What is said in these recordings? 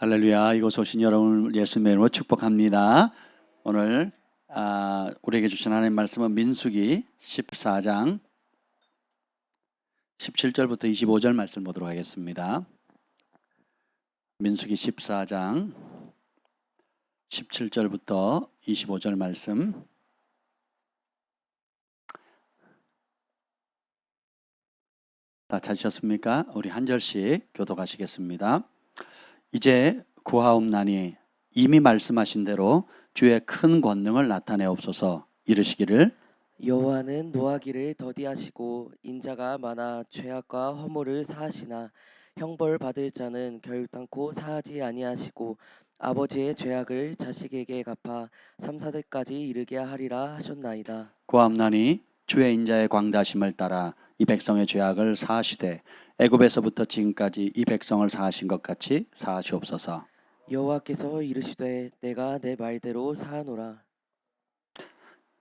할렐루야. 이곳 오신 여러분을 예수님의 이름으로 축복합니다. 오늘 우리에게 주신 하나님의 말씀은 민수기 14장 17절부터 25절 말씀 보도록 하겠습니다. 민수기 14장 17절부터 25절 말씀. 다 찾으셨습니까? 우리 한 절씩 교독하시겠습니다. 이제 구하옵나니 이미 말씀하신 대로 주의 큰 권능을 나타내옵소서. 이르시기를 여호와는 노하기를 더디하시고 인자가 많아 죄악과 허물을 사하시나 형벌 받을 자는 결단코 사하지 아니하시고 아버지의 죄악을 자식에게 갚아 3, 4대까지 이르게 하리라 하셨나이다. 구하옵나니 주의 인자의 광다심을 따라 이 백성의 죄악을 사하시되 애굽에서부터 지금까지 이 백성을 사하신 것 같이 사하시옵소서. 여호와께서 이르시되 내가 내 말대로 사하노라.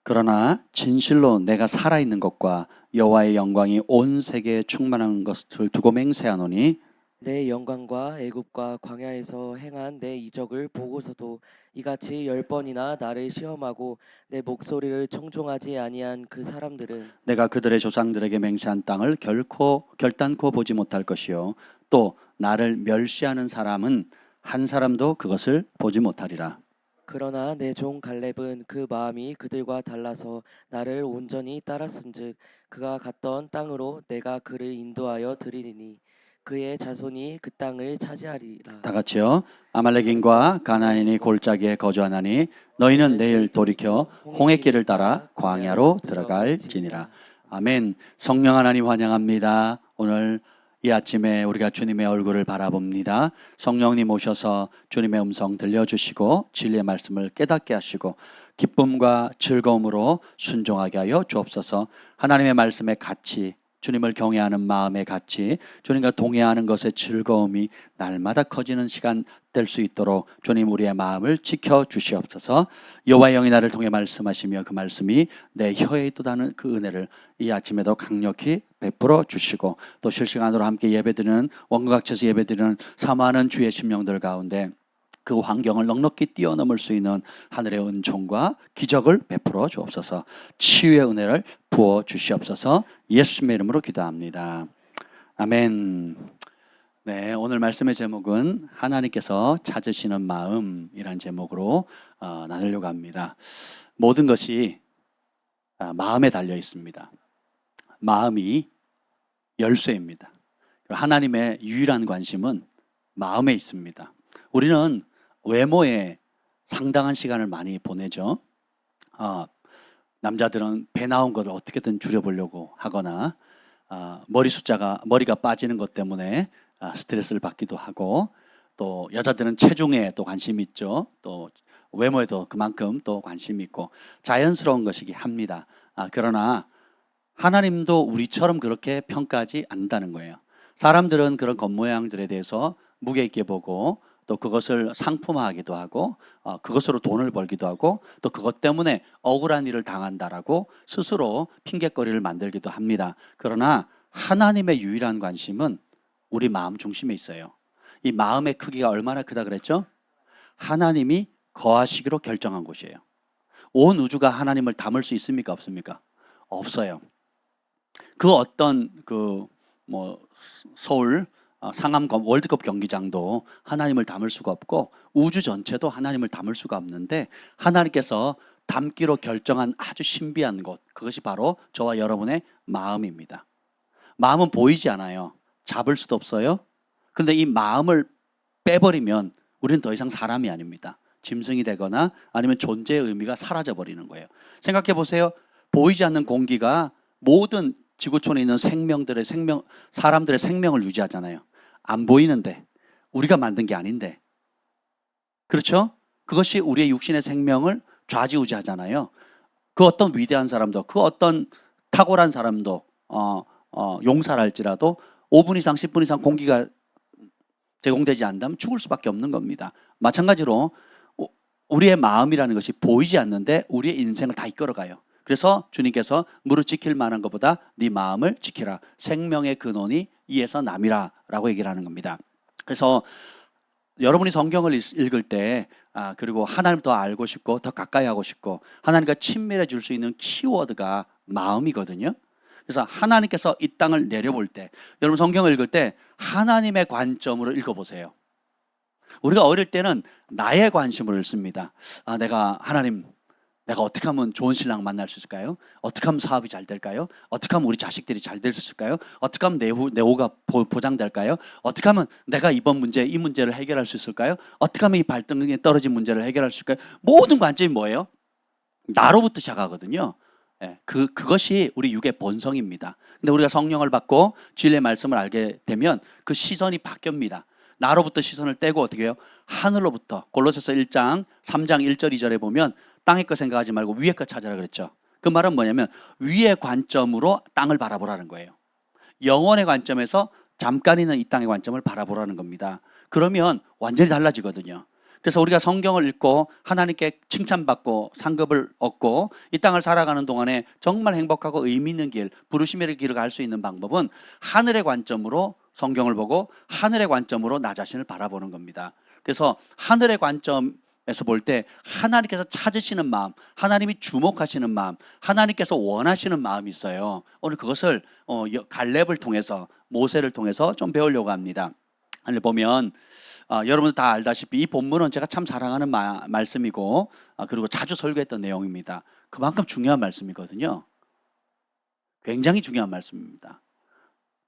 그러나 진실로 내가 살아있는 것과 여호와의 영광이 온 세계에 충만한 것을 두고 맹세하노니 내 영광과 애굽과 광야에서 행한 내 이적을 보고서도 이같이 10번이나 나를 시험하고 내 목소리를 청종하지 아니한 그 사람들은 내가 그들의 조상들에게 맹세한 땅을 결단코 보지 못할 것이요 또 나를 멸시하는 사람은 한 사람도 그것을 보지 못하리라. 그러나 내 종 갈렙은 그 마음이 그들과 달라서 나를 온전히 따랐은즉 그가 갔던 땅으로 내가 그를 인도하여 드리리니 그의 자손이 그 땅을 차지하리라. 다 같이요. 아말렉인과 가나안인이 골짜기에 거주하나니 너희는 내일 돌이켜 홍해 길을 따라 광야로 들어갈지니라. 아멘. 성령 하나님 환영합니다. 오늘 이 아침에 우리가 주님의 얼굴을 바라봅니다. 성령님 오셔서 주님의 음성 들려주시고 진리의 말씀을 깨닫게 하시고 기쁨과 즐거움으로 순종하게 하여 주옵소서. 하나님의 말씀의 가치, 주님을 경외하는 마음의 가치, 주님과 동행하는 것의 즐거움이 날마다 커지는 시간 될 수 있도록 주님 우리의 마음을 지켜 주시옵소서. 여호와의 영이 나를 통해 말씀하시며 그 말씀이 내 혀에 있도다는 그 은혜를 이 아침에도 강력히 베풀어 주시고 또 실시간으로 함께 예배드리는 원각처에서 예배드리는 사모하는 주의 심령들 가운데 그 환경을 넉넉히 뛰어넘을 수 있는 하늘의 은총과 기적을 베풀어 주옵소서. 치유의 은혜를 부어 주시옵소서. 예수님의 이름으로 기도합니다. 아멘. 네, 오늘 말씀의 제목은 하나님께서 찾으시는 마음이란 제목으로 나누려고 합니다. 모든 것이 마음에 달려 있습니다. 마음이 열쇠입니다. 하나님의 유일한 관심은 마음에 있습니다. 우리는 외모에 상당한 시간을 많이 보내죠. 남자들은 배 나온 것을 어떻게든 줄여보려고 하거나 머리가 빠지는 것 때문에 스트레스를 받기도 하고 또 여자들은 체중에 또 관심이 있죠. 또 외모에도 그만큼 또 관심이 있고 자연스러운 것이긴 합니다. 그러나 하나님도 우리처럼 그렇게 평가하지 않는다는 거예요. 사람들은 그런 겉모양들에 대해서 무게 있게 보고 또 그것을 상품화하기도 하고 그것으로 돈을 벌기도 하고 또 그것 때문에 억울한 일을 당한다라고 스스로 핑곗거리를 만들기도 합니다. 그러나 하나님의 유일한 관심은 우리 마음 중심에 있어요. 이 마음의 크기가 얼마나 크다 그랬죠? 하나님이 거하시기로 결정한 곳이에요. 온 우주가 하나님을 담을 수 있습니까? 없습니까? 없어요. 그 어떤 서울 상암 월드컵 경기장도 하나님을 담을 수가 없고 우주 전체도 하나님을 담을 수가 없는데 하나님께서 담기로 결정한 아주 신비한 곳, 그것이 바로 저와 여러분의 마음입니다. 마음은 보이지 않아요. 잡을 수도 없어요. 그런데 이 마음을 빼버리면 우리는 더 이상 사람이 아닙니다. 짐승이 되거나 아니면 존재의 의미가 사라져 버리는 거예요. 생각해 보세요. 보이지 않는 공기가 모든 지구촌에 있는 사람들의 생명을 유지하잖아요. 안 보이는데, 우리가 만든 게 아닌데. 그렇죠? 그것이 우리의 육신의 생명을 좌지우지하잖아요. 그 어떤 위대한 사람도, 그 어떤 탁월한 사람도, 용사랄지라도 5분 이상, 10분 이상 공기가 제공되지 않는다면 죽을 수밖에 없는 겁니다. 마찬가지로 우리의 마음이라는 것이 보이지 않는데 우리의 인생을 다 이끌어가요. 그래서 주님께서 무릇 지킬 만한 것보다 네 마음을 지키라. 생명의 근원이 이에서 남이라 라고 얘기를 하는 겁니다. 그래서 여러분이 성경을 읽을 때 그리고 하나님 더 알고 싶고 더 가까이 하고 싶고 하나님과 친밀해질 수 있는 키워드가 마음이거든요. 그래서 하나님께서 이 땅을 내려볼 때 여러분 성경을 읽을 때 하나님의 관점으로 읽어보세요. 우리가 어릴 때는 나의 관심을 읽습니다. 하나님, 내가 어떻게 하면 좋은 신랑 만날 수 있을까요? 어떻게 하면 사업이 잘 될까요? 어떻게 하면 우리 자식들이 잘 될 수 있을까요? 어떻게 하면 내후가 보장될까요? 어떻게 하면 내가 이 문제를 해결할 수 있을까요? 어떻게 하면 이 발등에 떨어진 문제를 해결할 수 있을까요? 모든 관점이 뭐예요? 나로부터 시작하거든요. 예, 그것이 우리 육의 본성입니다. 근데 우리가 성령을 받고 진리의 말씀을 알게 되면 그 시선이 바뀝니다. 나로부터 시선을 떼고 어떻게 해요? 하늘로부터. 골로새서 1장 3장 1절 2절에 보면 땅의 것 생각하지 말고 위의 것 찾아라 그랬죠. 그 말은 뭐냐면 위의 관점으로 땅을 바라보라는 거예요. 영혼의 관점에서 잠깐 있는 이 땅의 관점을 바라보라는 겁니다. 그러면 완전히 달라지거든요. 그래서 우리가 성경을 읽고 하나님께 칭찬받고 상급을 얻고 이 땅을 살아가는 동안에 정말 행복하고 의미 있는 길, 부르심의 길을 갈 수 있는 방법은 하늘의 관점으로 성경을 보고 하늘의 관점으로 나 자신을 바라보는 겁니다. 그래서 하늘의 관점에서 볼 때 하나님께서 찾으시는 마음, 하나님이 주목하시는 마음, 하나님께서 원하시는 마음이 있어요. 오늘 그것을 갈렙을 통해서 모세를 통해서 좀 배우려고 합니다. 오늘 보면 여러분들 다 알다시피 이 본문은 제가 참 사랑하는 말씀이고 그리고 자주 설교했던 내용입니다. 그만큼 중요한 말씀이거든요. 굉장히 중요한 말씀입니다.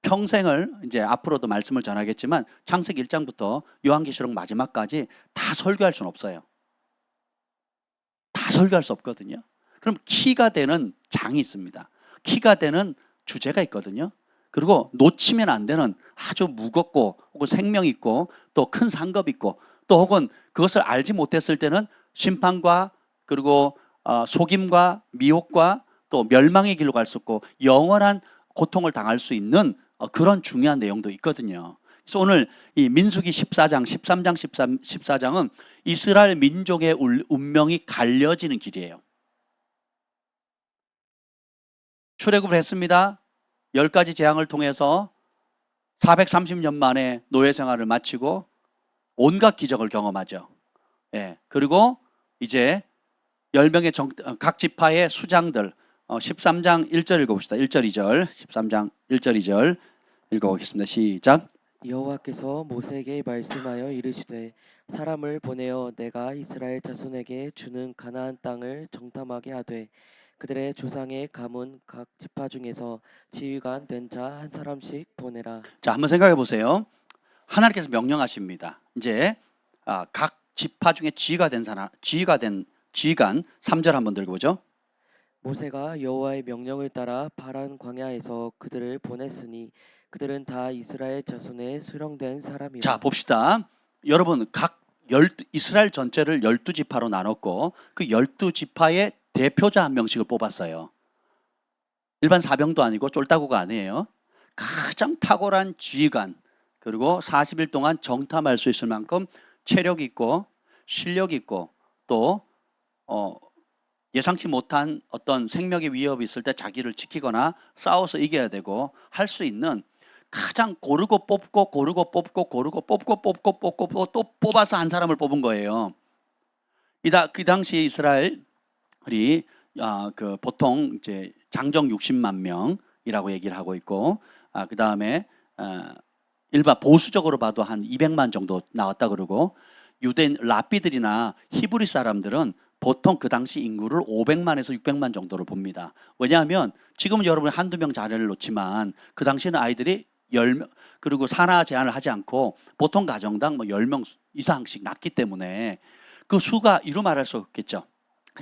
평생을 이제 앞으로도 말씀을 전하겠지만 창세기 1장부터 요한계시록 마지막까지 다 설교할 수는 없어요. 다 설교할 수 없거든요. 그럼 키가 되는 장이 있습니다. 키가 되는 주제가 있거든요. 그리고 놓치면 안 되는 아주 무겁고 혹은 생명 있고 또 큰 상급 있고 또 혹은 그것을 알지 못했을 때는 심판과 그리고 속임과 미혹과 또 멸망의 길로 갈 수 있고 영원한 고통을 당할 수 있는 그런 중요한 내용도 있거든요. 그래서 오늘 이 민수기 14장, 13장, 14장은 이스라엘 민족의 운명이 갈려지는 길이에요. 출애굽을 했습니다. 10가지 재앙을 통해서 430년 만에 노예 생활을 마치고 온갖 기적을 경험하죠. 예, 그리고 이제 10명의 각 지파의 수장들 13장 1절 읽어봅시다. 1절 2절 13장 1절 2절 읽어보겠습니다. 시작. 여호와께서 모세에게 말씀하여 이르시되 사람을 보내어 내가 이스라엘 자손에게 주는 가나안 땅을 정탐하게 하되 그들의 조상의 가문 각 지파 중에서 지휘관 된 자 한 사람씩 보내라. 자, 한번 생각해 보세요. 하나님께서 명령하십니다. 이제 각 지파 중에 지휘관 3절 한번 들고보죠. 모세가 여호와의 명령을 따라 바란 광야에서 그들을 보냈으니 그들은 다 이스라엘 자손의 수령된 사람이라. 자, 봅시다. 여러분 이스라엘 전체를 12지파로 나눴고 그 12지파의 대표자 한 명씩을 뽑았어요. 일반 사병도 아니고 쫄따구가 아니에요. 가장 탁월한 지휘관 그리고 40일 동안 정탐할 수 있을 만큼 체력 있고 실력 있고 또 예상치 못한 어떤 생명의 위협이 있을 때 자기를 지키거나 싸워서 이겨야 되고 할 수 있는 가장 고르고 뽑고 또 뽑아서 한 사람을 뽑은 거예요. 그 당시 이스라엘이 보통 이제 장정 60만 명이라고 얘기를 하고 있고 그 다음에 일반 보수적으로 봐도 한 200만 정도 나왔다 그러고 유대인 랍비들이나 히브리 사람들은 보통 그 당시 인구를 500만에서 600만 정도로 봅니다. 왜냐하면 지금은 여러분이 한두 명 자녀를 놓지만 그 당시에는 아이들이 10명 그리고 산하 제한을 하지 않고 보통 가정당 10명 이상씩 낳기 때문에 그 수가 이루 말할 수 없겠죠.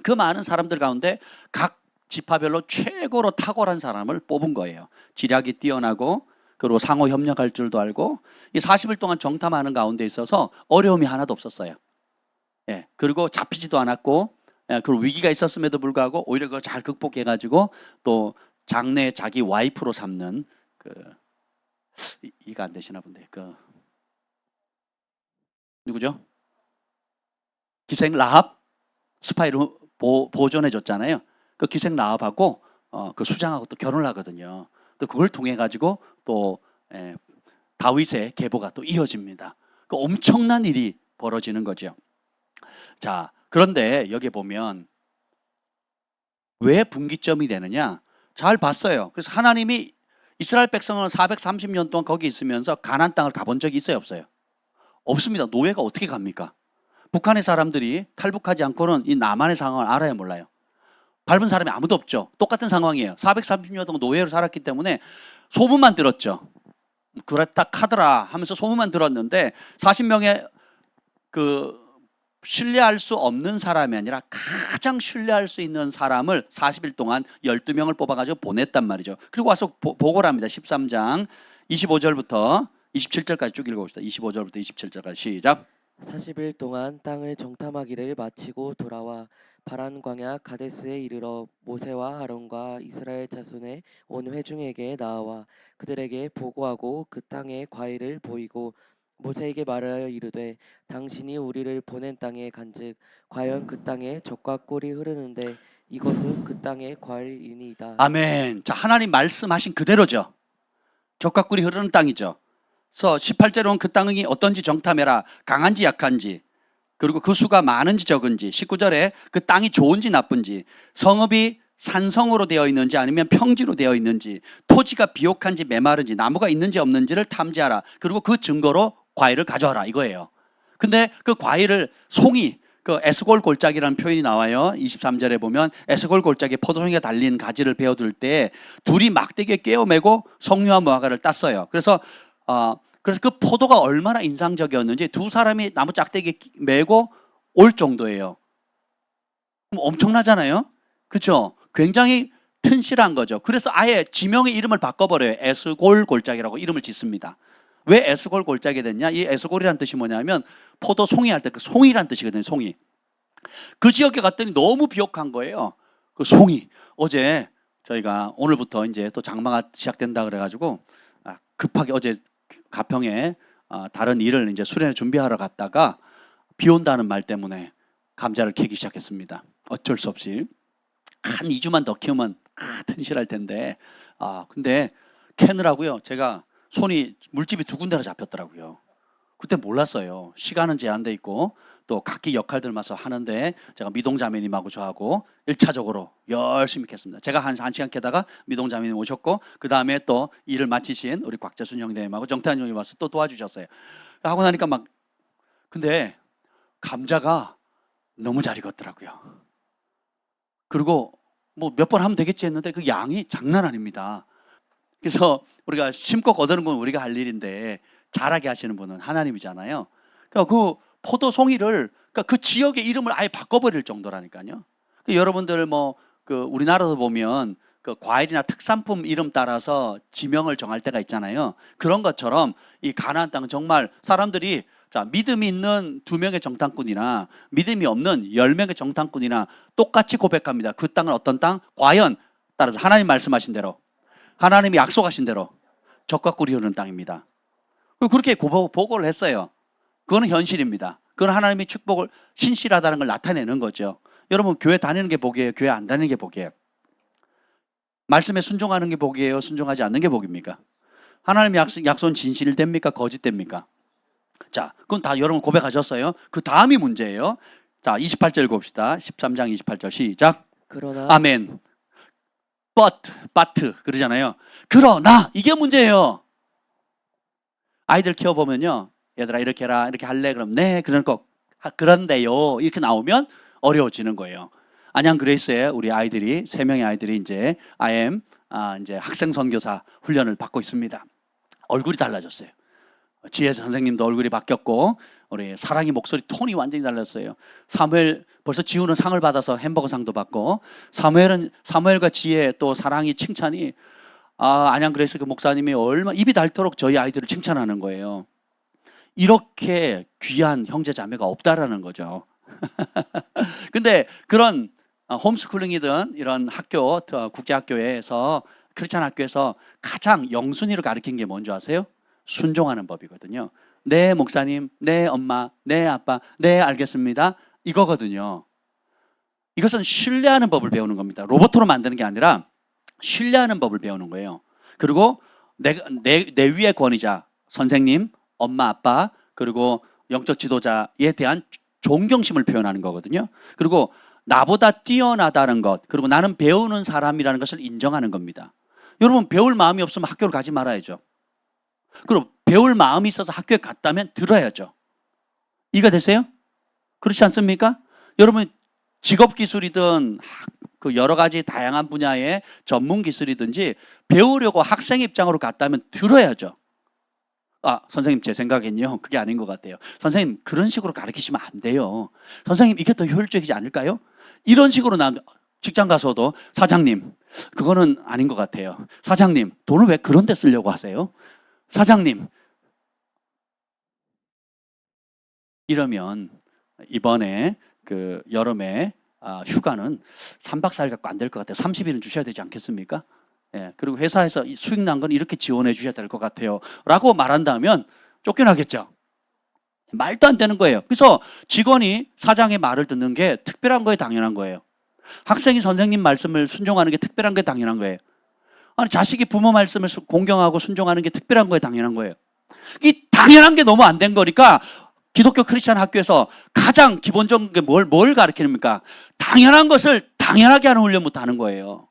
그 많은 사람들 가운데 각 지파별로 최고로 탁월한 사람을 뽑은 거예요. 지략이 뛰어나고 그리고 상호 협력할 줄도 알고 이 40일 동안 정탐하는 가운데 있어서 어려움이 하나도 없었어요. 예, 그리고 잡히지도 않았고 그리고 위기가 있었음에도 불구하고 오히려 그걸 잘 극복해가지고 또 장래 자기 와이프로 삼는 이가 안 되시나 본데 누구죠? 기생 라합 스파이를 보존해 줬잖아요. 그 기생 라합하고 그 수장하고 또 결혼을 하거든요. 또 그걸 통해 가지고 또 다윗의 계보가 또 이어집니다. 그 엄청난 일이 벌어지는 거죠. 자, 그런데 여기 보면 왜 분기점이 되느냐? 잘 봤어요. 그래서 하나님이 이스라엘 백성은 430년 동안 거기 있으면서 가나안 땅을 가본 적이 있어요, 없어요? 없습니다. 노예가 어떻게 갑니까? 북한의 사람들이 탈북하지 않고는 이 남한의 상황을 알아야 몰라요. 밟은 사람이 아무도 없죠. 똑같은 상황이에요. 430년 동안 노예로 살았기 때문에 소문만 들었죠. 그렇다 카더라 하면서 소문만 들었는데 40명의 그 신뢰할 수 없는 사람이 아니라 가장 신뢰할 수 있는 사람을 40일 동안 12명을 뽑아가지고 보냈단 말이죠. 그리고 와서 보고를 합니다. 13장 25절부터 27절까지 쭉 읽어봅시다. 25절부터 27절까지 시작. 40일 동안 땅을 정탐하기를 마치고 돌아와 바란 광야 가데스에 이르러 모세와 아론과 이스라엘 자손의 온 회중에게 나와 그들에게 보고하고 그 땅의 과일을 보이고 모세에게 말하여 이르되 당신이 우리를 보낸 땅에 간즉 과연 그 땅에 젖과 꿀이 흐르는데 이것은 그 땅의 과일이니이다. 아멘. 자, 하나님 말씀하신 그대로죠. 젖과 꿀이 흐르는 땅이죠. 그래서 18절은 그 땅이 어떤지 정탐해라. 강한지 약한지, 그리고 그 수가 많은지 적은지, 19절에 그 땅이 좋은지 나쁜지, 성읍이 산성으로 되어 있는지 아니면 평지로 되어 있는지, 토지가 비옥한지 메마른지, 나무가 있는지 없는지를 탐지하라. 그리고 그 증거로 과일을 가져와라 이거예요. 근데 그 과일을 송이, 그 에스골 골짜기라는 표현이 나와요. 23절에 보면 에스골 골짜기에 포도송이가 달린 가지를 베어둘 때 둘이 막대기에 꿰어매고 석류와 무화과를 땄어요. 그래서 그 포도가 얼마나 인상적이었는지 두 사람이 나무 짝대기에 메고 올 정도예요. 그럼 엄청나잖아요. 그렇죠? 굉장히 튼실한 거죠. 그래서 아예 지명의 이름을 바꿔버려요. 에스골 골짜기라고 이름을 짓습니다. 왜 에스골 골짜기 됐냐? 이 에스골이라는 뜻이 뭐냐면 포도 송이 할 때 그 송이라는 뜻이거든요. 송이. 그 지역에 갔더니 너무 비옥한 거예요. 그 송이. 어제 저희가 오늘부터 이제 또 장마가 시작된다 그래가지고 급하게 어제 가평에 다른 일을 이제 수련회 준비하러 갔다가 비 온다는 말 때문에 감자를 캐기 시작했습니다. 어쩔 수 없이 한 2주만 더 키우면 튼실할 텐데 근데 캐느라고요. 제가 손이 물집이 두 군데나 잡혔더라고요. 그때 몰랐어요. 시간은 제한돼 있고 또 각기 역할들 맡아서 하는데 제가 미동자매님하고 저하고 1차적으로 열심히 캤습니다. 제가 한 시간 캐다가 미동자매님 오셨고 그 다음에 또 일을 마치신 우리 곽재순 형님하고 정태환 형님 와서 또 도와주셨어요. 하고 나니까 근데 감자가 너무 잘 익었더라고요. 그리고 뭐 몇 번 하면 되겠지 했는데 그 양이 장난 아닙니다. 그래서 우리가 심고 거두는 건 우리가 할 일인데 잘하게 하시는 분은 하나님이잖아요. 그러니까 그 포도 송이를 그러니까 그 지역의 이름을 아예 바꿔버릴 정도라니까요. 여러분들 그 우리나라도 보면 그 과일이나 특산품 이름 따라서 지명을 정할 때가 있잖아요. 그런 것처럼 이 가나안 땅은 정말 사람들이 믿음이 있는 2명의 정탐꾼이나 믿음이 없는 10명의 정탐꾼이나 똑같이 고백합니다. 그 땅은 어떤 땅? 과연 따라서 하나님 말씀하신 대로 하나님이 약속하신 대로 젖과 꿀이 흐르는 땅입니다. 그렇게 보고를 했어요. 그거는 현실입니다. 그건 하나님의 축복을 신실하다는 걸 나타내는 거죠. 여러분 교회 다니는 게 복이에요? 교회 안 다니는 게 복이에요? 말씀에 순종하는 게 복이에요? 순종하지 않는 게 복입니까? 하나님 약속은 진실됩니까? 거짓됩니까? 자, 그건 다 여러분 고백하셨어요. 그 다음이 문제예요. 자, 28절 읽읍시다. 13장 28절 시작. 그러나 아멘. but 그러잖아요. 그러나 이게 문제예요. 아이들 키워보면요. 얘들아 이렇게 해라 이렇게 할래? 그럼 네. 그런데요 이렇게 나오면 어려워지는 거예요. 안양 그레이스에 우리 아이들이 3명의 아이들이 이제 이제 학생 선교사 훈련을 받고 있습니다. 얼굴이 달라졌어요. 지혜 선생님도 얼굴이 바뀌었고 우리 사랑이 목소리 톤이 완전히 달랐어요. 사무엘 벌써 지우는 상을 받아서 햄버거 상도 받고 사무엘과 지혜 또 사랑이 칭찬이 안양 그레이스 그 목사님이 얼마 입이 닳도록 저희 아이들을 칭찬하는 거예요. 이렇게 귀한 형제 자매가 없다라는 거죠. 근데 그런 홈스쿨링이든 이런 학교 국제학교에서 크리스찬 학교에서 가장 영순위로 가르친 게 뭔지 아세요? 순종하는 법이거든요. 네 목사님, 네 엄마, 네 아빠, 네 알겠습니다. 이거거든요. 이것은 신뢰하는 법을 배우는 겁니다. 로봇으로 만드는 게 아니라 신뢰하는 법을 배우는 거예요. 그리고 내 위의 권위자 선생님, 엄마, 아빠 그리고 영적 지도자에 대한 존경심을 표현하는 거거든요. 그리고 나보다 뛰어나다는 것, 그리고 나는 배우는 사람이라는 것을 인정하는 겁니다. 여러분, 배울 마음이 없으면 학교를 가지 말아야죠. 그리고 배울 마음이 있어서 학교에 갔다면 들어야죠. 이해가 되세요? 그렇지 않습니까? 여러분, 직업 기술이든 그 여러 가지 다양한 분야의 전문 기술이든지 배우려고 학생 입장으로 갔다면 들어야죠. 아, 선생님, 제 생각엔요, 그게 아닌 것 같아요. 선생님, 그런 식으로 가르치시면 안 돼요. 선생님, 이게 더 효율적이지 않을까요? 이런 식으로 직장 가서도 사장님, 그거는 아닌 것 같아요. 사장님, 돈을 왜 그런 데 쓰려고 하세요? 사장님, 이러면 이번에 그 여름에 휴가는 3박 4일 갖고 안 될 것 같아요. 30일은 주셔야 되지 않겠습니까? 예, 그리고 회사에서 수익 난 건 이렇게 지원해 주셔야 될 것 같아요. 라고 말한다면 쫓겨나겠죠. 말도 안 되는 거예요. 그래서 직원이 사장의 말을 듣는 게 특별한 거에 당연한 거예요. 학생이 선생님 말씀을 순종하는 게 특별한 게 당연한 거예요. 아니, 자식이 부모 말씀을 공경하고 순종하는 게 특별한 거에 당연한 거예요. 이 당연한 게 너무 안 된 거니까 기독교 크리스찬 학교에서 가장 기본적인 게 뭘 가르치십니까? 당연한 것을 당연하게 하는 훈련부터 하는 거예요.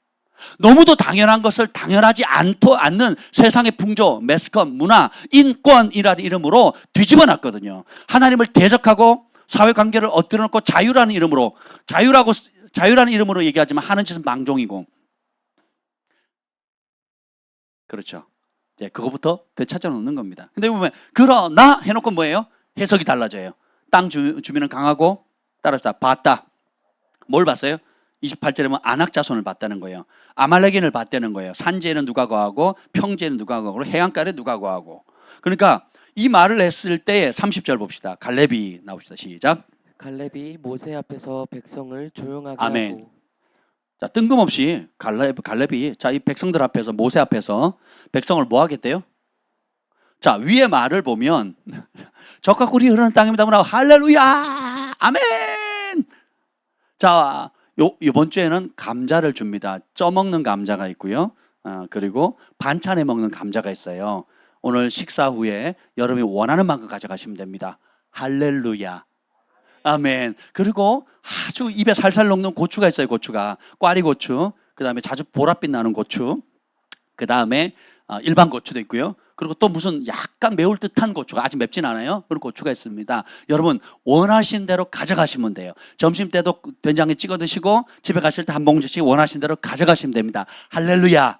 너무도 당연한 것을 당연하지 않는 세상의 풍조, 매스컴, 문화, 인권이라는 이름으로 뒤집어 놨거든요. 하나님을 대적하고 사회관계를 엎드려 놓고 자유라는 이름으로 얘기하지만 하는 짓은 망종이고. 그렇죠. 이제 그거부터 되찾아 놓는 겁니다. 근데 보면 그러나 해놓고 뭐예요? 해석이 달라져요. 땅 주민은 강하고 따라서 봤다. 뭘 봤어요? 28절에 보면 아낙 자손을 봤다는 거예요. 아말렉인을 봤다는 거예요. 산지에는 누가 거하고 평지에는 누가 거하고 해안가에 누가 거하고. 그러니까 이 말을 했을 때 30절 봅시다. 갈렙이 나옵시다. 시작. 갈렙이 모세 앞에서 백성을 조용하게 아멘. 하고. 자, 뜬금없이 갈렙이 자, 이 백성들 앞에서 모세 앞에서 백성을 뭐 하겠대요? 자, 위에 말을 보면 적과 꿀이 흐르는 땅입니다. 할렐루야! 아멘! 자, 이번 주에는 감자를 줍니다. 쪄먹는 감자가 있고요. 그리고 반찬에 먹는 감자가 있어요. 오늘 식사 후에 여러분이 원하는 만큼 가져가시면 됩니다. 할렐루야. 아멘. 그리고 아주 입에 살살 녹는 고추가 있어요. 고추가. 꽈리고추. 그 다음에 자주 보랏빛 나는 고추. 그 다음에 일반 고추도 있고요. 그리고 또 무슨 약간 매울 듯한 고추가 아직 맵진 않아요. 그런 고추가 있습니다. 여러분 원하신 대로 가져가시면 돼요. 점심 때도 된장에 찍어 드시고 집에 가실 때 한 봉지씩 원하신 대로 가져가시면 됩니다. 할렐루야.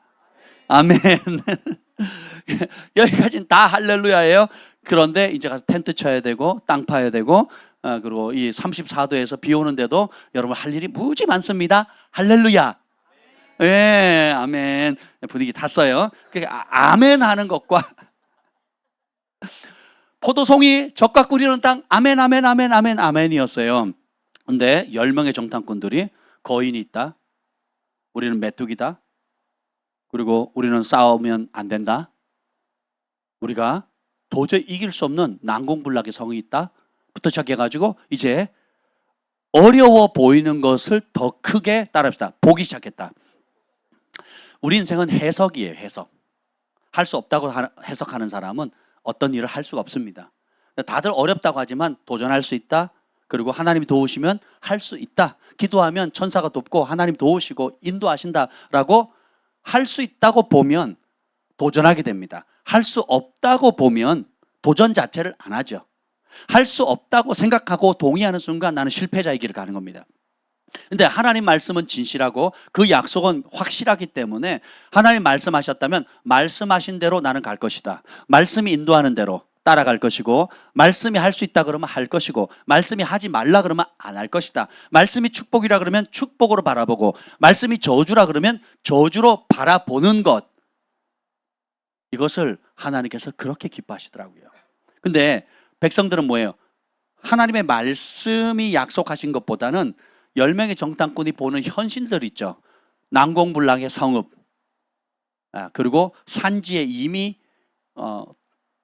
아멘. 여기까지는 다 할렐루야예요. 그런데 이제 가서 텐트 쳐야 되고 땅 파야 되고 그리고 이 34도에서 비 오는데도 여러분 할 일이 무지 많습니다. 할렐루야. 예, 아멘. 분위기 탔어요. 그러니까 아멘 하는 것과 포도송이 적과 꿀이는 땅 아멘 아멘 아멘 아멘 아멘이었어요. 근데 10명의 정탐꾼들이 거인이 있다. 우리는 메뚜기다. 그리고 우리는 싸우면 안 된다. 우리가 도저히 이길 수 없는 난공불락의 성이 있다. 부터 시작해가지고 이제 어려워 보이는 것을 더 크게 따라합시다. 보기 시작했다. 우리 인생은 해석이에요. 해석. 할 수 없다고 해석하는 사람은 어떤 일을 할 수가 없습니다. 다들 어렵다고 하지만 도전할 수 있다. 그리고 하나님이 도우시면 할 수 있다. 기도하면 천사가 돕고 하나님 도우시고 인도하신다라고 할 수 있다고 보면 도전하게 됩니다. 할 수 없다고 보면 도전 자체를 안 하죠. 할 수 없다고 생각하고 동의하는 순간 나는 실패자의 길을 가는 겁니다. 근데 하나님 말씀은 진실하고 그 약속은 확실하기 때문에 하나님 말씀하셨다면 말씀하신 대로 나는 갈 것이다. 말씀이 인도하는 대로 따라갈 것이고, 말씀이 할 수 있다 그러면 할 것이고, 말씀이 하지 말라 그러면 안 할 것이다. 말씀이 축복이라 그러면 축복으로 바라보고, 말씀이 저주라 그러면 저주로 바라보는 것, 이것을 하나님께서 그렇게 기뻐하시더라고요. 근데 백성들은 뭐예요? 하나님의 말씀이 약속하신 것보다는 10명의 정탐꾼이 보는 현실들 있죠. 난공불락의 성읍, 그리고 산지에 이미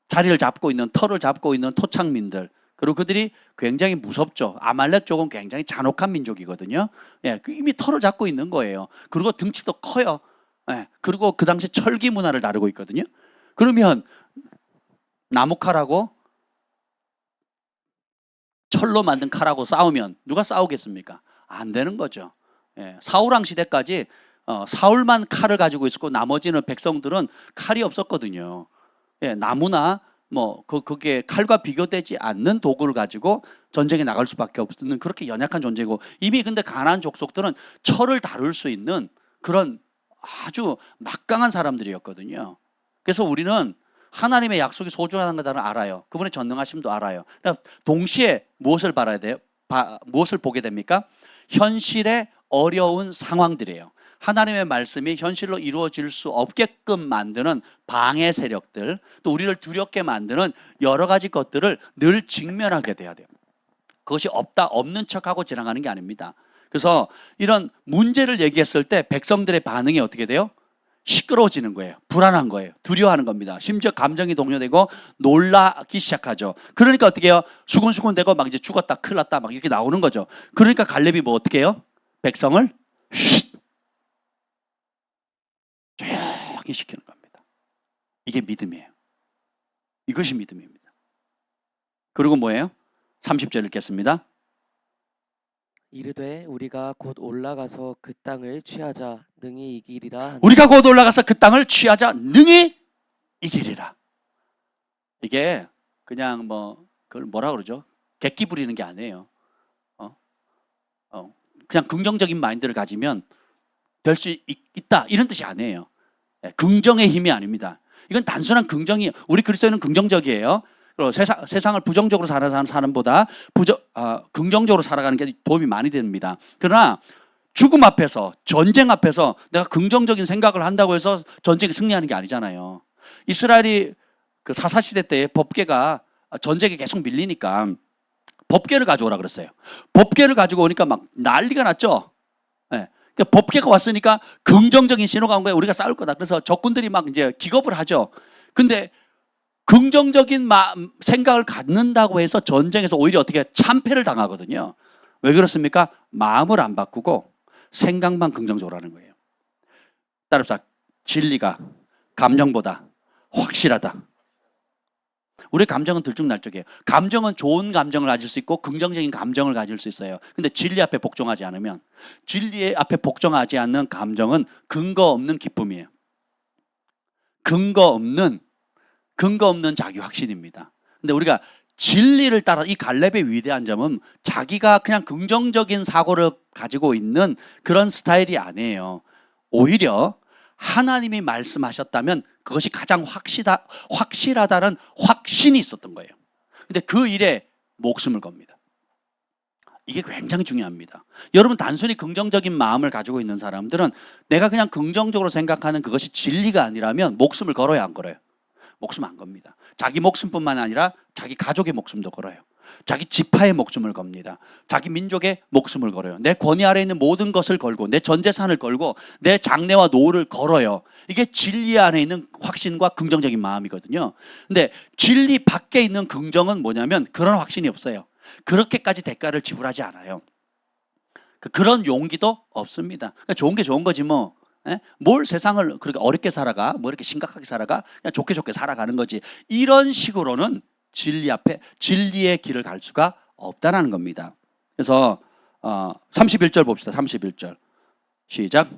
자리를 잡고 있는, 터를 잡고 있는 토착민들, 그리고 그들이 굉장히 무섭죠. 아말렉 쪽은 굉장히 잔혹한 민족이거든요. 예, 이미 터를 잡고 있는 거예요. 그리고 등치도 커요. 예, 그리고 그 당시 철기 문화를 다루고 있거든요. 그러면 나무칼하고 철로 만든 칼하고 싸우면 누가 싸우겠습니까? 안 되는 거죠. 예, 사울왕 시대까지 사울만 칼을 가지고 있었고 나머지는 백성들은 칼이 없었거든요. 예, 나무나 뭐 그게 칼과 비교되지 않는 도구를 가지고 전쟁에 나갈 수밖에 없는 그렇게 연약한 존재고, 이미 근데 가나안 족속들은 철을 다룰 수 있는 그런 아주 막강한 사람들이었거든요. 그래서 우리는 하나님의 약속이 소중한 것을 알아요. 그분의 전능하심도 알아요. 그러니까 동시에 무엇을 바라야 돼요? 무엇을 보게 됩니까? 현실의 어려운 상황들이에요. 하나님의 말씀이 현실로 이루어질 수 없게끔 만드는 방해 세력들, 또 우리를 두렵게 만드는 여러 가지 것들을 늘 직면하게 돼야 돼요. 그것이 없는 척하고 지나가는 게 아닙니다. 그래서 이런 문제를 얘기했을 때 백성들의 반응이 어떻게 돼요? 시끄러워지는 거예요. 불안한 거예요. 두려워하는 겁니다. 심지어 감정이 동요되고 놀라기 시작하죠. 그러니까 어떻게 해요? 수군수군대고 막 이제 죽었다, 큰일 났다 막 이렇게 나오는 거죠. 그러니까 갈렙이 뭐 어떻게 해요? 백성을 쉿! 조용히 시키는 겁니다. 이게 믿음이에요. 이것이 믿음입니다. 그리고 뭐예요? 30절 읽겠습니다. 이르되 우리가 곧 올라가서 그 땅을 취하자 능히 이기리라 하니 우리가 곧 올라가서 그 땅을 취하자 능히 이기리라. 이게 그냥 뭐 그걸 뭐라 그러죠? 객기 부리는 게 아니에요. 그냥 긍정적인 마인드를 가지면 될 수 있다 이런 뜻이 아니에요. 긍정의 힘이 아닙니다. 이건 단순한 긍정이에요. 우리 그리스도인은 긍정적이에요. 그리고 세상을 부정적으로 살아가는 사람보다 긍정적으로 살아가는 게 도움이 많이 됩니다. 그러나 죽음 앞에서, 전쟁 앞에서 내가 긍정적인 생각을 한다고 해서 전쟁에 승리하는 게 아니잖아요. 이스라엘이 그 사사시대 때 법궤가 전쟁에 계속 밀리니까 법궤를 가져오라 그랬어요. 법궤를 가지고 오니까 막 난리가 났죠. 네. 그러니까 법궤가 왔으니까 긍정적인 신호가 온 거예요. 우리가 싸울 거다. 그래서 적군들이 막 이제 기겁을 하죠. 근데 긍정적인 생각을 갖는다고 해서 전쟁에서 오히려 어떻게 참패를 당하거든요. 왜 그렇습니까? 마음을 안 바꾸고 생각만 긍정적으로 하는 거예요. 따라서 진리가 감정보다 확실하다. 우리 감정은 들쭉날쭉해요. 감정은 좋은 감정을 가질 수 있고 긍정적인 감정을 가질 수 있어요. 근데 진리 앞에 복종하지 않으면, 진리 앞에 복종하지 않는 감정은 근거 없는 기쁨이에요. 근거 없는 자기 확신입니다. 근데 우리가 진리를 따라, 이 갈렙의 위대한 점은 자기가 그냥 긍정적인 사고를 가지고 있는 그런 스타일이 아니에요. 오히려 하나님이 말씀하셨다면 그것이 가장 확실하다는 확신이 있었던 거예요. 근데 그 일에 목숨을 겁니다. 이게 굉장히 중요합니다. 여러분, 단순히 긍정적인 마음을 가지고 있는 사람들은 내가 그냥 긍정적으로 생각하는 그것이 진리가 아니라면 목숨을 걸어야 안 걸어요? 목숨 안 겁니다. 자기 목숨뿐만 아니라 자기 가족의 목숨도 걸어요. 자기 지파의 목숨을 겁니다. 자기 민족의 목숨을 걸어요. 내 권위 아래에 있는 모든 것을 걸고 내 전 재산을 걸고 내 장래와 노후를 걸어요. 이게 진리 안에 있는 확신과 긍정적인 마음이거든요. 근데 진리 밖에 있는 긍정은 뭐냐면 그런 확신이 없어요. 그렇게까지 대가를 지불하지 않아요. 그런 용기도 없습니다. 그러니까 좋은 게 좋은 거지 뭐. 뭘 세상을 그렇게 어렵게 살아가, 뭐 이렇게 심각하게 살아가, 그냥 좋게 살아가는 거지. 이런 식으로는 진리 앞에 진리의 길을 갈 수가 없다는 겁니다. 그래서 31절 봅시다. 31절 시작.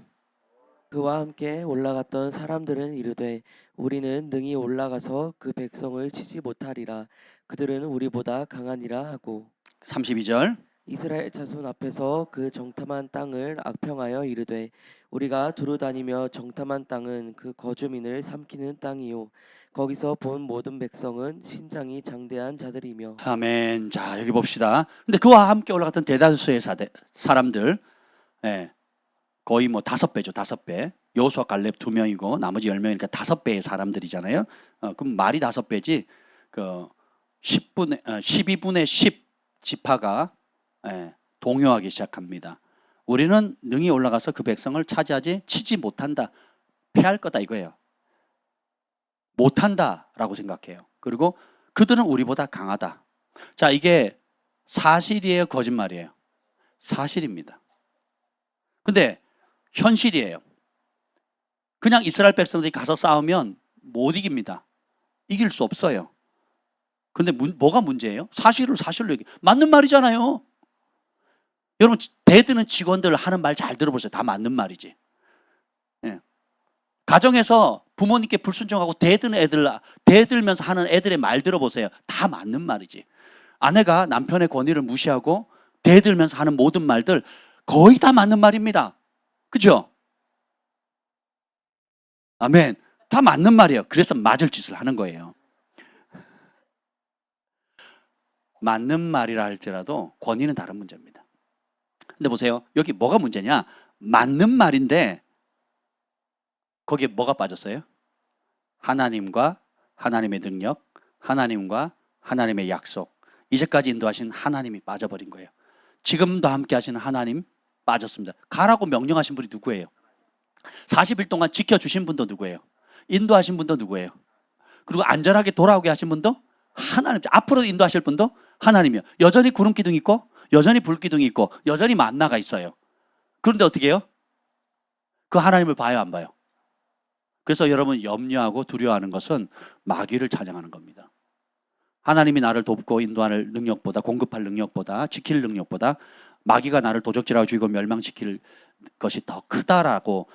그와 함께 올라갔던 사람들은 이르되 우리는 능히 올라가서 그 백성을 치지 못하리라 그들은 우리보다 강하니라 하고 32절 이스라엘 자손 앞에서 그 정탐한 땅을 악평하여 이르되 우리가 두루 다니며 정탐한 땅은 그 거주민을 삼키는 땅이요 거기서 본 모든 백성은 신장이 장대한 자들이며. 아멘. 자, 여기 봅시다. 근데 그와 함께 올라갔던 대다수의 사람들, 거의 뭐 5배죠. 5배. 여호수아 갈렙 2명이고 나머지 10명이니까 5배의 사람들이잖아요. 그럼 말이 5배지. 그 12분의 10 지파가 동요하기 시작합니다. 우리는 능히 올라가서 그 백성을 차지하지 치지 못한다. 패할 거다 이거예요. 못한다라고 생각해요. 그리고 그들은 우리보다 강하다. 자, 이게 사실이에요, 거짓말이에요? 사실입니다. 근데 현실이에요. 그냥 이스라엘 백성들이 가서 싸우면 못 이깁니다. 이길 수 없어요. 근데 뭐가 문제예요? 사실을 사실로 얘기. 맞는 말이잖아요. 여러분 대드는 직원들 하는 말 잘 들어보세요. 다 맞는 말이지. 예. 가정에서 부모님께 불순종하고 대들면서 하는 애들의 말 들어보세요. 다 맞는 말이지. 아내가 남편의 권위를 무시하고 대들면서 하는 모든 말들 거의 다 맞는 말입니다. 그죠? 아멘. 다 맞는 말이에요. 그래서 맞을 짓을 하는 거예요. 맞는 말이라 할지라도 권위는 다른 문제입니다. 근데 보세요. 여기 뭐가 문제냐? 맞는 말인데 거기에 뭐가 빠졌어요? 하나님과 하나님의 능력, 하나님과 하나님의 약속. 이제까지 인도하신 하나님이 빠져버린 거예요. 지금도 함께 하시는 하나님 빠졌습니다. 가라고 명령하신 분이 누구예요? 40일 동안 지켜주신 분도 누구예요? 인도하신 분도 누구예요? 그리고 안전하게 돌아오게 하신 분도 하나님. 앞으로 인도하실 분도 하나님이요. 여전히 구름 기둥이 있고 여전히 불 기둥이 있고 여전히 만나가 있어요. 그런데 어떻게 해요? 그 하나님을 봐요, 안 봐요? 그래서 여러분 염려하고 두려워하는 것은 마귀를 찬양하는 겁니다. 하나님이 나를 돕고 인도할 능력보다, 공급할 능력보다, 지킬 능력보다 마귀가 나를 도적질하고 죽이고 멸망시킬 것이 더 크다라고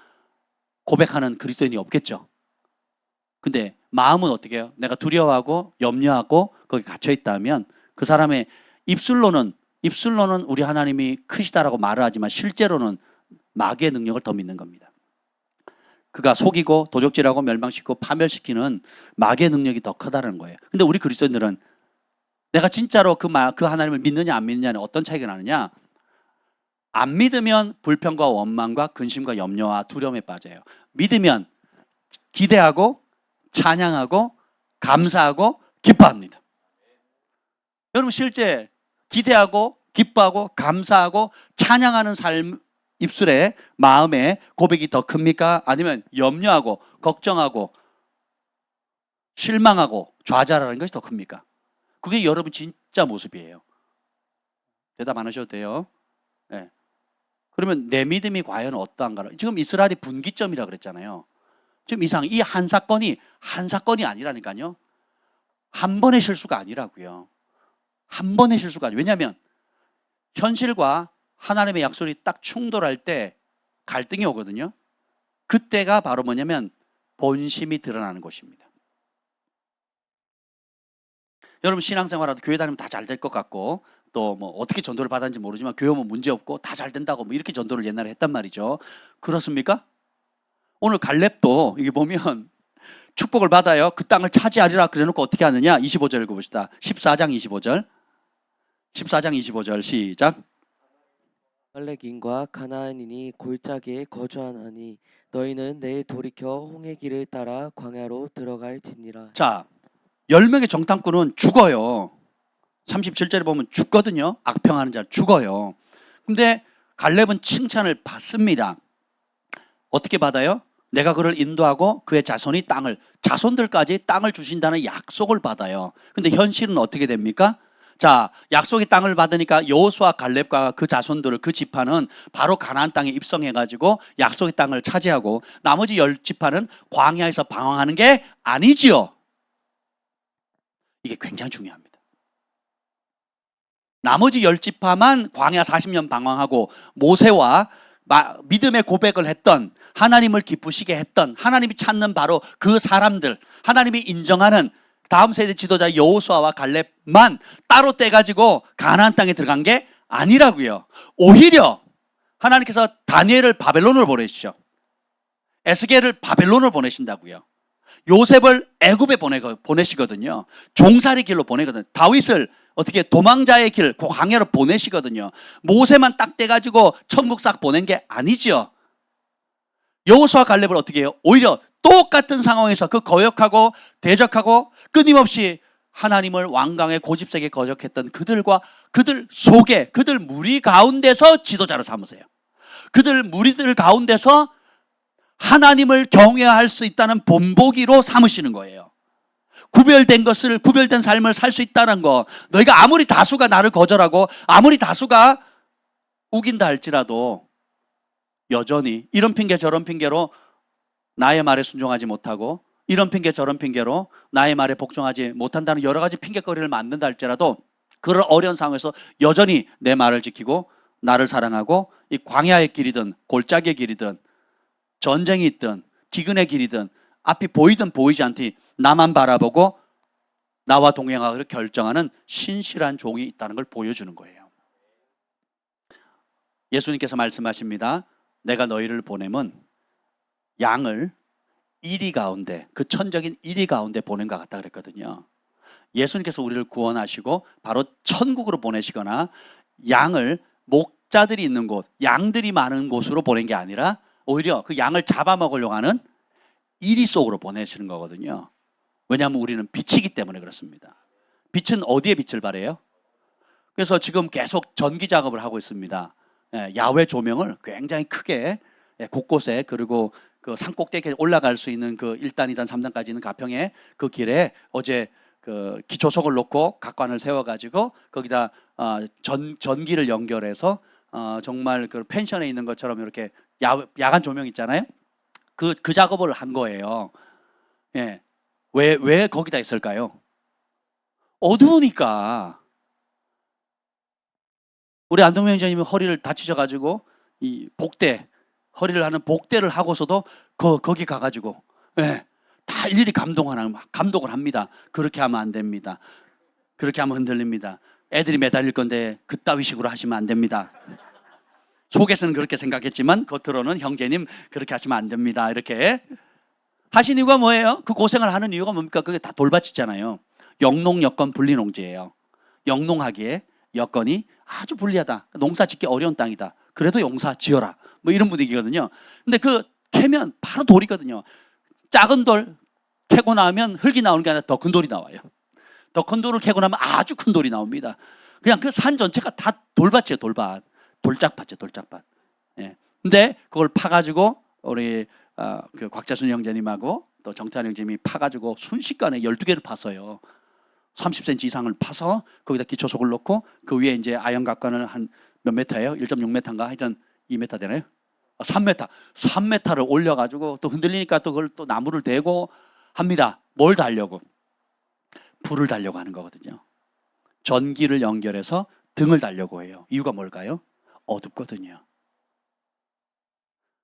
고백하는 그리스도인이 없겠죠. 근데 마음은 어떻게 해요? 내가 두려워하고 염려하고 거기 갇혀 있다면 그 사람의 입술로는 우리 하나님이 크시다라고 말을 하지만 실제로는 마귀의 능력을 더 믿는 겁니다. 그가 속이고 도적질하고 멸망시키고 파멸시키는 마귀의 능력이 더 크다는 거예요. 근데 우리 그리스도인들은 내가 진짜로 그 하나님을 믿느냐 안 믿느냐는 어떤 차이가 나느냐? 안 믿으면 불평과 원망과 근심과 염려와 두려움에 빠져요. 믿으면 기대하고 찬양하고 감사하고 기뻐합니다. 여러분 실제 기대하고 기뻐하고 감사하고 찬양하는 삶 입술에 마음에 고백이 더 큽니까? 아니면 염려하고 걱정하고 실망하고 좌절하는 것이 더 큽니까? 그게 여러분 진짜 모습이에요. 대답 안 하셔도 돼요. 네. 그러면 내 믿음이 과연 어떠한가? 지금 이스라엘이 분기점이라 그랬잖아요. 지금 이 한 사건이 아니라니까요. 한 번의 실수가 아니라고요. 한 번의 실수가 아니에요. 왜냐하면 현실과 하나님의 약속이 딱 충돌할 때 갈등이 오거든요. 그때가 바로 뭐냐면 본심이 드러나는 곳입니다. 여러분 신앙생활하도 교회 다니면 다 잘 될 것 같고 또 뭐 어떻게 전도를 받았는지 모르지만 교회 오면 문제 없고 다 잘 된다고 뭐 이렇게 전도를 옛날에 했단 말이죠. 그렇습니까? 오늘 갈렙도 이게 보면 축복을 받아요. 그 땅을 차지하리라 그래놓고 어떻게 하느냐? 25절 읽어봅시다. 14장 25절. 14장 25절 시작. 아말렉인과 가나안인이 골짜기에 거주하나니 너희는 내일 돌이켜 홍해 길을 따라 광야로 들어갈지니라. 자, 10명의 정탐꾼은 죽어요. 37절에 보면 죽거든요. 악평하는 자 죽어요. 근데 갈렙은 칭찬을 받습니다. 어떻게 받아요? 내가 그를 인도하고 그의 자손들까지 땅을 주신다는 약속을 받아요. 근데 현실은 어떻게 됩니까? 자, 약속의 땅을 받으니까 여호수아 갈렙과 그 자손들, 그 지파는 바로 가나안 땅에 입성해가지고 약속의 땅을 차지하고 나머지 10지파는 광야에서 방황하는 게 아니지요. 이게 굉장히 중요합니다. 나머지 10지파만 광야 40년 방황하고 모세와 믿음의 고백을 했던 하나님을 기쁘시게 했던 하나님이 찾는 바로 그 사람들, 하나님이 인정하는 다음 세대 지도자 여호수아와 갈렙만 따로 떼가지고 가나안 땅에 들어간 게 아니라고요. 오히려 하나님께서 다니엘을 바벨론으로 보내시죠. 에스겔을 바벨론으로 보내신다고요. 요셉을 애굽에 보내시거든요. 종살이 길로 보내거든요. 다윗을 어떻게 도망자의 길, 그 광야로 보내시거든요. 모세만 딱 떼가지고 천국 싹 보낸 게 아니죠. 여호수아 갈렙을 어떻게 해요? 오히려 똑같은 상황에서 그 거역하고 대적하고 끊임없이 하나님을 완강에 고집세게 거역했던 그들 속에 그들 무리 가운데서 지도자로 삼으세요. 그들 무리들 가운데서 하나님을 경외할 수 있다는 본보기로 삼으시는 거예요. 구별된 삶을 살 수 있다는 거. 너희가 아무리 다수가 나를 거절하고 아무리 다수가 우긴다 할지라도 여전히 이런 핑계 저런 핑계로 나의 말에 순종하지 못하고 이런 핑계 저런 핑계로 나의 말에 복종하지 못한다는 여러 가지 핑계거리를 만든다 할지라도 그런 어려운 상황에서 여전히 내 말을 지키고 나를 사랑하고 이 광야의 길이든 골짜기의 길이든 전쟁이 있든 기근의 길이든 앞이 보이든 보이지 않든 나만 바라보고 나와 동행하기로 결정하는 신실한 종이 있다는 걸 보여주는 거예요. 예수님께서 말씀하십니다. 내가 너희를 보내면 양을 이리 가운데, 그 천적인 이리 가운데 보낸 것 같다 그랬거든요. 예수님께서 우리를 구원하시고 바로 천국으로 보내시거나 양을 목자들이 있는 곳, 양들이 많은 곳으로 보낸 게 아니라 오히려 그 양을 잡아먹으려고 하는 이리 속으로 보내시는 거거든요. 왜냐하면 우리는 빛이기 때문에 그렇습니다. 빛은 어디에 빛을 발해요? 그래서 지금 계속 전기 작업을 하고 있습니다. 야외 조명을 굉장히 크게 곳곳에, 그리고 그 산꼭대기에 올라갈 수 있는 그 1단, 2단, 3단까지 있는 가평에 그 길에 어제 그 기초석을 놓고 각관을 세워가지고 거기다 전기를 연결해서 정말 그 펜션에 있는 것처럼 이렇게 야간 조명 있잖아요. 그 작업을 한 거예요. 예. 왜 거기다 있을까요? 어두우니까. 우리 안동명 형제님이 허리를 다치셔가지고 이 복대, 허리를 하는 복대를 하고서도 거기 가가지고 다 일일이 감독을 합니다. 그렇게 하면 안 됩니다. 그렇게 하면 흔들립니다. 애들이 매달릴 건데 그따위 식으로 하시면 안 됩니다. 속에서는 그렇게 생각했지만 겉으로는 형제님 그렇게 하시면 안 됩니다. 이렇게 하신 이유가 뭐예요? 그 고생을 하는 이유가 뭡니까? 그게 다 돌밭이잖아요. 영농 여건 분리농지예요. 영농하기에 여건이 아주 불리하다. 농사 짓기 어려운 땅이다. 그래도 용사 지어라. 뭐 이런 분위기거든요. 근데 그 캐면 바로 돌이거든요. 작은 돌 캐고 나면 흙이 나오는 게 아니라 더 큰 돌이 나와요. 더 큰 돌을 캐고 나면 아주 큰 돌이 나옵니다. 그냥 그 산 전체가 다 돌밭이에요. 돌밭. 돌짝밭이에요. 돌짝밭. 예. 근데 그걸 파가지고 우리 그 곽자순 형제님하고 또 정태환 형제님이 파가지고 순식간에 12개를 팠어요. 30cm 이상을 파서 거기다 기초석을 놓고 그 위에 이제 아연각관을 한 몇 메타예요? 1.6m인가? 하여튼 2m 되나요? 3m. 3m를 올려가지고 또 흔들리니까 또 그걸 또 나무를 대고 합니다. 뭘 달려고? 불을 달려고 하는 거거든요. 전기를 연결해서 등을 달려고 해요. 이유가 뭘까요? 어둡거든요.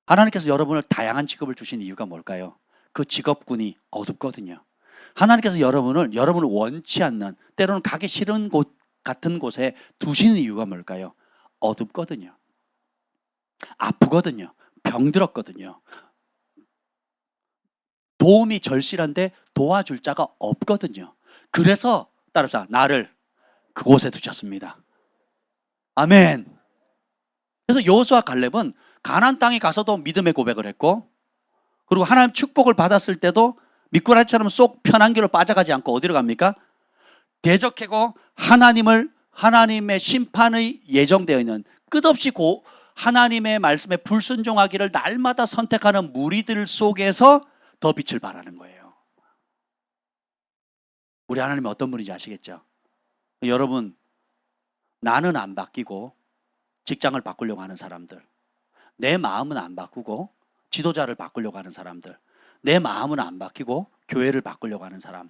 하나님께서 여러분을 다양한 직업을 주신 이유가 뭘까요? 그 직업군이 어둡거든요. 하나님께서 여러분을 원치 않는, 때로는 가기 싫은 곳 같은 곳에 두시는 이유가 뭘까요? 어둡거든요. 아프거든요. 병들었거든요. 도움이 절실한데 도와줄 자가 없거든요. 그래서 따라서 나를 그곳에 두셨습니다. 아멘. 그래서 여호수아 갈렙은 가나안 땅에 가서도 믿음의 고백을 했고, 그리고 하나님 축복을 받았을 때도 미꾸라지처럼 쏙 편한 길로 빠져가지 않고 어디로 갑니까? 대적하고 하나님의 심판의 예정되어 있는, 끝없이 하나님의 말씀에 불순종하기를 날마다 선택하는 무리들 속에서 더 빛을 발하는 거예요. 우리 하나님은 어떤 분인지 아시겠죠? 여러분, 나는 안 바뀌고 직장을 바꾸려고 하는 사람들, 내 마음은 안 바꾸고 지도자를 바꾸려고 하는 사람들, 내 마음은 안 바뀌고 교회를 바꾸려고 하는 사람,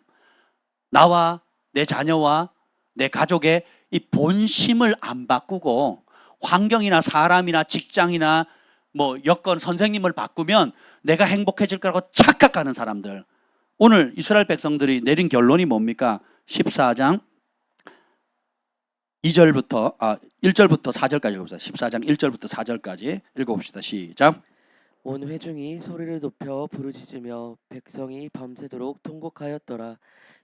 나와 내 자녀와 내 가족의 이 본심을 안 바꾸고 환경이나 사람이나 직장이나 뭐 여건, 선생님을 바꾸면 내가 행복해질 거라고 착각하는 사람들. 오늘 이스라엘 백성들이 내린 결론이 뭡니까? 14장 1절부터 4절까지 읽어봅시다. 14장 1절부터 4절까지 읽어봅시다. 시작. 온 회중이 소리를 높여 부르짖으며 백성이 밤새도록 통곡하였더라.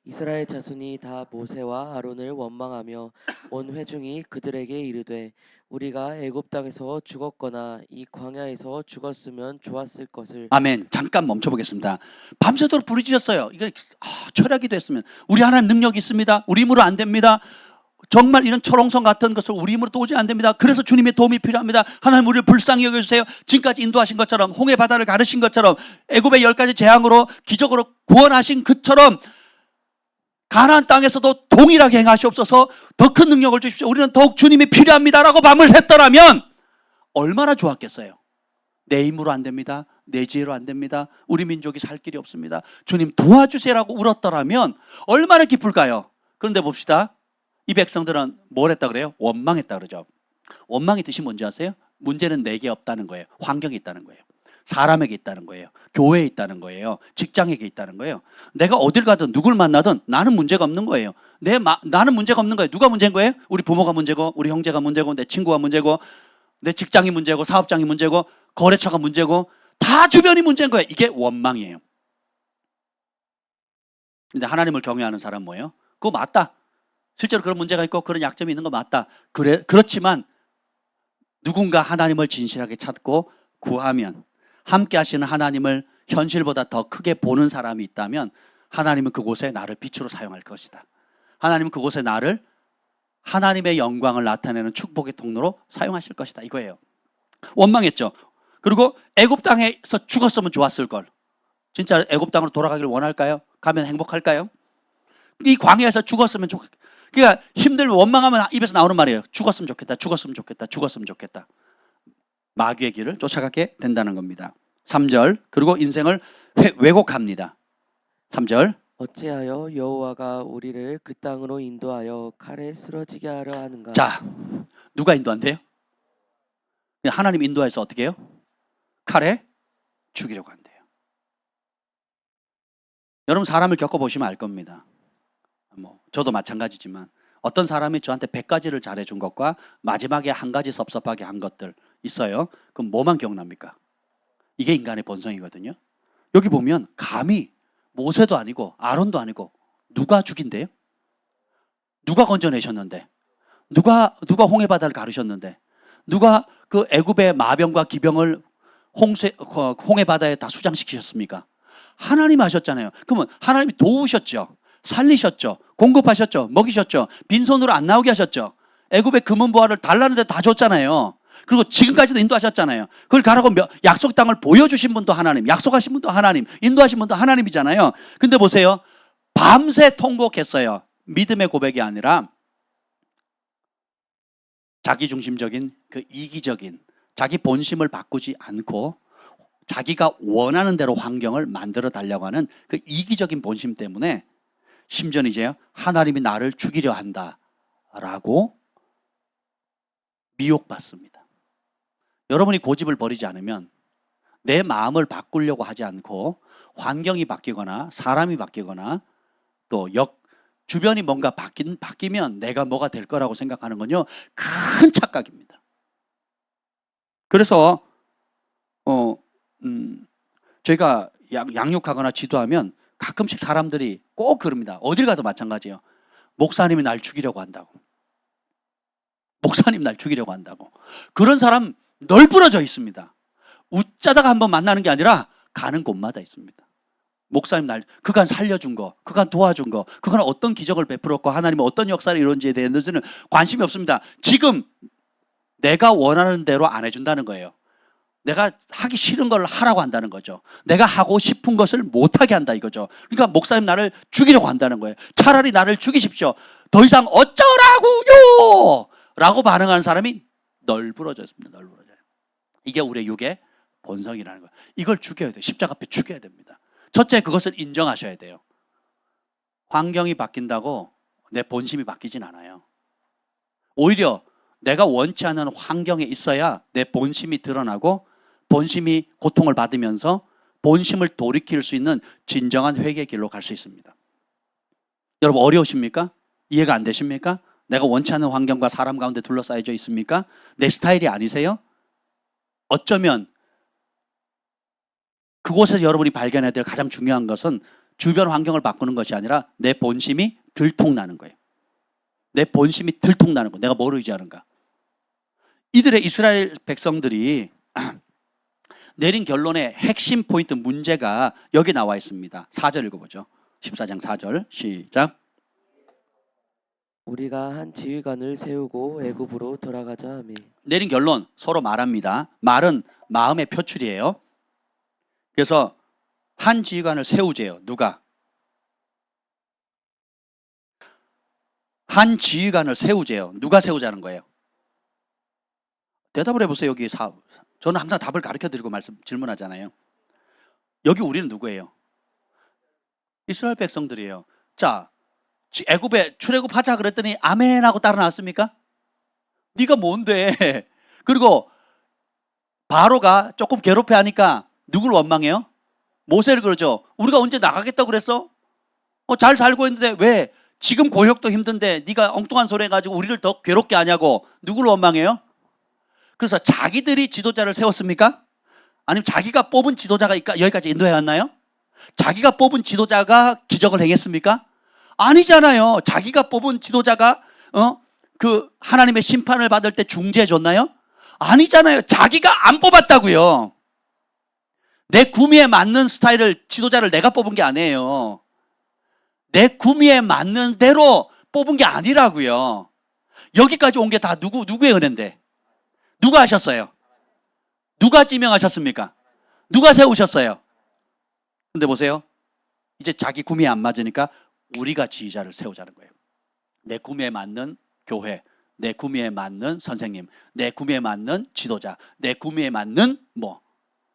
이스라엘 자손이 다 모세와 아론을 원망하며 온 회중이 그들에게 이르되 우리가 애굽 땅에서 죽었거나 이 광야에서 죽었으면 좋았을 것을. 아멘. 잠깐 멈춰보겠습니다. 밤새도록 부르짖었어요. 이게 철학이 됐으면, 우리 하나님 능력이 있습니다. 우리 힘으로 안 됩니다. 정말 이런 철옹성 같은 것을 우리 힘으로 도저히 안 됩니다. 그래서 주님의 도움이 필요합니다. 하나님 우리를 불쌍히 여겨주세요. 지금까지 인도하신 것처럼, 홍해 바다를 가르신 것처럼, 애굽의 10가지 재앙으로 기적으로 구원하신 그처럼 가나안 땅에서도 동일하게 행하시옵소서. 더 큰 능력을 주십시오. 우리는 더욱 주님이 필요합니다라고 밤을 샜더라면 얼마나 좋았겠어요. 내 힘으로 안 됩니다. 내 지혜로 안 됩니다. 우리 민족이 살 길이 없습니다. 주님 도와주세요라고 울었더라면 얼마나 기쁠까요? 그런데 봅시다. 이 백성들은 뭘 했다 그래요? 원망했다 그러죠. 원망의 뜻이 뭔지 아세요? 문제는 내게 없다는 거예요. 환경에 있다는 거예요. 사람에게 있다는 거예요. 교회에 있다는 거예요. 직장에게 있다는 거예요. 내가 어딜 가든 누굴 만나든 나는 문제가 없는 거예요. 나는 문제가 없는 거예요. 누가 문제인 거예요? 우리 부모가 문제고, 우리 형제가 문제고, 내 친구가 문제고, 내 직장이 문제고, 사업장이 문제고, 거래처가 문제고, 다 주변이 문제인 거예요. 이게 원망이에요. 근데 하나님을 경외하는 사람은 뭐예요? 그거 맞다. 실제로 그런 문제가 있고 그런 약점이 있는 거 맞다. 그렇지만 누군가 하나님을 진실하게 찾고 구하면, 함께 하시는 하나님을 현실보다 더 크게 보는 사람이 있다면 하나님은 그곳에 나를 빛으로 사용할 것이다. 하나님은 그곳에 나를 하나님의 영광을 나타내는 축복의 통로로 사용하실 것이다. 이거예요. 원망했죠. 그리고 애굽 땅에서 죽었으면 좋았을 걸. 진짜 애굽 땅으로 돌아가길 원할까요? 가면 행복할까요? 이 광야에서 죽었으면 그러니까 힘들면 원망하면 입에서 나오는 말이에요. 죽었으면 좋겠다. 죽었으면 좋겠다. 죽었으면 좋겠다. 마귀의 길을 쫓아가게 된다는 겁니다. 3절. 그리고 인생을 왜곡합니다. 3절. 어찌하여 여호와가 우리를 그 땅으로 인도하여 칼에 쓰러지게 하려 하는가? 자, 누가 인도한대요? 하나님 인도해서 어떻게 해요? 칼에 죽이려고 한대요. 여러분 사람을 겪어보시면 알 겁니다. 저도 마찬가지지만 어떤 사람이 저한테 100가지를 잘해준 것과 마지막에 한 가지 섭섭하게 한 것들 있어요. 그럼 뭐만 기억납니까? 이게 인간의 본성이거든요. 여기 보면 감히 모세도 아니고 아론도 아니고 누가 죽인대요? 누가 건져내셨는데? 누가 홍해바다를 가르셨는데? 누가 그 애굽의 마병과 기병을 홍해바다에 다 수장시키셨습니까? 하나님 하셨잖아요. 그러면 하나님이 도우셨죠. 살리셨죠. 공급하셨죠. 먹이셨죠. 빈손으로 안 나오게 하셨죠. 애굽의 금은보화를 달라는데 다 줬잖아요. 그리고 지금까지도 인도하셨잖아요. 그걸 가라고 약속 땅을 보여주신 분도 하나님, 약속하신 분도 하나님, 인도하신 분도 하나님이잖아요. 근데 보세요. 밤새 통곡했어요. 믿음의 고백이 아니라 자기중심적인 그 이기적인 자기 본심을 바꾸지 않고 자기가 원하는 대로 환경을 만들어 달라고 하는 그 이기적인 본심 때문에 심지어는 이제 하나님이 나를 죽이려 한다라고 미혹받습니다. 여러분이 고집을 버리지 않으면 내 마음을 바꾸려고 하지 않고 환경이 바뀌거나 사람이 바뀌거나 또 주변이 뭔가 바뀌면 내가 뭐가 될 거라고 생각하는 건요 큰 착각입니다. 그래서 저희가 양육하거나 지도하면 가끔씩 사람들이 꼭 그럽니다. 어딜 가도 마찬가지예요. 목사님이 날 죽이려고 한다고. 목사님 날 죽이려고 한다고. 그런 사람 널브러져 있습니다. 웃자다가 한번 만나는 게 아니라 가는 곳마다 있습니다. 목사님 그간 살려준 거, 그간 도와준 거, 그간 어떤 기적을 베풀었고 하나님은 어떤 역사를 이룬지에 대해서는 관심이 없습니다. 지금 내가 원하는 대로 안 해준다는 거예요. 내가 하기 싫은 걸 하라고 한다는 거죠. 내가 하고 싶은 것을 못하게 한다 이거죠. 그러니까 목사님 나를 죽이려고 한다는 거예요. 차라리 나를 죽이십시오. 더 이상 어쩌라고요! 라고 반응하는 사람이 널브러져 있습니다. 널브러져요. 이게 우리의 육의 본성이라는 거예요. 이걸 죽여야 돼요. 십자가 앞에 죽여야 됩니다. 첫째, 그것을 인정하셔야 돼요. 환경이 바뀐다고 내 본심이 바뀌진 않아요. 오히려 내가 원치 않는 환경에 있어야 내 본심이 드러나고 본심이 고통을 받으면서 본심을 돌이킬 수 있는 진정한 회개의 길로 갈 수 있습니다. 여러분 어려우십니까? 이해가 안 되십니까? 내가 원치 않는 환경과 사람 가운데 둘러싸여져 있습니까? 내 스타일이 아니세요? 어쩌면 그곳에서 여러분이 발견해야 될 가장 중요한 것은 주변 환경을 바꾸는 것이 아니라 내 본심이 들통나는 거예요. 내 본심이 들통나는 거예요. 내가 뭘 의지하는가? 이들의 이스라엘 백성들이 내린 결론의 핵심 포인트 문제가 여기 나와 있습니다. 4절 읽어보죠. 14장 4절 시작. 우리가 한 지휘관을 세우고 애굽으로 돌아가자 하며. 내린 결론 서로 말합니다. 말은 마음의 표출이에요. 그래서 한 지휘관을 세우재요. 누가? 한 지휘관을 세우재요. 누가 세우자는 거예요? 대답을 해보세요. 여기 저는 항상 답을 가르쳐드리고 질문하잖아요. 여기 우리는 누구예요? 이스라엘 백성들이에요. 자, 애굽에 출애굽하자 그랬더니 아멘 하고 따라 나왔습니까? 네가 뭔데? 그리고 바로가 조금 괴롭혀 하니까 누구를 원망해요? 모세를 그러죠. 우리가 언제 나가겠다고 그랬어? 잘 살고 있는데 왜 지금 고역도 힘든데 네가 엉뚱한 소리 해가지고 우리를 더 괴롭게 하냐고 누구를 원망해요? 그래서 자기들이 지도자를 세웠습니까? 아니면 자기가 뽑은 지도자가 여기까지 인도해 왔나요? 자기가 뽑은 지도자가 기적을 행했습니까? 아니잖아요. 자기가 뽑은 지도자가 그 하나님의 심판을 받을 때 중재해 줬나요? 아니잖아요. 자기가 안 뽑았다고요. 내 구미에 맞는 스타일을 지도자를 내가 뽑은 게 아니에요. 내 구미에 맞는 대로 뽑은 게 아니라고요. 여기까지 온 게 다 누구의 은혜인데? 누가 하셨어요? 누가 지명하셨습니까? 누가 세우셨어요? 근데 보세요. 이제 자기 구미에 안 맞으니까 우리가 지휘자를 세우자는 거예요. 내 구미에 맞는 교회, 내 구미에 맞는 선생님, 내 구미에 맞는 지도자, 내 구미에 맞는 뭐.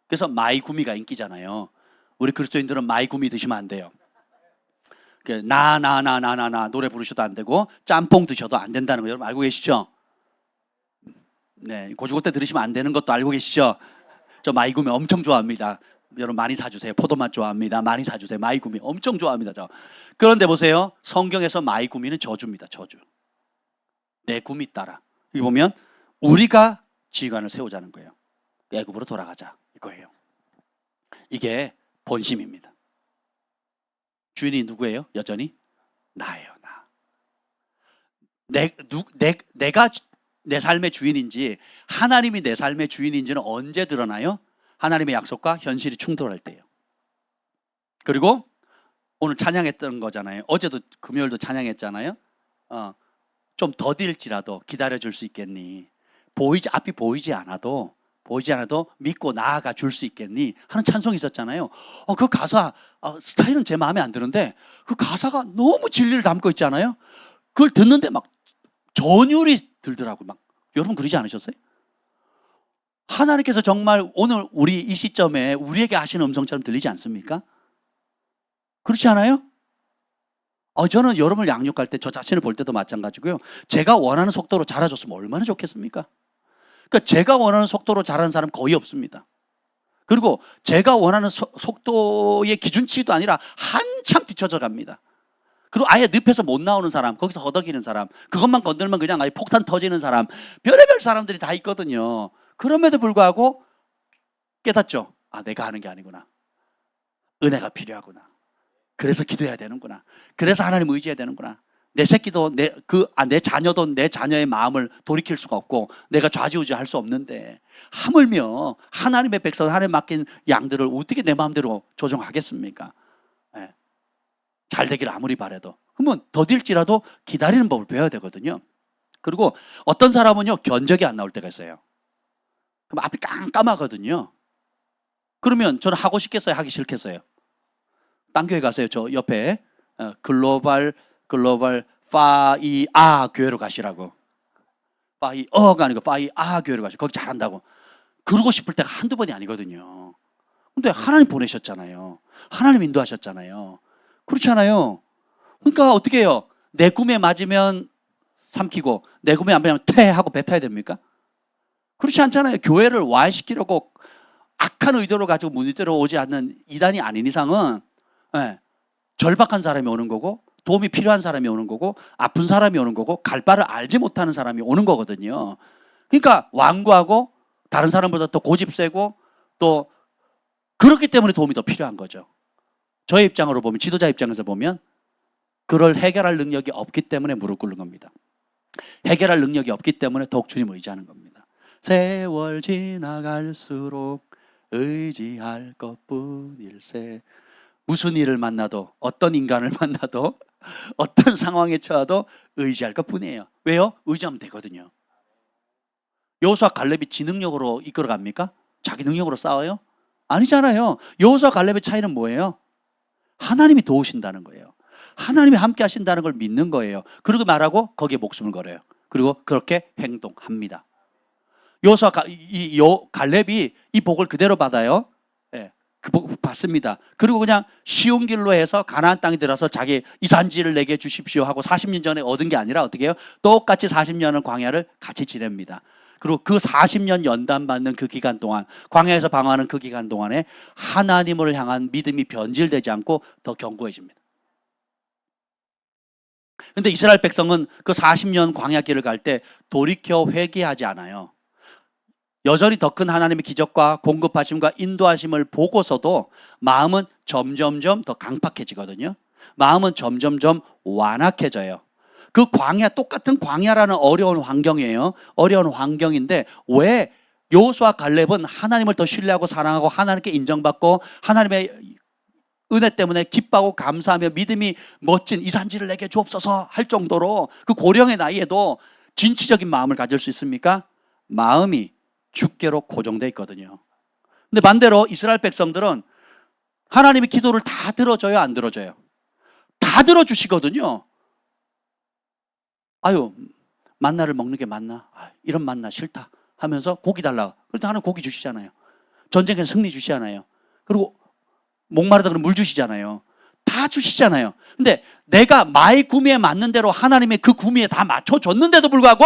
그래서 마이 구미가 인기잖아요. 우리 그리스도인들은 마이 구미 드시면 안 돼요. 나 노래 부르셔도 안 되고 짬뽕 드셔도 안 된다는 거 여러분 알고 계시죠? 네, 고주고대 들으시면 안 되는 것도 알고 계시죠? 저 마이구미 엄청 좋아합니다. 여러분 많이 사주세요. 포도맛 좋아합니다. 많이 사주세요. 마이구미 엄청 좋아합니다. 저. 그런데 보세요. 성경에서 마이구미는 저주입니다. 저주. 내 구미 따라. 여기 보면 우리가 지휘관을 세우자는 거예요. 애굽으로 돌아가자 이거예요. 이게 본심입니다. 주인이 누구예요? 여전히 나예요. 나. 내가 내 삶의 주인인지 하나님이 내 삶의 주인인지는 언제 드러나요? 하나님의 약속과 현실이 충돌할 때예요. 그리고 오늘 찬양했던 거잖아요. 어제도 금요일도 찬양했잖아요. 좀 더딜지라도 기다려줄 수 있겠니? 앞이 보이지 않아도 믿고 나아가 줄 수 있겠니? 하는 찬송이 있었잖아요. 그 가사 스타일은 제 마음에 안 드는데 그 가사가 너무 진리를 담고 있잖아요. 그걸 듣는데 막 전율이 들더라고요. 막 여러분 그러지 않으셨어요? 하나님께서 정말 오늘 우리 이 시점에 우리에게 하시는 음성처럼 들리지 않습니까? 그렇지 않아요? 저는 여러분을 양육할 때 저 자신을 볼 때도 마찬가지고요. 제가 원하는 속도로 자라줬으면 얼마나 좋겠습니까? 그러니까 제가 원하는 속도로 자라는 사람 거의 없습니다. 그리고 제가 원하는 속도의 기준치도 아니라 한참 뒤쳐져 갑니다. 그리고 아예 늪에서 못 나오는 사람, 거기서 허덕이는 사람, 그것만 건들면 그냥 아예 폭탄 터지는 사람, 별의별 사람들이 다 있거든요. 그럼에도 불구하고 깨닫죠. 내가 하는 게 아니구나. 은혜가 필요하구나. 그래서 기도해야 되는구나. 그래서 하나님 의지해야 되는구나. 내 새끼도 내 자녀도 내 자녀의 마음을 돌이킬 수가 없고 내가 좌지우지할 수 없는데 하물며 하나님의 백성, 하나님 맡긴 양들을 어떻게 내 마음대로 조정하겠습니까? 네. 잘 되기를 아무리 바라도. 그러면 더딜지라도 기다리는 법을 배워야 되거든요. 그리고 어떤 사람은요 견적이 안 나올 때가 있어요. 그럼 앞이 깜깜하거든요. 그러면 저는 하고 싶겠어요? 하기 싫겠어요? 딴 교회 가세요. 저 옆에 글로벌 파이아 교회로 가시라고. 파이어가 아니고 파이아 교회로 가시고 거기 잘한다고. 그러고 싶을 때가 한두 번이 아니거든요. 근데 하나님 보내셨잖아요. 하나님 인도하셨잖아요. 그렇잖아요. 그러니까 어떻게 해요? 내 꿈에 맞으면 삼키고 내 꿈에 안 맞으면 퇴하고 뱉어야 됩니까? 그렇지 않잖아요. 교회를 와해시키려고 악한 의도를 가지고 문의대로 오지 않는 이단이 아닌 이상은 절박한 사람이 오는 거고 도움이 필요한 사람이 오는 거고 아픈 사람이 오는 거고 갈 바를 알지 못하는 사람이 오는 거거든요. 그러니까 완고하고 다른 사람보다 더 고집세고 또 그렇기 때문에 도움이 더 필요한 거죠. 저의 입장으로 보면, 지도자 입장에서 보면 그걸 해결할 능력이 없기 때문에 무릎 꿇는 겁니다. 해결할 능력이 없기 때문에 더욱 주님을 의지하는 겁니다. 세월 지나갈수록 의지할 것뿐일세. 무슨 일을 만나도 어떤 인간을 만나도 어떤 상황에 처해도 의지할 것뿐이에요. 왜요? 의지하면 되거든요. 여호수아 갈렙이 지 능력으로 이끌어갑니까? 자기 능력으로 싸워요? 아니잖아요. 여호수아 갈렙의 차이는 뭐예요? 하나님이 도우신다는 거예요. 하나님이 함께 하신다는 걸 믿는 거예요. 그리고 말하고 거기에 목숨을 걸어요. 그리고 그렇게 행동합니다. 갈렙이 이 복을 그대로 받아요. 예, 그 복 받습니다. 그리고 그냥 쉬운 길로 해서 가나안 땅에 들어서 자기 이산지를 내게 주십시오 하고 40년 전에 얻은 게 아니라 어떻게 해요? 똑같이 40년을 광야를 같이 지냅니다. 그리고 그 40년 연단받는 그 기간 동안, 광야에서 방황하는 그 기간 동안에 하나님을 향한 믿음이 변질되지 않고 더 견고해집니다. 근데 이스라엘 백성은 그 40년 광야 길을 갈 때 돌이켜 회개하지 않아요. 여전히 더 큰 하나님의 기적과 공급하심과 인도하심을 보고서도 마음은 점점점 더 강팍해지거든요. 마음은 점점점 완악해져요. 그 광야, 똑같은 광야라는 어려운 환경이에요. 어려운 환경인데 왜 여호수아 갈렙은 하나님을 더 신뢰하고 사랑하고 하나님께 인정받고 하나님의 은혜 때문에 기뻐하고 감사하며 믿음이 멋진 이 산지를 내게 주옵소서 할 정도로 그 고령의 나이에도 진취적인 마음을 가질 수 있습니까? 마음이 주께로 고정되어 있거든요. 근데 반대로 이스라엘 백성들은 하나님의 기도를 다 들어줘요, 안 들어줘요? 다 들어주시거든요. 아유, 만나를 먹는 게 맞나? 이런 만나 싫다 하면서 고기 달라. 그런데 하나님 고기 주시잖아요. 전쟁에서 승리 주시잖아요. 그리고 목마르다 그러면 물 주시잖아요. 다 주시잖아요. 근데 내가 마의 구미에 맞는 대로 하나님의 그 구미에 다 맞춰줬는데도 불구하고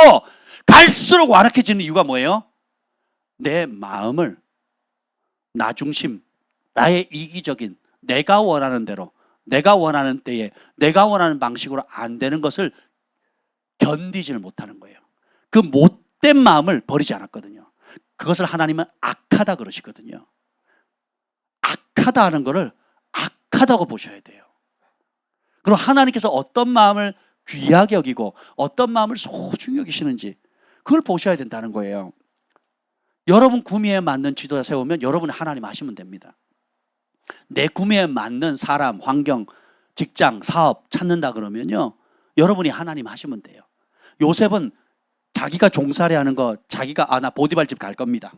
갈수록 완악해지는 이유가 뭐예요? 내 마음을 나 중심, 나의 이기적인, 내가 원하는 대로, 내가 원하는 때에, 내가 원하는 방식으로 안 되는 것을 견디지를 못하는 거예요. 그 못된 마음을 버리지 않았거든요. 그것을 하나님은 악하다 그러시거든요. 악하다 하는 것을 악하다고 보셔야 돼요. 그리고 하나님께서 어떤 마음을 귀하게 여기고 어떤 마음을 소중히 여기시는지 그걸 보셔야 된다는 거예요. 여러분 구미에 맞는 지도자 세우면 여러분이 하나님 하시면 됩니다. 내 구미에 맞는 사람, 환경, 직장, 사업 찾는다 그러면요, 여러분이 하나님 하시면 돼요. 요셉은 자기가 종살이 하는 거, 자기가 나 보디발집 갈 겁니다.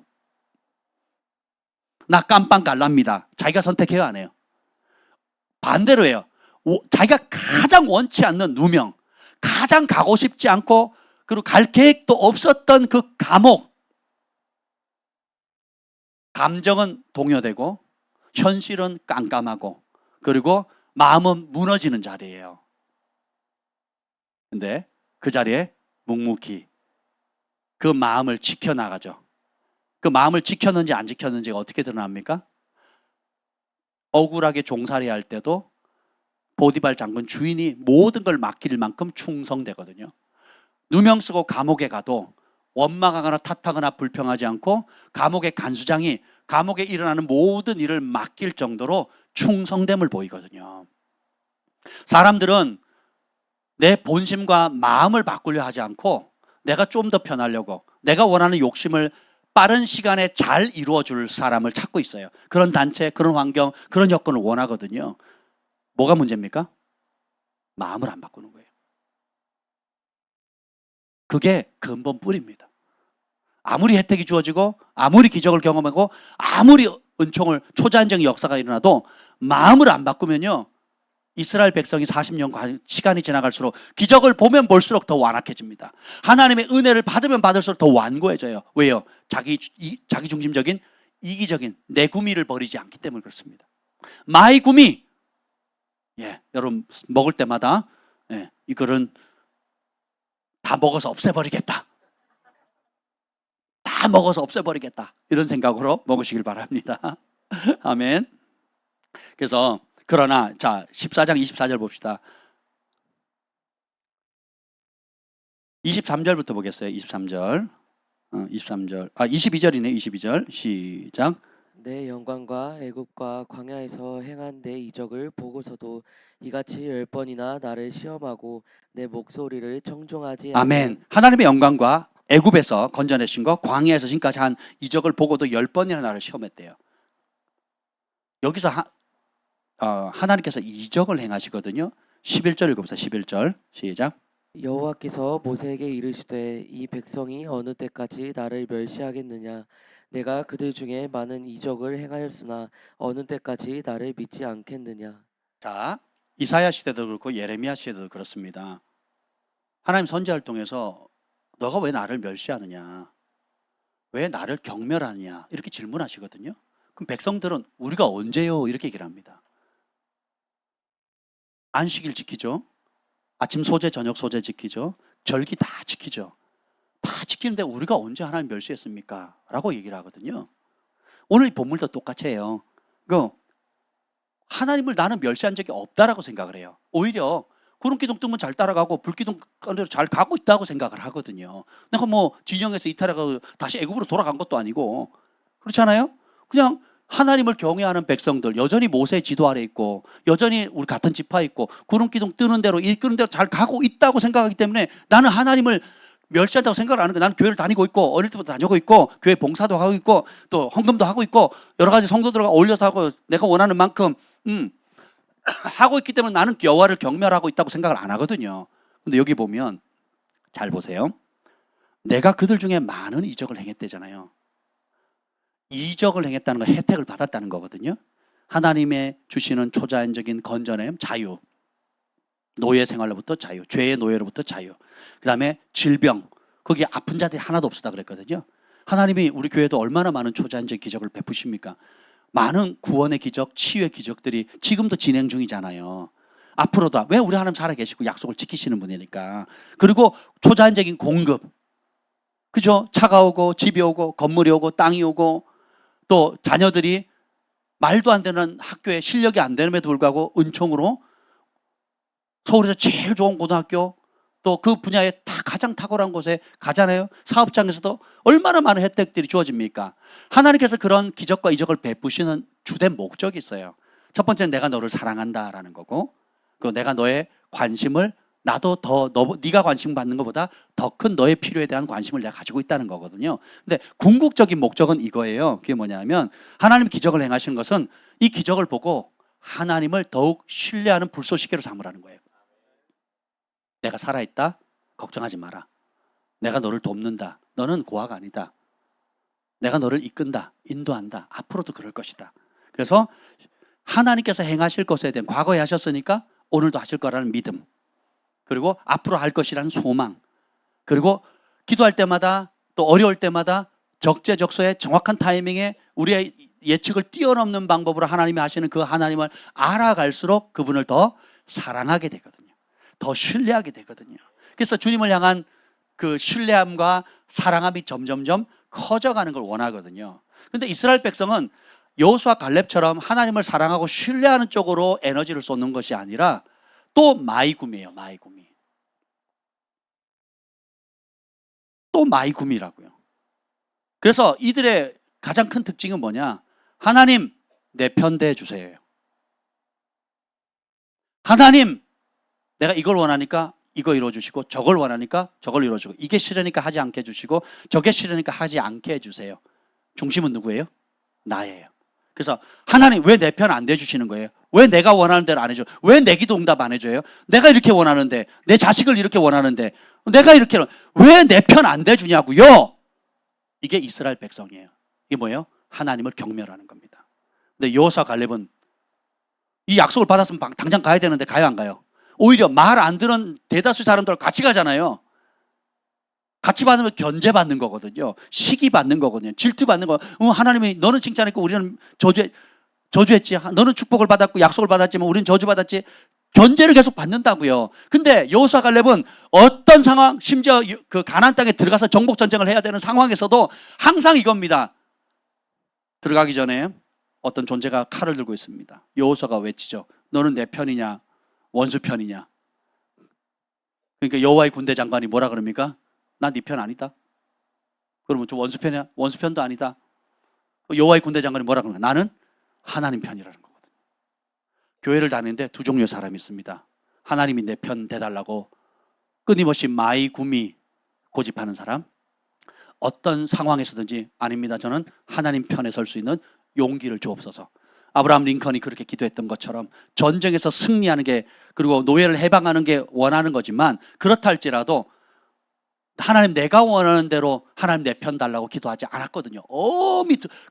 나 깜빵 갈랍니다. 자기가 선택해요, 안 해요? 반대로 해요. 자기가 가장 원치 않는 누명, 가장 가고 싶지 않고 그리고 갈 계획도 없었던 그 감옥, 감정은 동요되고 현실은 깜깜하고 그리고 마음은 무너지는 자리예요. 근데 그 자리에 묵묵히 그 마음을 지켜나가죠. 그 마음을 지켰는지 안 지켰는지가 어떻게 드러납니까? 억울하게 종살이 할 때도 보디발 장군 주인이 모든 걸 맡길 만큼 충성되거든요. 누명 쓰고 감옥에 가도 원망하거나 탓하거나 불평하지 않고 감옥의 간수장이 감옥에 일어나는 모든 일을 맡길 정도로 충성됨을 보이거든요. 사람들은 내 본심과 마음을 바꾸려 하지 않고 내가 좀 더 편하려고 내가 원하는 욕심을 빠른 시간에 잘 이루어줄 사람을 찾고 있어요. 그런 단체, 그런 환경, 그런 여건을 원하거든요. 뭐가 문제입니까? 마음을 안 바꾸는 거예요. 그게 근본 뿌리입니다. 아무리 혜택이 주어지고 아무리 기적을 경험하고 아무리 은총을 초자연적인 역사가 일어나도 마음을 안 바꾸면요, 이스라엘 백성이 40년 시간이 지나갈수록 기적을 보면 볼수록 더 완악해집니다. 하나님의 은혜를 받으면 받을수록 더 완고해져요. 왜요? 자기 중심적인 이기적인 내 구미를 버리지 않기 때문에 그렇습니다. 마이 구미, 여러분 먹을 때마다 이거는 다 먹어서 없애버리겠다. 다 먹어서 없애버리겠다. 이런 생각으로 먹으시길 바랍니다. 아멘. 그래서 그러나 자 14장 24절 봅시다. 23절부터 보겠어요. 23절. 22절이네. 22절. 시작. 내 영광과 애굽과 광야에서 행한 내 이적을 보고서도 이같이 10번이나 나를 시험하고 내 목소리를 청종하지 아멘. 하나님의 영광과 애굽에서 건져내신 거, 광야에서 지금까지 한 이적을 보고도 10번이나 나를 시험했대요. 여기서 하나님께서 이적을 행하시거든요. 11절 읽어보세요. 11절 시작. 여호와께서 모세에게 이르시되 이 백성이 어느 때까지 나를 멸시하겠느냐? 내가 그들 중에 많은 이적을 행하였으나 어느 때까지 나를 믿지 않겠느냐? 자, 이사야 시대도 그렇고 예레미야 시대도 그렇습니다. 하나님 선지자를 통해서 너가 왜 나를 멸시하느냐? 왜 나를 경멸하느냐 이렇게 질문하시거든요. 그럼 백성들은 우리가 언제요? 이렇게 얘기를 합니다. 안식일 지키죠. 아침 소제, 저녁 소제 지키죠. 절기 다 지키죠. 다 지키는데 우리가 언제 하나님 멸시했습니까? 라고 얘기를 하거든요. 오늘 본문도 똑같아요. 하나님을 나는 멸시한 적이 없다라고 생각을 해요. 오히려 구름기둥 뜨면 잘 따라가고 불기둥 끈대로 잘 가고 있다고 생각을 하거든요. 내가 뭐 진영에서 이탈하고 다시 애굽으로 돌아간 것도 아니고 그렇잖아요. 그냥 하나님을 경외하는 백성들 여전히 모세의 지도 아래 있고 여전히 우리 같은 지파 있고 구름기둥 뜨는 대로 이끄는 대로 잘 가고 있다고 생각하기 때문에 나는 하나님을 멸시한다고 생각을 안 하는 거예요. 나는 교회를 다니고 있고 어릴 때부터 다니고 있고 교회 봉사도 하고 있고 또 헌금도 하고 있고 여러 가지 성도들과 어울려서 하고 내가 원하는 만큼 하고 있기 때문에 나는 여호와를 경멸하고 있다고 생각을 안 하거든요. 근데 여기 보면 잘 보세요. 내가 그들 중에 많은 이적을 행했대잖아요. 이적을 행했다는 건 혜택을 받았다는 거거든요. 하나님의 주시는 초자연적인 건전함, 자유, 노예 생활로부터 자유, 죄의 노예로부터 자유, 그 다음에 질병, 거기에 아픈 자들이 하나도 없었다 그랬거든요. 하나님이 우리 교회도 얼마나 많은 초자연적 기적을 베푸십니까? 많은 구원의 기적, 치유의 기적들이 지금도 진행 중이잖아요. 앞으로도 왜 우리 하나님 살아계시고 약속을 지키시는 분이니까. 그리고 초자연적인 공급, 그죠? 차가 오고 집이 오고 건물이 오고 땅이 오고 또 자녀들이 말도 안 되는 학교에 실력이 안 되는데도 불구하고 은총으로 서울에서 제일 좋은 고등학교 또 그 분야에 다 가장 탁월한 곳에 가잖아요. 사업장에서도 얼마나 많은 혜택들이 주어집니까? 하나님께서 그런 기적과 이적을 베푸시는 주된 목적이 있어요. 첫 번째는 내가 너를 사랑한다라는 거고, 그리고 내가 너의 관심을 나도 네가 관심 받는 것보다 더 큰 너의 필요에 대한 관심을 내가 가지고 있다는 거거든요. 근데 궁극적인 목적은 이거예요. 그게 뭐냐면 하나님 기적을 행하시는 것은 이 기적을 보고 하나님을 더욱 신뢰하는 불쏘시개로 삼으라는 거예요. 내가 살아있다? 걱정하지 마라. 내가 너를 돕는다. 너는 고아가 아니다. 내가 너를 이끈다. 인도한다. 앞으로도 그럴 것이다. 그래서 하나님께서 행하실 것에 대한 과거에 하셨으니까 오늘도 하실 거라는 믿음, 그리고 앞으로 할 것이라는 소망, 그리고 기도할 때마다 또 어려울 때마다 적재적소에 정확한 타이밍에 우리의 예측을 뛰어넘는 방법으로 하나님이 하시는 그 하나님을 알아갈수록 그분을 더 사랑하게 되거든요. 더 신뢰하게 되거든요. 그래서 주님을 향한 그 신뢰함과 사랑함이 점점점 커져가는 걸 원하거든요. 근데 이스라엘 백성은 여호수아 갈렙처럼 하나님을 사랑하고 신뢰하는 쪽으로 에너지를 쏟는 것이 아니라 또 마이구미예요. 마이구미. 또 마이구미라고요. 그래서 이들의 가장 큰 특징은 뭐냐? 하나님 내 편 대 주세요. 하나님 내가 이걸 원하니까 이거 이루어주시고 저걸 원하니까 저걸 이루어주고 이게 싫으니까 하지 않게 해주시고 저게 싫으니까 하지 않게 해주세요. 중심은 누구예요? 나예요. 그래서 하나님 왜 내 편 안 대주시는 거예요? 왜 내가 원하는 대로 안 해줘요? 왜 내 기도 응답 안 해줘요? 내가 이렇게 원하는데, 내 자식을 이렇게 원하는데 내가 이렇게 왜 내 편 안 대주냐고요? 이게 이스라엘 백성이에요. 이게 뭐예요? 하나님을 경멸하는 겁니다. 근데 여호수아 갈렙은 이 약속을 받았으면 당장 가야 되는데 가요 안 가요? 오히려 말 안 듣는 대다수 사람들 같이 가잖아요. 같이 받으면 견제받는 거거든요. 시기받는 거거든요. 질투받는 거. 하나님이 너는 칭찬했고 우리는 저주했지. 너는 축복을 받았고 약속을 받았지만 우리는 저주받았지. 견제를 계속 받는다고요. 근데 여호수아 갈렙은 어떤 상황, 심지어 그 가나안 땅에 들어가서 정복 전쟁을 해야 되는 상황에서도 항상 이겁니다. 들어가기 전에 어떤 존재가 칼을 들고 있습니다. 여호수아가 외치죠. 너는 내 편이냐? 원수 편이냐? 그러니까 여호와의 군대 장관이 뭐라 그럽니까? 난 네 편 아니다. 그러면 저 원수 편이야? 원수 편도 아니다. 여호와의 군대 장관이 뭐라 그러나? 나는 하나님 편이라는 거거든요. 교회를 다니는데 두 종류의 사람이 있습니다. 하나님이 내 편 대달라고 끊임없이 마이구미 고집하는 사람. 어떤 상황에서든지 아닙니다. 저는 하나님 편에 설 수 있는 용기를 주옵소서. 아브라함 링컨이 그렇게 기도했던 것처럼 전쟁에서 승리하는 게, 그리고 노예를 해방하는 게 원하는 거지만 그렇다 할지라도 하나님 내가 원하는 대로 하나님 내 편 달라고 기도하지 않았거든요.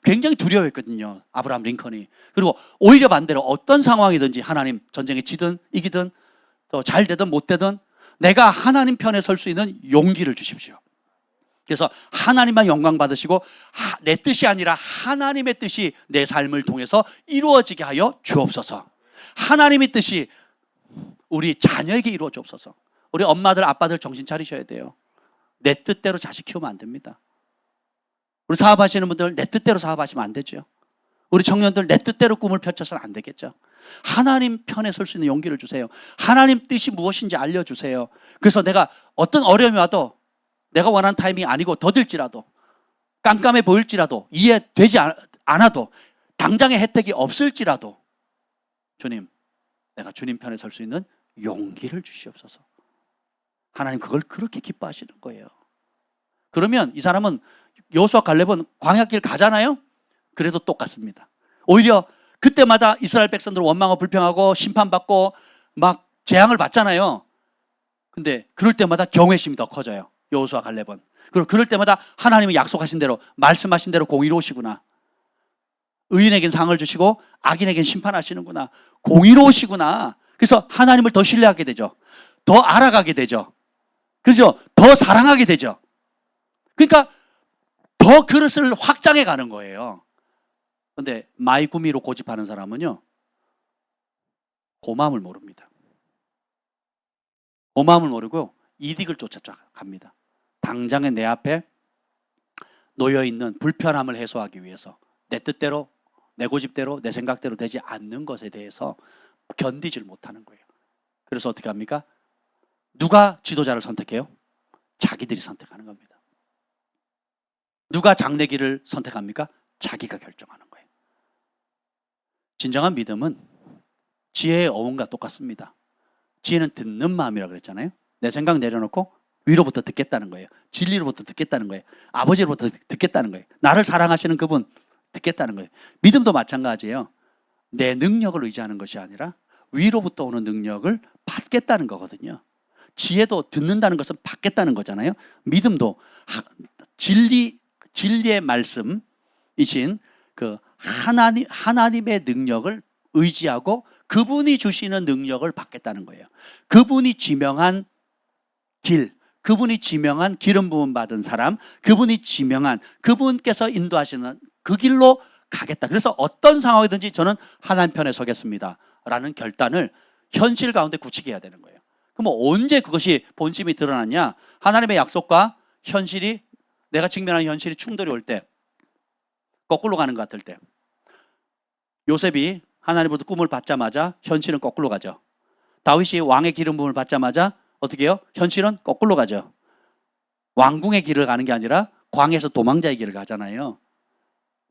굉장히 두려워했거든요. 아브라함 링컨이. 그리고 오히려 반대로 어떤 상황이든지 하나님 전쟁에 지든 이기든 또 잘 되든 못 되든 내가 하나님 편에 설 수 있는 용기를 주십시오. 그래서 하나님만 영광 받으시고 내 뜻이 아니라 하나님의 뜻이 내 삶을 통해서 이루어지게 하여 주옵소서. 하나님의 뜻이 우리 자녀에게 이루어 주옵소서. 우리 엄마들 아빠들 정신 차리셔야 돼요. 내 뜻대로 자식 키우면 안 됩니다. 우리 사업하시는 분들 내 뜻대로 사업하시면 안 되죠. 우리 청년들 내 뜻대로 꿈을 펼쳐서는 안 되겠죠. 하나님 편에 설 수 있는 용기를 주세요. 하나님 뜻이 무엇인지 알려주세요. 그래서 내가 어떤 어려움이 와도 내가 원하는 타이밍이 아니고 더딜지라도 깜깜해 보일지라도 이해되지 않아도 당장의 혜택이 없을지라도 주님, 내가 주님 편에 설 수 있는 용기를 주시옵소서. 하나님 그걸 그렇게 기뻐하시는 거예요. 그러면 이 사람은 여호수아 갈렙은 광야길 가잖아요. 그래도 똑같습니다. 오히려 그때마다 이스라엘 백성들은 원망하고 불평하고 심판받고 막 재앙을 받잖아요. 근데 그럴 때마다 경외심이 더 커져요. 여호수아 갈렙은. 그리고 그럴 때마다 하나님이 약속하신 대로 말씀하신 대로 공의로우시구나. 의인에겐 상을 주시고 악인에겐 심판하시는구나. 공의로우시구나. 그래서 하나님을 더 신뢰하게 되죠. 더 알아가게 되죠. 그죠? 더 사랑하게 되죠. 그러니까 더 그릇을 확장해 가는 거예요. 그런데 마이구미로 고집하는 사람은요, 고마움을 모릅니다. 고마움을 모르고 이득을 쫓아갑니다. 당장에 내 앞에 놓여있는 불편함을 해소하기 위해서 내 뜻대로, 내 고집대로, 내 생각대로 되지 않는 것에 대해서 견디질 못하는 거예요. 그래서 어떻게 합니까? 누가 지도자를 선택해요? 자기들이 선택하는 겁니다. 누가 장래길을 선택합니까? 자기가 결정하는 거예요. 진정한 믿음은 지혜의 어음과 똑같습니다. 지혜는 듣는 마음이라고 그랬잖아요. 내 생각 내려놓고 위로부터 듣겠다는 거예요. 진리로부터 듣겠다는 거예요. 아버지로부터 듣겠다는 거예요. 나를 사랑하시는 그분 듣겠다는 거예요. 믿음도 마찬가지예요. 내 능력을 의지하는 것이 아니라 위로부터 오는 능력을 받겠다는 거거든요. 지혜도 듣는다는 것은 받겠다는 거잖아요. 믿음도 진리의 말씀이신 그 하나님의 능력을 의지하고 그분이 주시는 능력을 받겠다는 거예요. 그분이 지명한 길, 그분이 지명한 기름 부음 받은 사람, 그분이 지명한 그분께서 인도하시는 그 길로 가겠다. 그래서 어떤 상황이든지 저는 하나님 편에 서겠습니다 라는 결단을 현실 가운데 굳히게 해야 되는 거예요. 그럼 언제 그것이 본심이 드러났냐? 하나님의 약속과 현실이, 내가 직면하는 현실이 충돌이 올 때, 거꾸로 가는 것 같을 때. 요셉이 하나님으로부터 꿈을 받자마자 현실은 거꾸로 가죠. 다윗이 왕의 기름 부음을 받자마자 어떻게 해요? 현실은 거꾸로 가죠. 왕궁의 길을 가는 게 아니라 광야에서 도망자의 길을 가잖아요.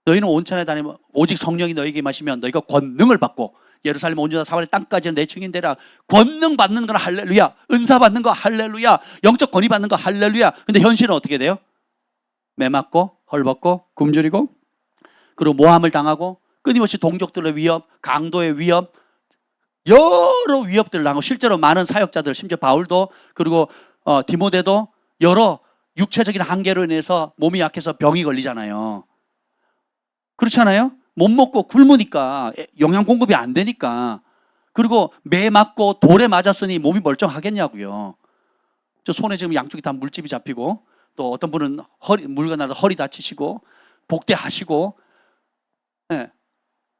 너희는 온천에 다니면 오직 성령이 너희에게 임하시면 너희가 권능을 받고 예루살렘 온 유다 사마리아 땅까지는 내 증인 되라. 권능 받는 건 할렐루야. 은사 받는 거 할렐루야. 영적 권위 받는 거 할렐루야. 근데 현실은 어떻게 돼요? 매 맞고 헐벗고 굶주리고 그리고 모함을 당하고 끊임없이 동족들의 위협, 강도의 위협, 여러 위협들을 당하고 실제로 많은 사역자들, 심지어 바울도 그리고 디모데도 여러 육체적인 한계로 인해서 몸이 약해서 병이 걸리잖아요. 그렇잖아요? 못 먹고 굶으니까 영양 공급이 안 되니까. 그리고 매 맞고 돌에 맞았으니 몸이 멀쩡하겠냐고요. 저 손에 지금 양쪽이 다 물집이 잡히고 또 어떤 분은 물건 나서 허리 다치시고 복대하시고, 네.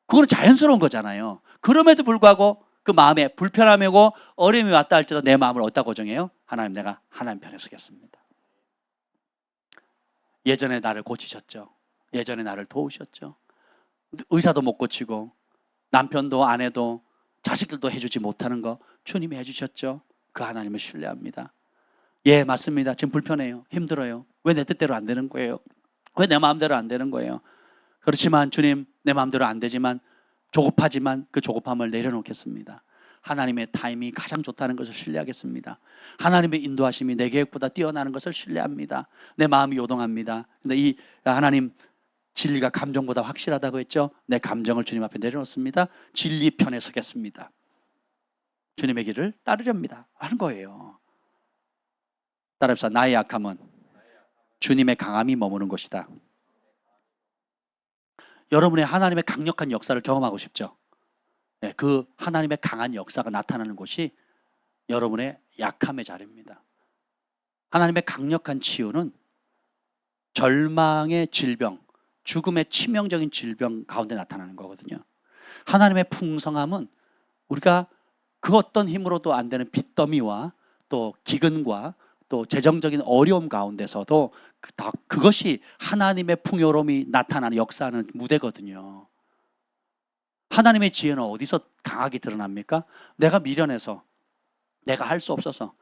그거는 자연스러운 거잖아요. 그럼에도 불구하고 그 마음에 불편함이고 어려움이 왔다 할지라도 내 마음을 어디다 고정해요? 하나님, 내가 하나님 편에 서겠습니다. 예전에 나를 고치셨죠. 예전에 나를 도우셨죠. 의사도 못 고치고 남편도 아내도 자식들도 해주지 못하는 거 주님이 해주셨죠. 그 하나님을 신뢰합니다. 예, 맞습니다. 지금 불편해요. 힘들어요. 왜 내 뜻대로 안 되는 거예요? 왜 내 마음대로 안 되는 거예요? 그렇지만 주님, 내 마음대로 안 되지만 조급하지만 그 조급함을 내려놓겠습니다. 하나님의 타임이 가장 좋다는 것을 신뢰하겠습니다. 하나님의 인도하심이 내 계획보다 뛰어나는 것을 신뢰합니다. 내 마음이 요동합니다. 근데 이 하나님 진리가 감정보다 확실하다고 했죠. 내 감정을 주님 앞에 내려놓습니다. 진리 편에 서겠습니다. 주님의 길을 따르렵니다 하는 거예요. 따라합시다. 나의 약함은 주님의 강함이 머무는 곳이다. 여러분의 하나님의 강력한 역사를 경험하고 싶죠? 네, 그 하나님의 강한 역사가 나타나는 곳이 여러분의 약함의 자리입니다. 하나님의 강력한 치유는 절망의 질병, 죽음의 치명적인 질병 가운데 나타나는 거거든요. 하나님의 풍성함은 우리가 그 어떤 힘으로도 안 되는 빚더미와 또 기근과 또 재정적인 어려움 가운데서도 그것이 하나님의 풍요로움이 나타나는 역사하는 무대거든요. 하나님의 지혜는 어디서 강하게 드러납니까? 내가 미련해서, 내가 할 수 없어서,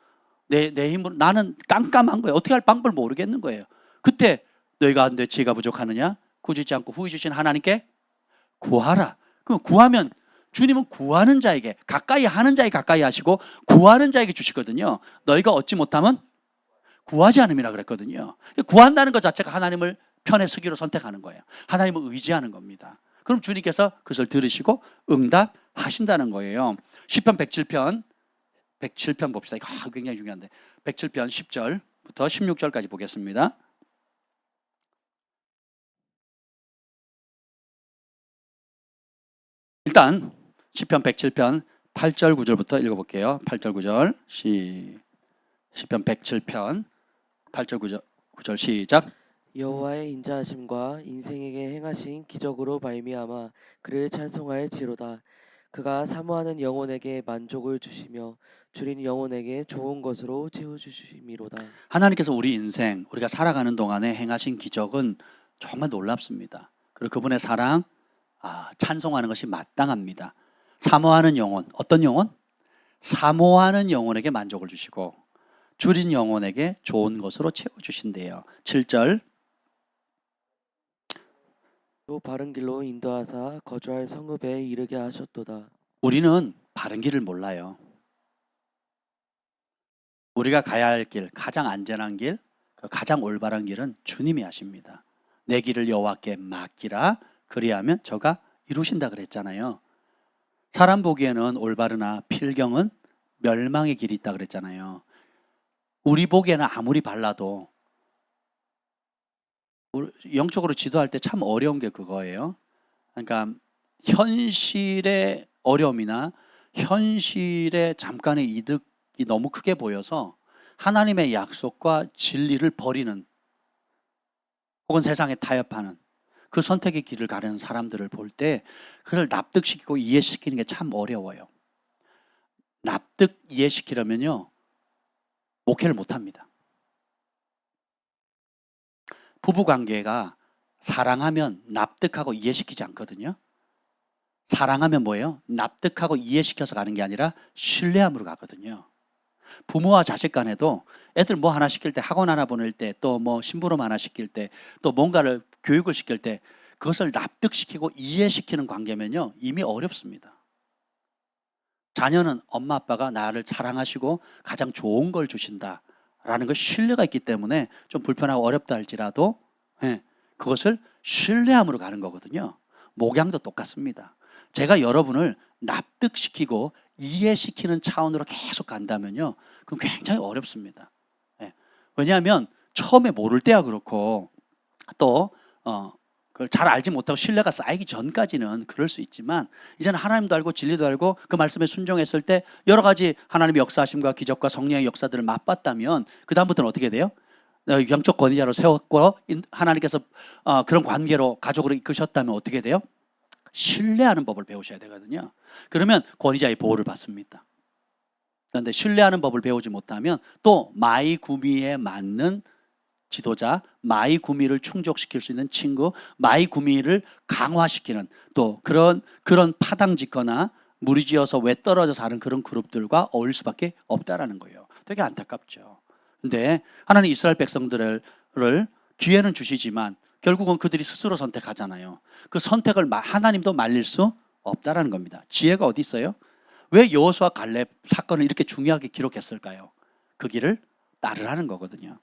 내 힘으로, 나는 깜깜한 거예요. 어떻게 할 방법을 모르겠는 거예요. 그때 너희가 내 지혜가 부족하느냐? 꾸짖지 않고 후히 주신 하나님께 구하라. 그럼 구하면 주님은 구하는 자에게, 가까이 하는 자에게 가까이 하시고 구하는 자에게 주시거든요. 너희가 얻지 못하면 구하지 않음이라 그랬거든요. 구한다는 것 자체가 하나님을 편에 서기로 선택하는 거예요. 하나님을 의지하는 겁니다. 그럼 주님께서 그것을 들으시고 응답하신다는 거예요. 시편 107편 봅시다. 이거 굉장히 중요한데 107편 10절부터 16절까지 보겠습니다. 일단 시편 107편 8절 9절부터 읽어볼게요. 8절 9절 시편 107편 8절 9절 시작. 여호와의 인자하심과 인생에게 행하신 기적으로 말미암아 그를 찬송할지로다. 그가 사모하는 영혼에게 만족을 주시며 줄인 영혼에게 좋은 것으로 채워주심이로다. 하나님께서 우리 인생, 우리가 살아가는 동안에 행하신 기적은 정말 놀랍습니다. 그리고 그분의 사랑, 찬송하는 것이 마땅합니다. 사모하는 영혼, 어떤 영혼? 사모하는 영혼에게 만족을 주시고 줄인 영혼에게 좋은 것으로 채워주신대요. 7절. 또 바른 길로 인도하사 거주할 성읍에 이르게 하셨도다. 우리는 바른 길을 몰라요. 우리가 가야 할 길, 가장 안전한 길, 가장 올바른 길은 주님이 하십니다. 내 길을 여호와께 맡기라. 그리하면 저가 이루신다 그랬잖아요. 사람 보기에는 올바르나 필경은 멸망의 길이 있다 그랬잖아요. 우리 보기에는 아무리 발라도 영적으로 지도할 때 참 어려운 게 그거예요. 그러니까 현실의 어려움이나 현실의 잠깐의 이득이 너무 크게 보여서 하나님의 약속과 진리를 버리는 혹은 세상에 타협하는 그 선택의 길을 가려는 사람들을 볼 때 그걸 납득시키고 이해시키는 게 참 어려워요. 납득 이해시키려면요 목회를 못합니다. 부부관계가 사랑하면 납득하고 이해시키지 않거든요. 사랑하면 뭐예요? 납득하고 이해시켜서 가는 게 아니라 신뢰함으로 가거든요. 부모와 자식 간에도 애들 뭐 하나 시킬 때, 학원 하나 보낼 때, 또 뭐 심부름 하나 시킬 때, 또 뭔가를 교육을 시킬 때 그것을 납득시키고 이해시키는 관계면요 이미 어렵습니다. 자녀는 엄마 아빠가 나를 사랑하시고 가장 좋은 걸 주신다라는 것 신뢰가 있기 때문에 좀 불편하고 어렵다 할지라도 그것을 신뢰함으로 가는 거거든요. 목양도 똑같습니다. 제가 여러분을 납득시키고 이해시키는 차원으로 계속 간다면요 그건 굉장히 어렵습니다. 왜냐하면 처음에 모를 때야 그렇고 또 그걸 잘 알지 못하고 신뢰가 쌓이기 전까지는 그럴 수 있지만 이제는 하나님도 알고 진리도 알고 그 말씀에 순종했을 때 여러 가지 하나님의 역사하심과 기적과 성령의 역사들을 맛봤다면 그 다음부터는 어떻게 돼요? 영적 권위자로 세웠고 하나님께서 그런 관계로 가족으로 이끄셨다면 어떻게 돼요? 신뢰하는 법을 배우셔야 되거든요. 그러면 권위자의 보호를 받습니다. 그런데 신뢰하는 법을 배우지 못하면 또 마이 구미에 맞는 지도자, 마이 구미를 충족시킬 수 있는 친구, 마이 구미를 강화시키는 또 그런 파당 짓거나 무리지어서 왜 떨어져서 하는 그런 그룹들과 어울릴 수밖에 없다라는 거예요. 되게 안타깝죠. 근데 하나님 이스라엘 백성들을 기회는 주시지만 결국은 그들이 스스로 선택하잖아요. 그 선택을 하나님도 말릴 수 없다라는 겁니다. 지혜가 어디 있어요? 왜 여호수아 갈렙 사건을 이렇게 중요하게 기록했을까요? 그 길을 따르라는 거거든요.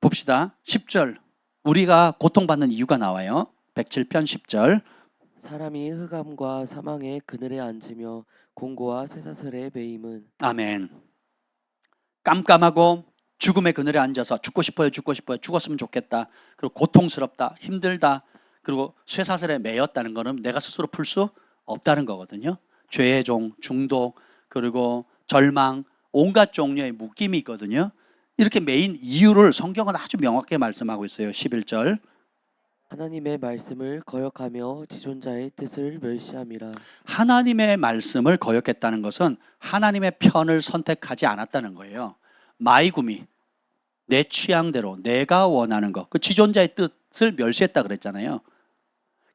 봅시다. 10절. 우리가 고통받는 이유가 나와요. 107편 10절. 사람이 흑암과 사망의 그늘에 앉으며 공고와 쇠사슬에 매임은. 아멘. 깜깜하고 죽음의 그늘에 앉아서 죽고 싶어요, 죽었으면 좋겠다. 그리고 고통스럽다, 힘들다. 그리고 쇠사슬에 매였다는 것은 내가 스스로 풀 수 없다는 거거든요. 죄의 종, 중독, 그리고 절망, 온갖 종류의 묶임이 있거든요. 이렇게 메인 이유를 성경은 아주 명확하게 말씀하고 있어요. 11절. 하나님의 말씀을 거역하며 지존자의 뜻을 멸시함이라. 하나님의 말씀을 거역했다는 것은 하나님의 편을 선택하지 않았다는 거예요. 마이구미, 내 취향대로 내가 원하는 것, 그 지존자의 뜻을 멸시했다 그랬잖아요.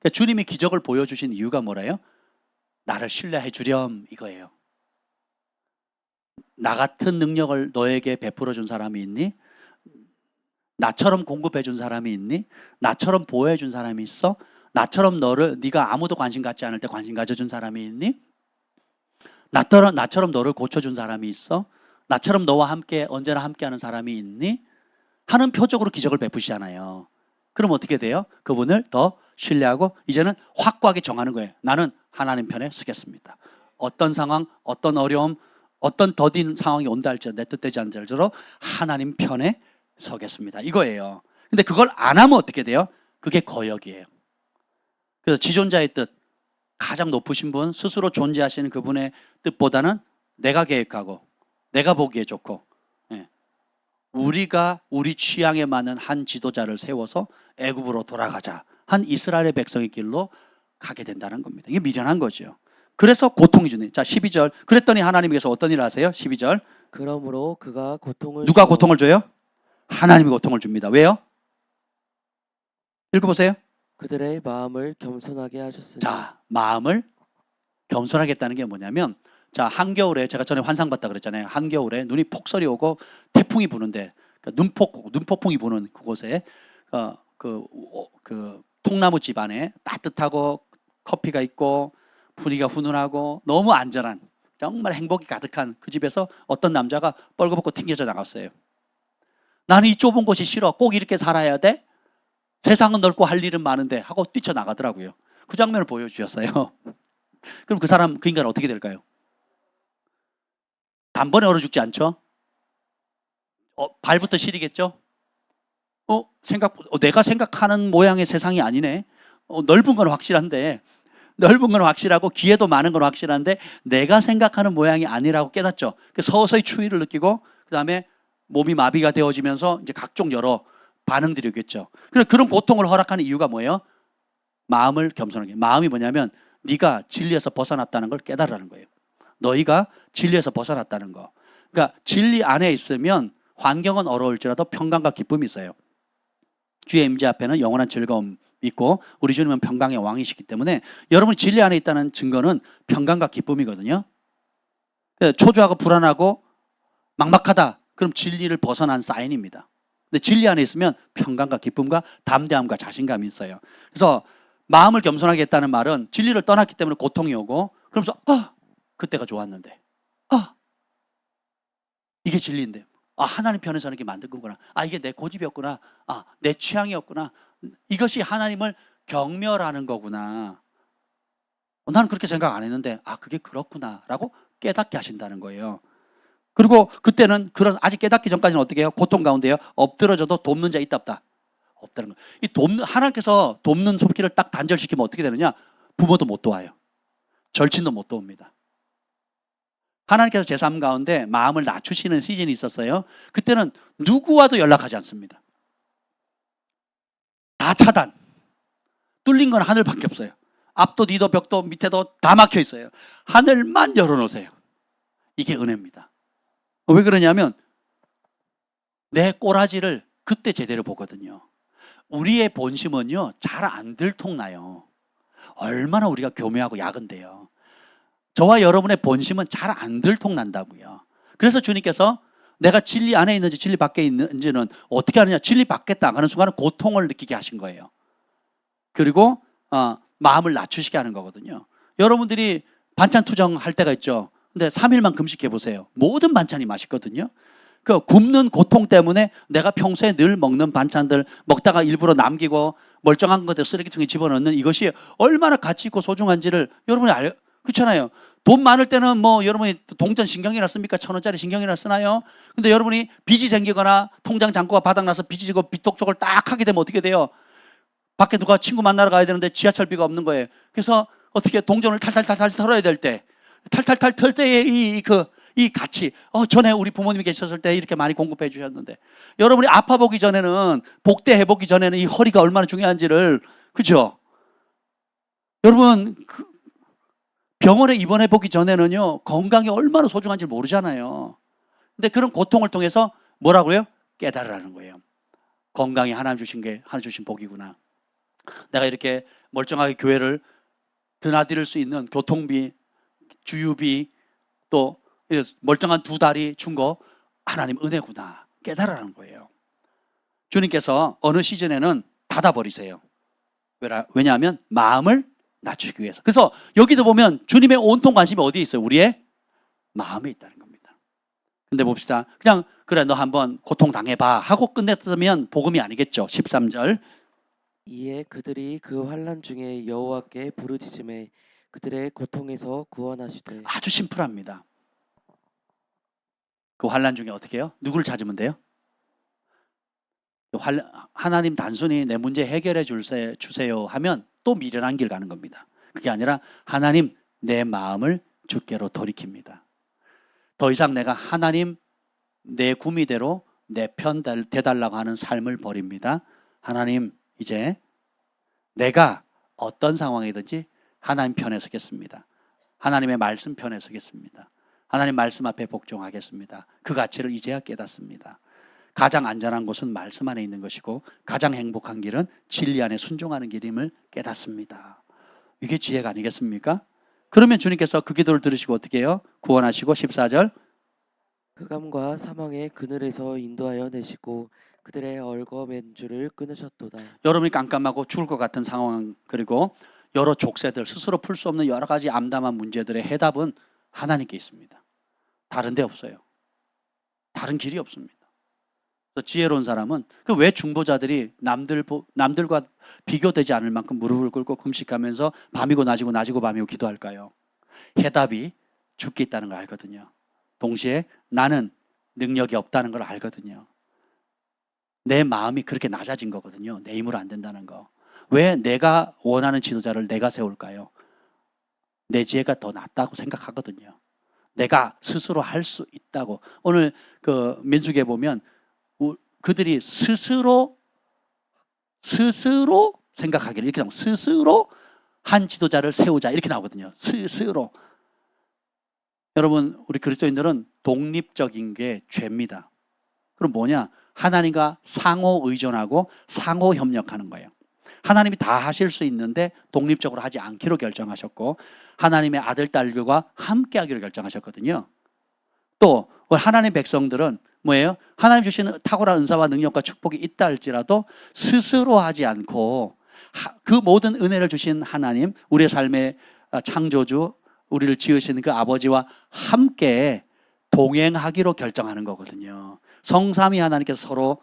그러니까 주님이 기적을 보여주신 이유가 뭐래요? 나를 신뢰해 주렴 이거예요. 나 같은 능력을 너에게 베풀어 준 사람이 있니? 나처럼 공급해 준 사람이 있니? 나처럼 보호해 준 사람이 있어? 나처럼 네가 아무도 관심 갖지 않을 때 관심 가져준 사람이 있니? 나처럼 너를 고쳐준 사람이 있어? 나처럼 너와 함께 언제나 함께하는 사람이 있니? 하는 표적으로 기적을 베푸시잖아요. 그럼 어떻게 돼요? 그분을 더 신뢰하고 이제는 확고하게 정하는 거예요. 나는 하나님 편에 서겠습니다. 어떤 상황, 어떤 어려움, 어떤 더딘 상황이 온다 할지라도 내 뜻되지 않을지라도 하나님 편에 서겠습니다. 이거예요. 근데 그걸 안 하면 어떻게 돼요? 그게 거역이에요. 그래서 지존자의 뜻, 가장 높으신 분, 스스로 존재하시는 그분의 뜻보다는 내가 계획하고 내가 보기에 좋고 우리가 우리 취향에 맞는 한 지도자를 세워서 애굽으로 돌아가자 한 이스라엘의 백성의 길로 가게 된다는 겁니다. 이게 미련한 거죠. 그래서 고통이 주네. 자, 12절. 그랬더니 하나님께서 어떤 일을 하세요? 12절. 그러므로 그가 고통을 누가 주어 고통을 줘요? 하나님이 고통을 줍니다. 왜요? 읽어보세요. 그들의 마음을 겸손하게 하셨으니. 자, 마음을 겸손하게 했다는 게 뭐냐면, 자, 한겨울에 제가 전에 환상 봤다 그랬잖아요. 한겨울에 눈이 폭설이 오고 태풍이 부는데, 눈폭풍이 부는 그곳에 그 통나무 집 안에 따뜻하고 커피가 있고 분위기가 훈훈하고 너무 안전한 정말 행복이 가득한 그 집에서 어떤 남자가 뻘거벗고 튕겨져 나갔어요. 나는 이 좁은 곳이 싫어. 꼭 이렇게 살아야 돼? 세상은 넓고 할 일은 많은데 하고 뛰쳐나가더라고요. 그 장면을 보여주셨어요. 그럼 그 인간은 어떻게 될까요? 단번에 얼어 죽지 않죠? 발부터 시리겠죠? 내가 생각하는 모양의 세상이 아니네. 넓은 건 확실한데, 넓은 건 확실하고 기회도 많은 건 확실한데 내가 생각하는 모양이 아니라고 깨닫죠. 서서히 추위를 느끼고 그 다음에 몸이 마비가 되어지면서 이제 각종 여러 반응들이 오겠죠. 그런 고통을 허락하는 이유가 뭐예요? 마음을 겸손하게. 마음이 뭐냐면 네가 진리에서 벗어났다는 걸 깨달으라는 거예요. 너희가 진리에서 벗어났다는 거. 그러니까 진리 안에 있으면 환경은 어려울지라도 평강과 기쁨이 있어요. 주의 임재 앞에는 영원한 즐거움 있고 우리 주님은 평강의 왕이시기 때문에 여러분이 진리 안에 있다는 증거는 평강과 기쁨이거든요. 초조하고 불안하고 막막하다. 그럼 진리를 벗어난 사인입니다. 근데 진리 안에 있으면 평강과 기쁨과 담대함과 자신감이 있어요. 그래서 마음을 겸손하게 했다는 말은 진리를 떠났기 때문에 고통이 오고 그러면서 그때가 좋았는데 이게 진리인데 하나님 편에서는 이렇게 만든 거구나. 이게 내 고집이었구나. 내 취향이었구나. 이것이 하나님을 경멸하는 거구나. 나는 그렇게 생각 안 했는데 그게 그렇구나 라고 깨닫게 하신다는 거예요. 그리고 그때는 아직 깨닫기 전까지는 어떻게 해요? 고통 가운데요. 엎드러져도 돕는 자 있다 없다? 없다는 거예요. 하나님께서 돕는 손길을 딱 단절시키면 어떻게 되느냐? 부모도 못 도와요. 절친도 못 도웁니다. 하나님께서 제 삶 가운데 마음을 낮추시는 시즌이 있었어요. 그때는 누구와도 연락하지 않습니다. 다 차단. 뚫린 건 하늘밖에 없어요. 앞도 뒤도 벽도 밑에도 다 막혀 있어요. 하늘만 열어놓으세요. 이게 은혜입니다. 왜 그러냐면 내 꼬라지를 그때 제대로 보거든요. 우리의 본심은요 잘 안 들통나요. 얼마나 우리가 교묘하고 야근데요. 저와 여러분의 본심은 잘 안 들통난다고요. 그래서 주님께서 내가 진리 안에 있는지 진리 밖에 있는지는 어떻게 하느냐. 진리 밖에 나가는 순간은 고통을 느끼게 하신 거예요. 그리고 마음을 낮추시게 하는 거거든요. 여러분들이 반찬 투정할 때가 있죠. 근데 3일만 금식해 보세요. 모든 반찬이 맛있거든요. 그 굶는 고통 때문에 내가 평소에 늘 먹는 반찬들 먹다가 일부러 남기고 멀쩡한 것들 쓰레기통에 집어넣는 이것이 얼마나 가치 있고 소중한지를 여러분이 그렇잖아요. 돈 많을 때는 여러분이 동전 신경이나 씁니까? 1,000원짜리 신경이나 쓰나요? 근데 여러분이 빚이 생기거나 통장 잔고가 바닥나서 빚이 지고 빚독촉을 딱 하게 되면 어떻게 돼요? 밖에 누가 친구 만나러 가야 되는데 지하철비가 없는 거예요. 그래서 어떻게 동전을 탈탈탈탈 털어야 될 때 탈탈탈 털 때의 이 가치, 전에 우리 부모님이 계셨을 때 이렇게 많이 공급해 주셨는데, 여러분이 아파 보기 전에는, 복대해 보기 전에는 이 허리가 얼마나 중요한지를, 그죠? 여러분, 병원에 입원해 보기 전에는요, 건강이 얼마나 소중한지 모르잖아요. 근데 그런 고통을 통해서 뭐라고요? 깨달으라는 거예요. 건강이 하나님 주신 복이구나. 내가 이렇게 멀쩡하게 교회를 드나들 수 있는 교통비, 주유비, 또 멀쩡한 두 다리 준 거 하나님 은혜구나. 깨달으라는 거예요. 주님께서 어느 시즌에는 닫아버리세요. 왜냐하면 마음을 낮추기 위해서. 그래서 여기도 보면 주님의 온통 관심이 어디에 있어요? 우리의 마음에 있다는 겁니다. 근데 봅시다. 그냥 그래 너 한번 고통 당해봐 하고 끝냈으면 복음이 아니겠죠. 13절. 이에 그들이 그 환난 중에 여호와께 부르짖음에 그들의 고통에서 구원하시되. 아주 심플합니다. 그 환난 중에 어떻게 해요? 누구를 찾으면 돼요? 하나님 단순히 내 문제 해결해 주세요 하면 또 미련한 길 가는 겁니다. 그게 아니라 하나님 내 마음을 주께로 돌이킵니다. 더 이상 내가 하나님 내 구미대로 내 편 대달라고 하는 삶을 버립니다. 하나님 이제 내가 어떤 상황이든지 하나님 편에 서겠습니다. 하나님의 말씀 편에 서겠습니다. 하나님 말씀 앞에 복종하겠습니다. 그 가치를 이제야 깨닫습니다. 가장 안전한 곳은 말씀 안에 있는 것이고 가장 행복한 길은 진리 안에 순종하는 길임을 깨닫습니다. 이게 지혜가 아니겠습니까? 그러면 주님께서 그 기도를 들으시고 어떻게 해요? 구원하시고 14절. 흑암과 사망의 그늘에서 인도하여 내시고 그들의 얼거맨 줄을 끊으셨도다. 여러분이 깜깜하고 죽을 것 같은 상황, 그리고 여러 족쇄들, 스스로 풀 수 없는 여러 가지 암담한 문제들의 해답은 하나님께 있습니다. 다른 데 없어요. 다른 길이 없습니다. 지혜로운 사람은 왜 중보자들이 남들과 비교되지 않을 만큼 무릎을 꿇고 금식하면서 밤이고 낮이고 낮이고 밤이고 기도할까요? 해답이 죽게 있다는 걸 알거든요. 동시에 나는 능력이 없다는 걸 알거든요. 내 마음이 그렇게 낮아진 거거든요. 내 힘으로 안 된다는 거. 왜 내가 원하는 지도자를 내가 세울까요? 내 지혜가 더 낫다고 생각하거든요. 내가 스스로 할 수 있다고. 오늘 그 민수기에 보면 그들이 스스로 생각하기를 이렇게 나오고, 스스로 한 지도자를 세우자 이렇게 나오거든요. 스스로. 여러분, 우리 그리스도인들은 독립적인 게 죄입니다. 그럼 뭐냐? 하나님과 상호 의존하고 상호 협력하는 거예요. 하나님이 다 하실 수 있는데 독립적으로 하지 않기로 결정하셨고, 하나님의 아들, 딸들과 함께 하기로 결정하셨거든요. 또 하나님의 백성들은 뭐예요? 하나님 주시는 탁월한 은사와 능력과 축복이 있다 할지라도 스스로 하지 않고 그 모든 은혜를 주신 하나님, 우리의 삶의 창조주, 우리를 지으시는 그 아버지와 함께 동행하기로 결정하는 거거든요. 성삼위 하나님께서 서로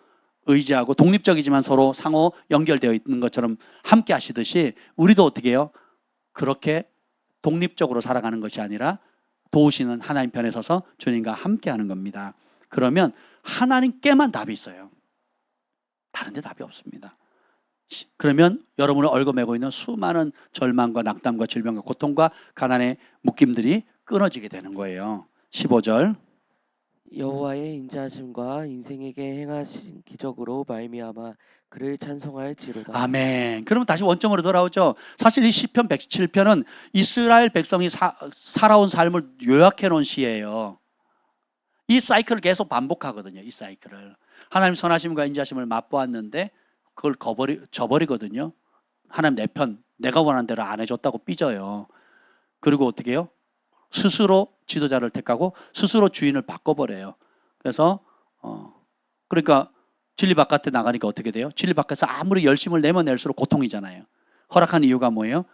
의지하고 독립적이지만 서로 상호 연결되어 있는 것처럼 함께 하시듯이 우리도 어떻게 해요? 그렇게 독립적으로 살아가는 것이 아니라 도우시는 하나님 편에 서서 주님과 함께 하는 겁니다. 그러면 하나님께만 답이 있어요. 다른 데 답이 없습니다. 그러면 여러분을 얽어매고 있는 수많은 절망과 낙담과 질병과 고통과 가난의 묶임들이 끊어지게 되는 거예요. 15절. 여호와의 인자하심과 인생에게 행하신 기적으로 말미암아 그를 찬송할지로다. 아멘. 그러면 다시 원점으로 돌아오죠. 사실 이 시편 117편은 이스라엘 백성이 살아온 삶을 요약해 놓은 시예요. 이 사이클을 계속 반복하거든요. 이 사이클을. 하나님 선하심과 인자하심을 맛보았는데 그걸 저버리거든요. 하나님 내 편, 내가 원하는 대로 안 해줬다고 삐져요. 그리고 어떻게 해요? 스스로 지도자를 택하고 스스로 주인을 바꿔버려요. 그래서 그러니까 진리 바깥에 나가니까 어떻게 돼요? 진리 밖에서 아무리 열심을 내면 낼수록 고통이잖아요. 허락한 이유가 뭐예요?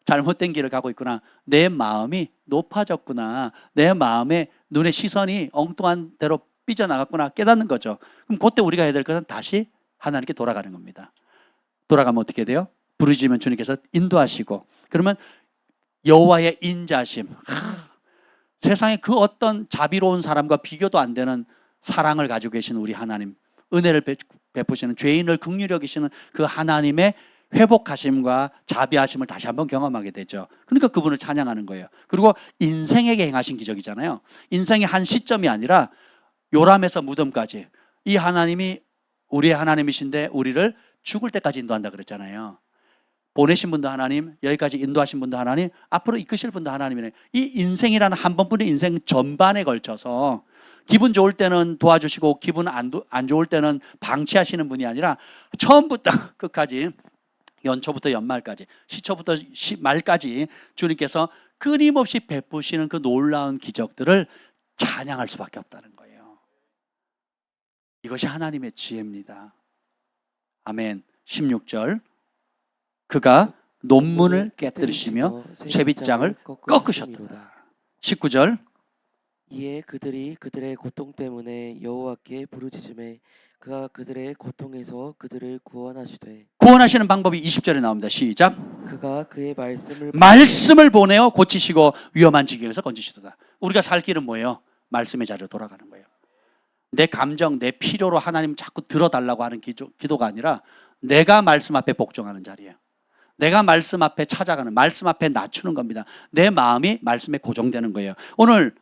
잘못된 길을 가고 있구나. 내 마음이 높아졌구나. 내 마음에 눈의 시선이 엉뚱한 대로 삐져나갔구나 깨닫는 거죠. 그럼 그때 우리가 해야 될 것은 다시 하나님께 돌아가는 겁니다. 돌아가면 어떻게 돼요? 부르짖으면 주님께서 인도하시고, 그러면 여호와의 인자심, 세상에 그 어떤 자비로운 사람과 비교도 안 되는 사랑을 가지고 계신 우리 하나님, 은혜를 베푸시는 죄인을 긍휼히 여기시는 그 하나님의 회복하심과 자비하심을 다시 한번 경험하게 되죠. 그러니까 그분을 찬양하는 거예요. 그리고 인생에게 행하신 기적이잖아요. 인생의 한 시점이 아니라 요람에서 무덤까지 이 하나님이 우리의 하나님이신데 우리를 죽을 때까지 인도한다 그랬잖아요. 보내신 분도 하나님, 여기까지 인도하신 분도 하나님, 앞으로 이끄실 분도 하나님이네. 이 인생이라는 한 번뿐인 인생 전반에 걸쳐서 기분 좋을 때는 도와주시고 기분 안 좋을 때는 방치하시는 분이 아니라 처음부터 끝까지, 연초부터 연말까지, 시초부터 말까지 주님께서 끊임없이 베푸시는 그 놀라운 기적들을 찬양할 수밖에 없다는 거예요. 이것이 하나님의 지혜입니다. 아멘. 16절, 그가 논문을 깨뜨리시며 쇠빗장을 꺾으셨도다. 19절, 이에 그들이 그들의 고통 때문에 여호와께 부르짖음에 그가 그들의 고통에서 그들을 구원하시되 구원하시는 방법이 20절에 나옵니다. 시작. 그가 그의 말씀을 보내어 고치시고 위험한 지경에서 건지시도다. 우리가 살 길은 뭐예요? 말씀의 자리로 돌아가는 거예요. 내 감정, 내 필요로 하나님 자꾸 들어달라고 하는 기도가 아니라 내가 말씀 앞에 복종하는 자리예요. 내가 말씀 앞에 찾아가는, 말씀 앞에 낮추는 겁니다. 내 마음이 말씀에 고정되는 거예요. 오늘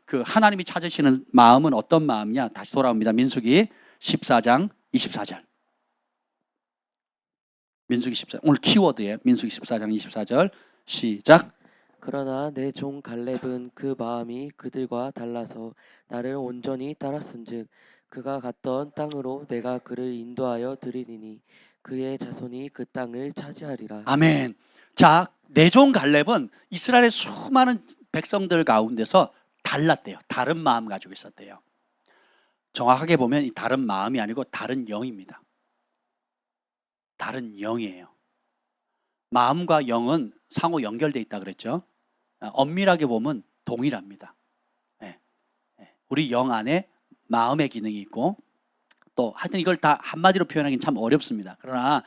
그 하나님이 찾으시는 마음은 어떤 마음이냐? 다시 돌아옵니다. 민수기 14장 24절. 민수기 14장. 오늘 키워드예요. 민수기 14장 24절. 시작. 그러나 내 종 갈렙은 그 마음이 그들과 달라서 나를 온전히 따랐은즉 그가 갔던 땅으로 내가 그를 인도하여 드리리니 그의 자손이 그 땅을 차지하리라. 아멘. 자, 내 종 갈렙은 이스라엘의 수많은 백성들 가운데서 달랐대요. 다른 마음 가지고 있었대요. 정확하게 보면 이 다른 마음이 아니고 다른 영입니다. 다른 영이에요. 마음과 영은 상호 연결되어 있다 그랬죠. 엄밀하게 보면 동일합니다. 우리 영 안에 마음의 기능이 있고, 또 하여튼 이걸 다 한마디로 표현하기는 참 어렵습니다. 그러나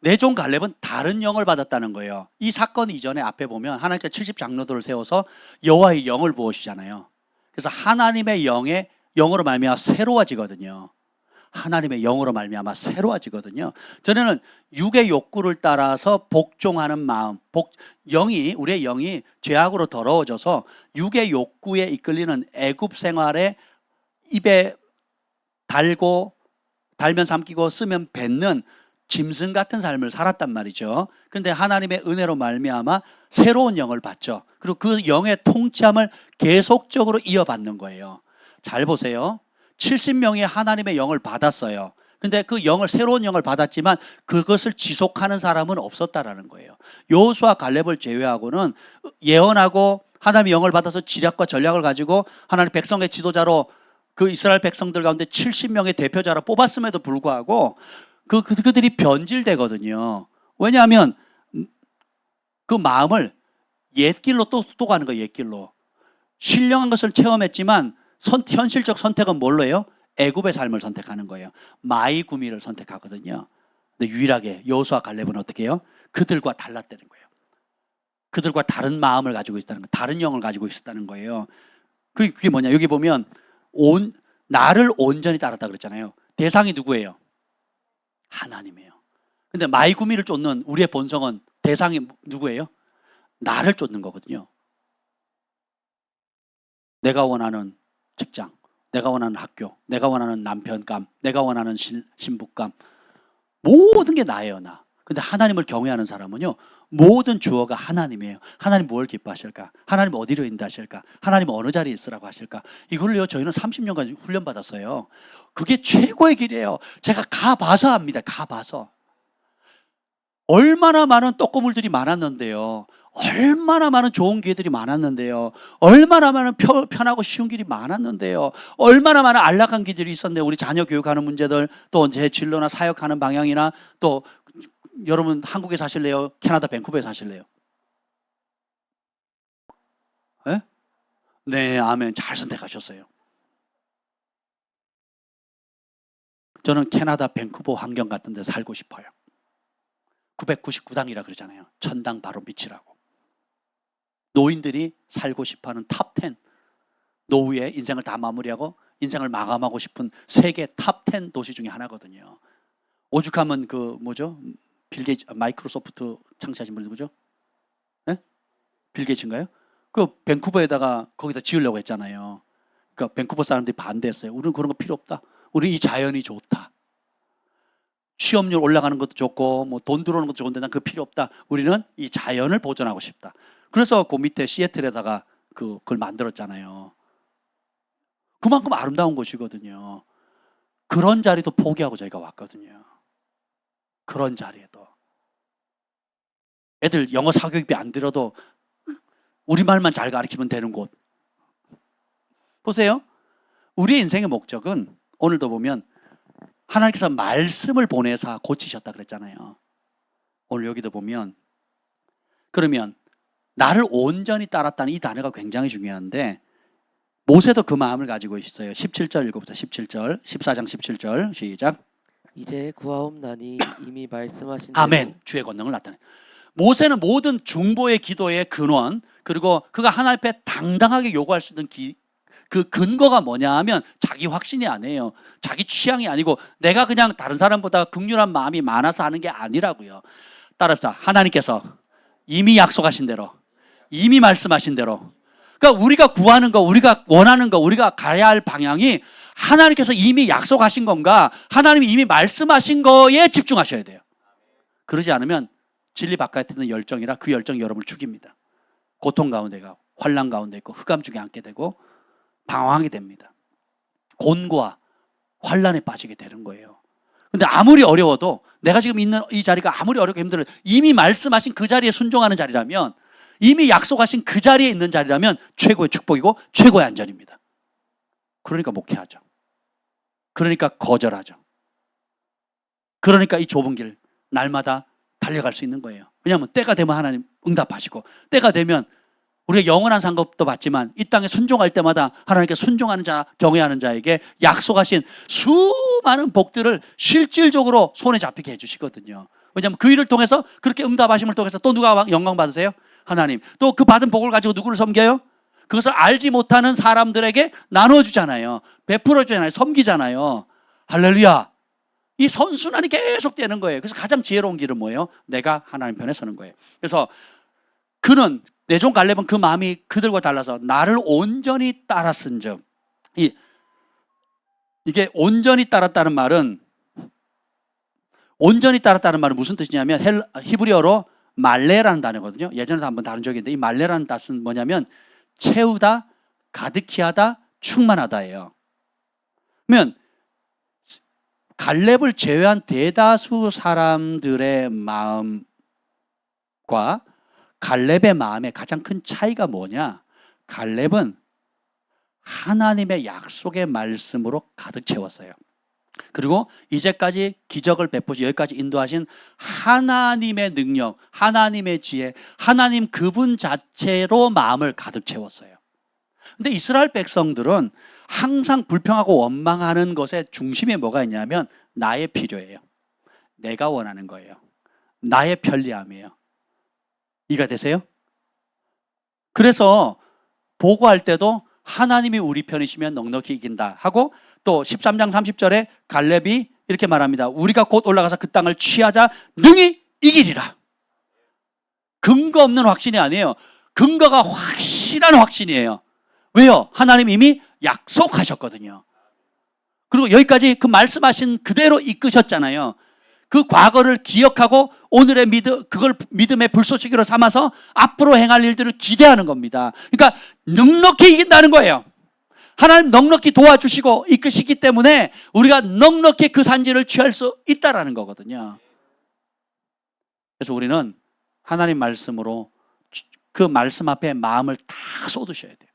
내 종 갈렙은 다른 영을 받았다는 거예요. 이 사건 이전에 앞에 보면 하나님께서 70장로들을 세워서 여호와의 영을 부으시잖아요. 그래서 하나님의 영으로 말미암아 새로워지거든요. 하나님의 영으로 말미암아 새로워지거든요. 전에는 육의 욕구를 따라서 복종하는 마음, 우리의 영이 죄악으로 더러워져서 육의 욕구에 이끌리는 애굽 생활에 입에 달면 삼키고 쓰면 뱉는 짐승 같은 삶을 살았단 말이죠. 그런데 하나님의 은혜로 말미암아 새로운 영을 받죠. 그리고 그 영의 통치함을 계속적으로 이어받는 거예요. 잘 보세요. 70명이 하나님의 영을 받았어요. 근데 그 새로운 영을 받았지만 그것을 지속하는 사람은 없었다라는 거예요. 여호수아 갈렙을 제외하고는 예언하고 하나님의 영을 받아서 지략과 전략을 가지고 하나님 백성의 지도자로 그 이스라엘 백성들 가운데 70명의 대표자로 뽑았음에도 불구하고 그들이 변질되거든요. 왜냐하면 그 마음을 옛길로 또 가는 거예요. 옛길로. 신령한 것을 체험했지만 현실적 선택은 뭘로 해요? 애굽의 삶을 선택하는 거예요. 마이 구미를 선택하거든요. 근데 유일하게 여호수아 갈렙은 어떻게 해요? 그들과 달랐다는 거예요. 그들과 다른 마음을 가지고 있다는 거예요. 다른 영을 가지고 있었다는 거예요. 그게 뭐냐? 여기 보면 나를 온전히 따랐다 그랬잖아요. 대상이 누구예요? 하나님이에요. 근데 마이 구미를 쫓는 우리의 본성은 대상이 누구예요? 나를 쫓는 거거든요. 내가 원하는 직장, 내가 원하는 학교, 내가 원하는 남편감, 내가 원하는 신부감, 모든 게 나예요, 나. 근데 하나님을 경외하는 사람은요, 모든 주어가 하나님이에요. 하나님 뭘 기뻐하실까? 하나님 어디로 인도하실까? 하나님 어느 자리에 있으라고 하실까? 이걸로요, 저희는 30년간 훈련받았어요. 그게 최고의 길이에요. 제가 가봐서 압니다. 가봐서. 얼마나 많은 떡고물들이 많았는데요. 얼마나 많은 좋은 기회들이 많았는데요. 얼마나 많은 편하고 쉬운 길이 많았는데요. 얼마나 많은 안락한 길들이 있었는데, 우리 자녀 교육하는 문제들, 또 제 진로나 사역하는 방향이나, 또 여러분 한국에 사실래요? 캐나다 밴쿠버에 사실래요? 네? 네, 아멘. 잘 선택하셨어요. 저는 캐나다 밴쿠버 환경 같은 데 살고 싶어요. 999당이라 그러잖아요. 천당 바로 밑이라고. 노인들이 살고 싶어하는 탑10, 노후에 인생을 다 마무리하고 인생을 마감하고 싶은 세계 탑10 도시 중에 하나거든요. 오죽하면 빌 게이츠, 마이크로소프트 창시하신 분이 누구죠? 네? 빌 게이츠인가요? 그 밴쿠버에다가 거기다 지으려고 했잖아요. 그러니까 밴쿠버 사람들이 반대했어요. 우리는 그런 거 필요 없다. 우리 이 자연이 좋다. 취업률 올라가는 것도 좋고 뭐 돈 들어오는 것도 좋은데 난 그거 필요 없다. 우리는 이 자연을 보존하고 싶다. 그래서 그 밑에 시애틀에다가 그걸 만들었잖아요. 그만큼 아름다운 곳이거든요. 그런 자리도 포기하고 저희가 왔거든요. 그런 자리에도. 애들 영어 사교육비 안 들어도 우리말만 잘 가르치면 되는 곳. 보세요. 우리의 인생의 목적은 오늘도 보면 하나님께서 말씀을 보내사 고치셨다 그랬잖아요. 오늘 여기도 보면 그러면 나를 온전히 따랐다는 이 단어가 굉장히 중요한데 모세도 그 마음을 가지고 있어요. 17절 읽어보세요. 17절 14장 17절 시작. 이제 구하옵나니 이미 말씀하신 아멘. 대로 주의 권능을 나타내. 모세는 모든 중보의 기도의 근원 그리고 그가 하나님 앞에 당당하게 요구할 수 있는 그 근거가 뭐냐 하면 자기 확신이 아니에요. 자기 취향이 아니고 내가 그냥 다른 사람보다 긍휼한 마음이 많아서 하는 게 아니라고요. 따라합시다. 하나님께서 이미 약속하신 대로 이미 말씀하신 대로 그러니까 우리가 구하는 거 우리가 원하는 거 우리가 가야 할 방향이 하나님께서 이미 약속하신 건가 하나님이 이미 말씀하신 거에 집중하셔야 돼요. 그러지 않으면 진리 바깥에 있는 열정이라 그 열정이 여러분을 죽입니다. 고통 가운데 가고 환난 가운데 있고 흑암 중에 앉게 되고 방황하게 됩니다. 곤고와 환난에 빠지게 되는 거예요. 근데 아무리 어려워도 내가 지금 있는 이 자리가 아무리 어렵고 힘들어도 이미 말씀하신 그 자리에 순종하는 자리라면 이미 약속하신 그 자리에 있는 자리라면 최고의 축복이고 최고의 안전입니다. 그러니까 목회하죠. 그러니까 거절하죠. 그러니까 이 좁은 길 날마다 달려갈 수 있는 거예요. 왜냐하면 때가 되면 하나님 응답하시고 때가 되면 우리가 영원한 상급도 받지만 이 땅에 순종할 때마다 하나님께 순종하는 자, 경외하는 자에게 약속하신 수많은 복들을 실질적으로 손에 잡히게 해주시거든요. 왜냐하면 그 일을 통해서 그렇게 응답하심을 통해서 또 누가 영광 받으세요? 하나님. 또 그 받은 복을 가지고 누구를 섬겨요? 그것을 알지 못하는 사람들에게 나눠주잖아요. 베풀어주잖아요. 섬기잖아요. 할렐루야. 이 선순환이 계속 되는 거예요. 그래서 가장 지혜로운 길은 뭐예요? 내가 하나님 편에 서는 거예요. 그래서 그는 내 종 갈렙은 그 마음이 그들과 달라서 나를 온전히 따랐은즉 이게 온전히 따랐다는 말은 무슨 뜻이냐면 히브리어로 말레라는 단어거든요. 예전에도 한번 다룬 적이 있는데 이 말레라는 뜻은 뭐냐면 채우다, 가득히 하다, 충만하다예요. 그러면 갈렙을 제외한 대다수 사람들의 마음과 갈렙의 마음의 가장 큰 차이가 뭐냐? 갈렙은 하나님의 약속의 말씀으로 가득 채웠어요. 그리고 이제까지 기적을 베푸시 여기까지 인도하신 하나님의 능력, 하나님의 지혜, 하나님 그분 자체로 마음을 가득 채웠어요. 근데 이스라엘 백성들은 항상 불평하고 원망하는 것의 중심에 뭐가 있냐면 나의 필요예요. 내가 원하는 거예요. 나의 편리함이에요. 이해가 되세요? 그래서 보고할 때도 하나님이 우리 편이시면 넉넉히 이긴다 하고 또 13장 30절에 갈렙이 이렇게 말합니다. 우리가 곧 올라가서 그 땅을 취하자 능히 이기리라. 근거 없는 확신이 아니에요. 근거가 확실한 확신이에요. 왜요? 하나님 이미 약속하셨거든요. 그리고 여기까지 그 말씀하신 그대로 이끄셨잖아요. 그 과거를 기억하고 오늘의 그걸 믿음의 불쏘시개로 삼아서 앞으로 행할 일들을 기대하는 겁니다. 그러니까 넉넉히 이긴다는 거예요. 하나님 넉넉히 도와주시고 이끄시기 때문에 우리가 넉넉히 그 산지를 취할 수 있다라는 거거든요. 그래서 우리는 하나님 말씀으로 그 말씀 앞에 마음을 다 쏟으셔야 돼요.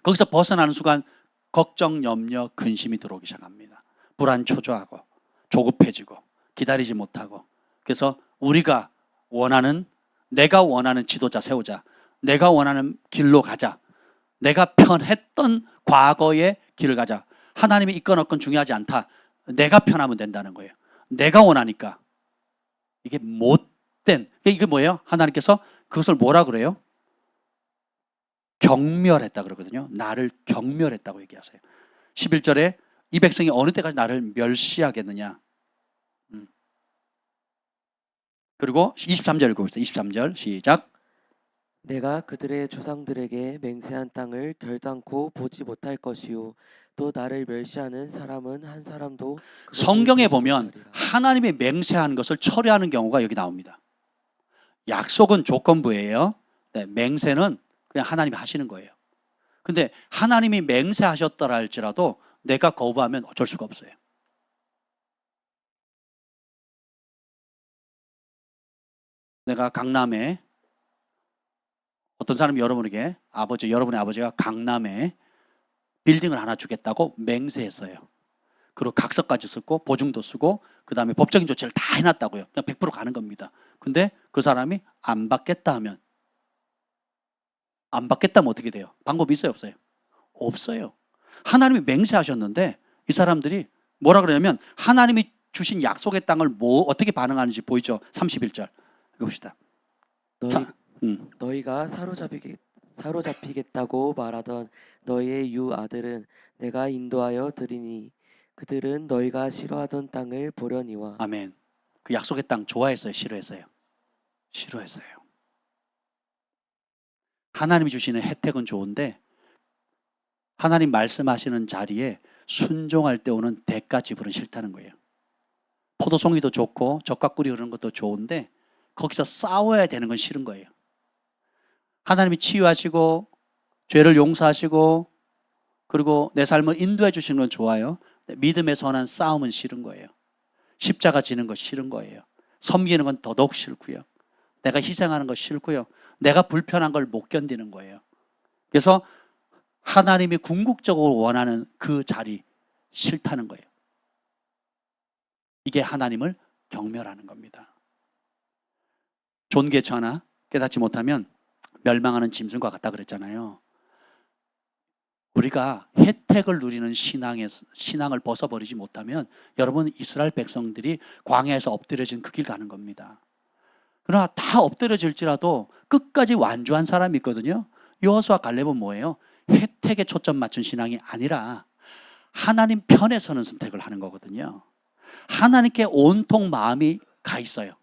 거기서 벗어나는 순간 걱정, 염려, 근심이 들어오기 시작합니다. 불안, 초조하고 조급해지고 기다리지 못하고 그래서 우리가 원하는 내가 원하는 지도자 세우자. 내가 원하는 길로 가자. 내가 편했던 과거의 길을 가자. 하나님이 있건 없건 중요하지 않다. 내가 편하면 된다는 거예요. 내가 원하니까. 이게 못된 이게 뭐예요? 하나님께서 그것을 뭐라 그래요? 경멸했다 그러거든요. 나를 경멸했다고 얘기하세요. 11절에 이 백성이 어느 때까지 나를 멸시하겠느냐. 그리고 23절 읽어봅시다. 23절 시작. 내가 그들의 조상들에게 맹세한 땅을 결단코 보지 못할 것이요 또 나를 멸시하는 사람은 한 사람도 그것을 성경에 보지 보면 못하리라. 하나님이 맹세한 것을 철회하는 경우가 여기 나옵니다. 약속은 조건부예요. 네, 맹세는 그냥 하나님이 하시는 거예요. 근데 하나님이 맹세하셨더라 할지라도 내가 거부하면 어쩔 수가 없어요. 내가 강남에 어떤 사람이 여러분에게 여러분의 아버지가 강남에 빌딩을 하나 주겠다고 맹세했어요. 그리고 각서까지 쓰고 보증도 쓰고 그 다음에 법적인 조치를 다 해놨다고요. 그냥 100% 가는 겁니다. 근데 그 사람이 안 받겠다 하면 어떻게 돼요? 방법이 있어요, 없어요? 없어요. 하나님이 맹세하셨는데 이 사람들이 뭐라 그러냐면 하나님이 주신 약속의 땅을 어떻게 반응하는지 보이죠? 31절 읽읍시다. 너희가 사로잡히겠다고 말하던 너희의 유 아들은 내가 인도하여 드리니 그들은 너희가 싫어하던 땅을 보려니와. 아멘. 그 약속의 땅 좋아했어요? 싫어했어요? 싫어했어요. 하나님이 주시는 혜택은 좋은데 하나님 말씀하시는 자리에 순종할 때 오는 대가 지불은 싫다는 거예요. 포도송이도 좋고 젓가 꿀이 흐르는 것도 좋은데 거기서 싸워야 되는 건 싫은 거예요. 하나님이 치유하시고 죄를 용서하시고 그리고 내 삶을 인도해 주시는 건 좋아요. 믿음의 선한 싸움은 싫은 거예요. 십자가 지는 거 싫은 거예요. 섬기는 건 더더욱 싫고요. 내가 희생하는 거 싫고요. 내가 불편한 걸 못 견디는 거예요. 그래서 하나님이 궁극적으로 원하는 그 자리 싫다는 거예요. 이게 하나님을 경멸하는 겁니다. 존귀천하 깨닫지 못하면 멸망하는 짐승과 같다 그랬잖아요. 우리가 혜택을 누리는 신앙을 벗어버리지 못하면 여러분 이스라엘 백성들이 광야에서 엎드려진 그 길 가는 겁니다. 그러나 다 엎드려질지라도 끝까지 완주한 사람이 있거든요. 여호수아 갈렙은 뭐예요? 혜택에 초점 맞춘 신앙이 아니라 하나님 편에 서는 선택을 하는 거거든요. 하나님께 온통 마음이 가 있어요.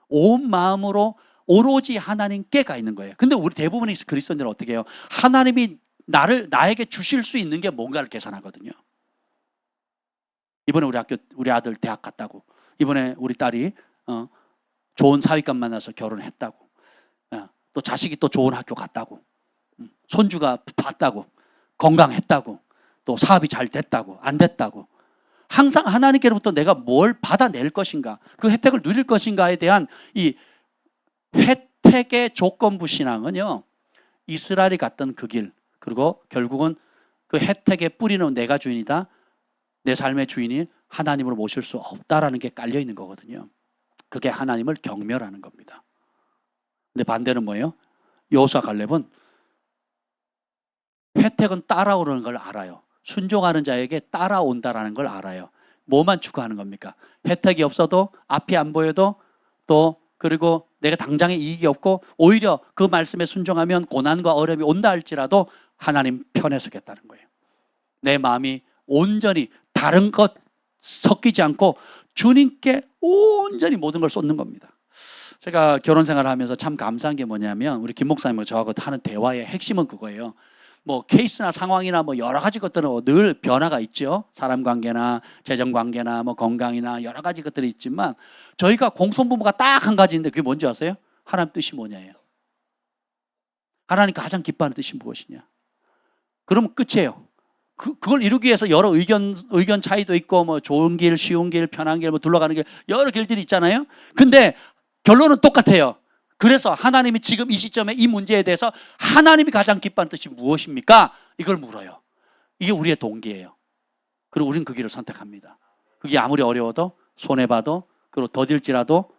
온 마음으로 오로지 하나님께 가 있는 거예요. 근데 우리 대부분의 그리스도인들은 어떻게 해요? 하나님이 나에게 주실 수 있는 게 뭔가를 계산하거든요. 이번에 우리 아들 대학 갔다고. 이번에 우리 딸이 좋은 사위감 만나서 결혼했다고. 또 자식이 또 좋은 학교 갔다고. 손주가 봤다고. 건강했다고. 또 사업이 잘 됐다고. 안 됐다고. 항상 하나님께로부터 내가 뭘 받아낼 것인가, 그 혜택을 누릴 것인가에 대한 이 혜택의 조건부 신앙은요, 이스라엘이 갔던 그 길, 그리고 결국은 그 혜택의 뿌리는 내가 주인이다, 내 삶의 주인이 하나님으로 모실 수 없다라는 게 깔려 있는 거거든요. 그게 하나님을 경멸하는 겁니다. 근데 반대는 뭐예요? 여호수아 갈렙은 혜택은 따라오는 걸 알아요. 순종하는 자에게 따라온다라는 걸 알아요. 뭐만 추구하는 겁니까? 혜택이 없어도, 앞이 안 보여도, 또 그리고 내가 당장에 이익이 없고 오히려 그 말씀에 순종하면 고난과 어려움이 온다 할지라도 하나님 편에 서겠다는 거예요. 내 마음이 온전히 다른 것 섞이지 않고 주님께 온전히 모든 걸 쏟는 겁니다. 제가 결혼 생활을 하면서 참 감사한 게 뭐냐면 우리 김 목사님과 저하고 하는 대화의 핵심은 그거예요. 뭐 케이스나 상황이나 뭐 여러 가지 것들은 늘 변화가 있죠. 사람 관계나 재정 관계나 뭐 건강이나 여러 가지 것들이 있지만 저희가 공통분모가 딱 한 가지인데 그게 뭔지 아세요? 하나님 뜻이 뭐냐예요. 하나님 가장 기뻐하는 뜻이 무엇이냐. 그러면 끝이에요. 그걸 이루기 위해서 여러 의견 차이도 있고 뭐 좋은 길, 쉬운 길, 편한 길, 뭐 둘러가는 길 여러 길들이 있잖아요. 근데 결론은 똑같아요. 그래서 하나님이 지금 이 시점에 이 문제에 대해서 하나님이 가장 기뻐하는 뜻이 무엇입니까? 이걸 물어요. 이게 우리의 동기예요. 그리고 우리는 그 길을 선택합니다. 그게 아무리 어려워도 손해봐도 그리고 더딜지라도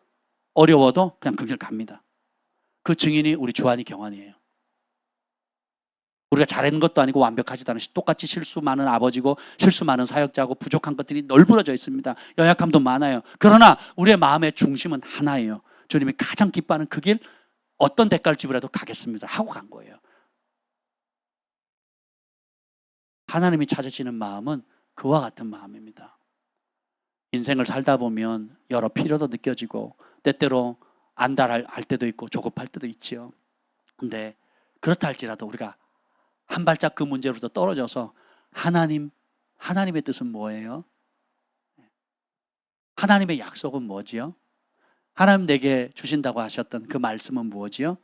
어려워도 그냥 그 길 갑니다. 그 증인이 우리 주한이 경환이에요. 우리가 잘하는 것도 아니고 완벽하지도 않은 똑같이 실수 많은 아버지고 실수 많은 사역자고 부족한 것들이 널브러져 있습니다. 연약함도 많아요. 그러나 우리의 마음의 중심은 하나예요. 주님이 가장 기뻐하는 그 길 어떤 대가를 지불해도 가겠습니다 하고 간 거예요. 하나님이 찾으시는 마음은 그와 같은 마음입니다. 인생을 살다 보면 여러 필요도 느껴지고 때때로 안달할 때도 있고 조급할 때도 있지요. 근데 그렇다 할지라도 우리가 한 발짝 그 문제로부터 떨어져서 하나님의 뜻은 뭐예요? 하나님의 약속은 뭐지요? 하나님 내게 주신다고 하셨던 그 말씀은 뭐지요?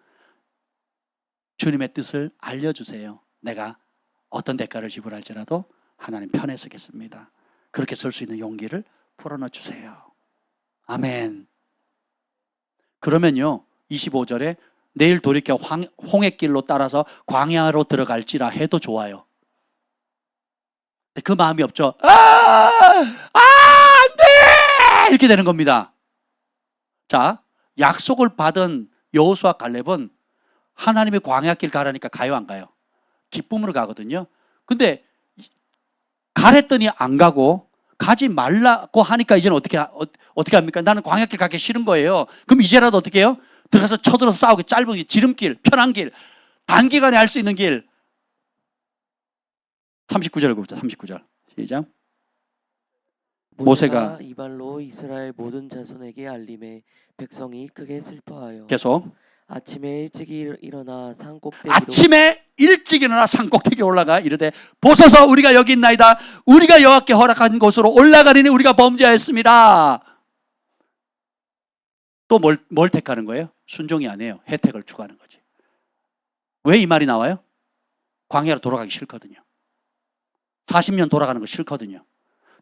주님의 뜻을 알려주세요. 내가 어떤 대가를 지불할지라도 하나님 편에 서겠습니다. 그렇게 설 수 있는 용기를 풀어넣어 주세요. 아멘. 그러면요 25절에 내일 돌이켜 홍해길로 따라서 광야로 들어갈지라 해도 좋아요. 그 마음이 없죠. 안 돼! 이렇게 되는 겁니다. 자, 약속을 받은 여호수아 갈렙은 하나님의 광야길 가라니까 가요, 안 가요? 기쁨으로 가거든요. 근데 가랬더니 안 가고 가지 말라고 하니까 이제는 어떻게 합니까? 나는 광야길 가기 싫은 거예요. 그럼 이제라도 어떻게 해요? 들어가서 쳐들어서 싸우기, 짧은 길, 지름길, 편한 길, 단기간에 할 수 있는 길. 39절 봅시다. 39절 시작. 모세가 이 말로 이스라엘 모든 자손에게 알림해 백성이 크게 슬퍼하여 계속. 아침에 일찍 일어나 산 꼭대기로 아침에 일찍 일어나 산 꼭대기에 올라가 이르되 보소서 우리가 여기 있나이다. 우리가 여호와께 허락한 곳으로 올라가리니 우리가 범죄하였습니다. 또 뭘 택하는 거예요? 순종이 아니에요. 혜택을 추구하는 거지. 왜 이 말이 나와요? 광야로 돌아가기 싫거든요. 40년 돌아가는 거 싫거든요.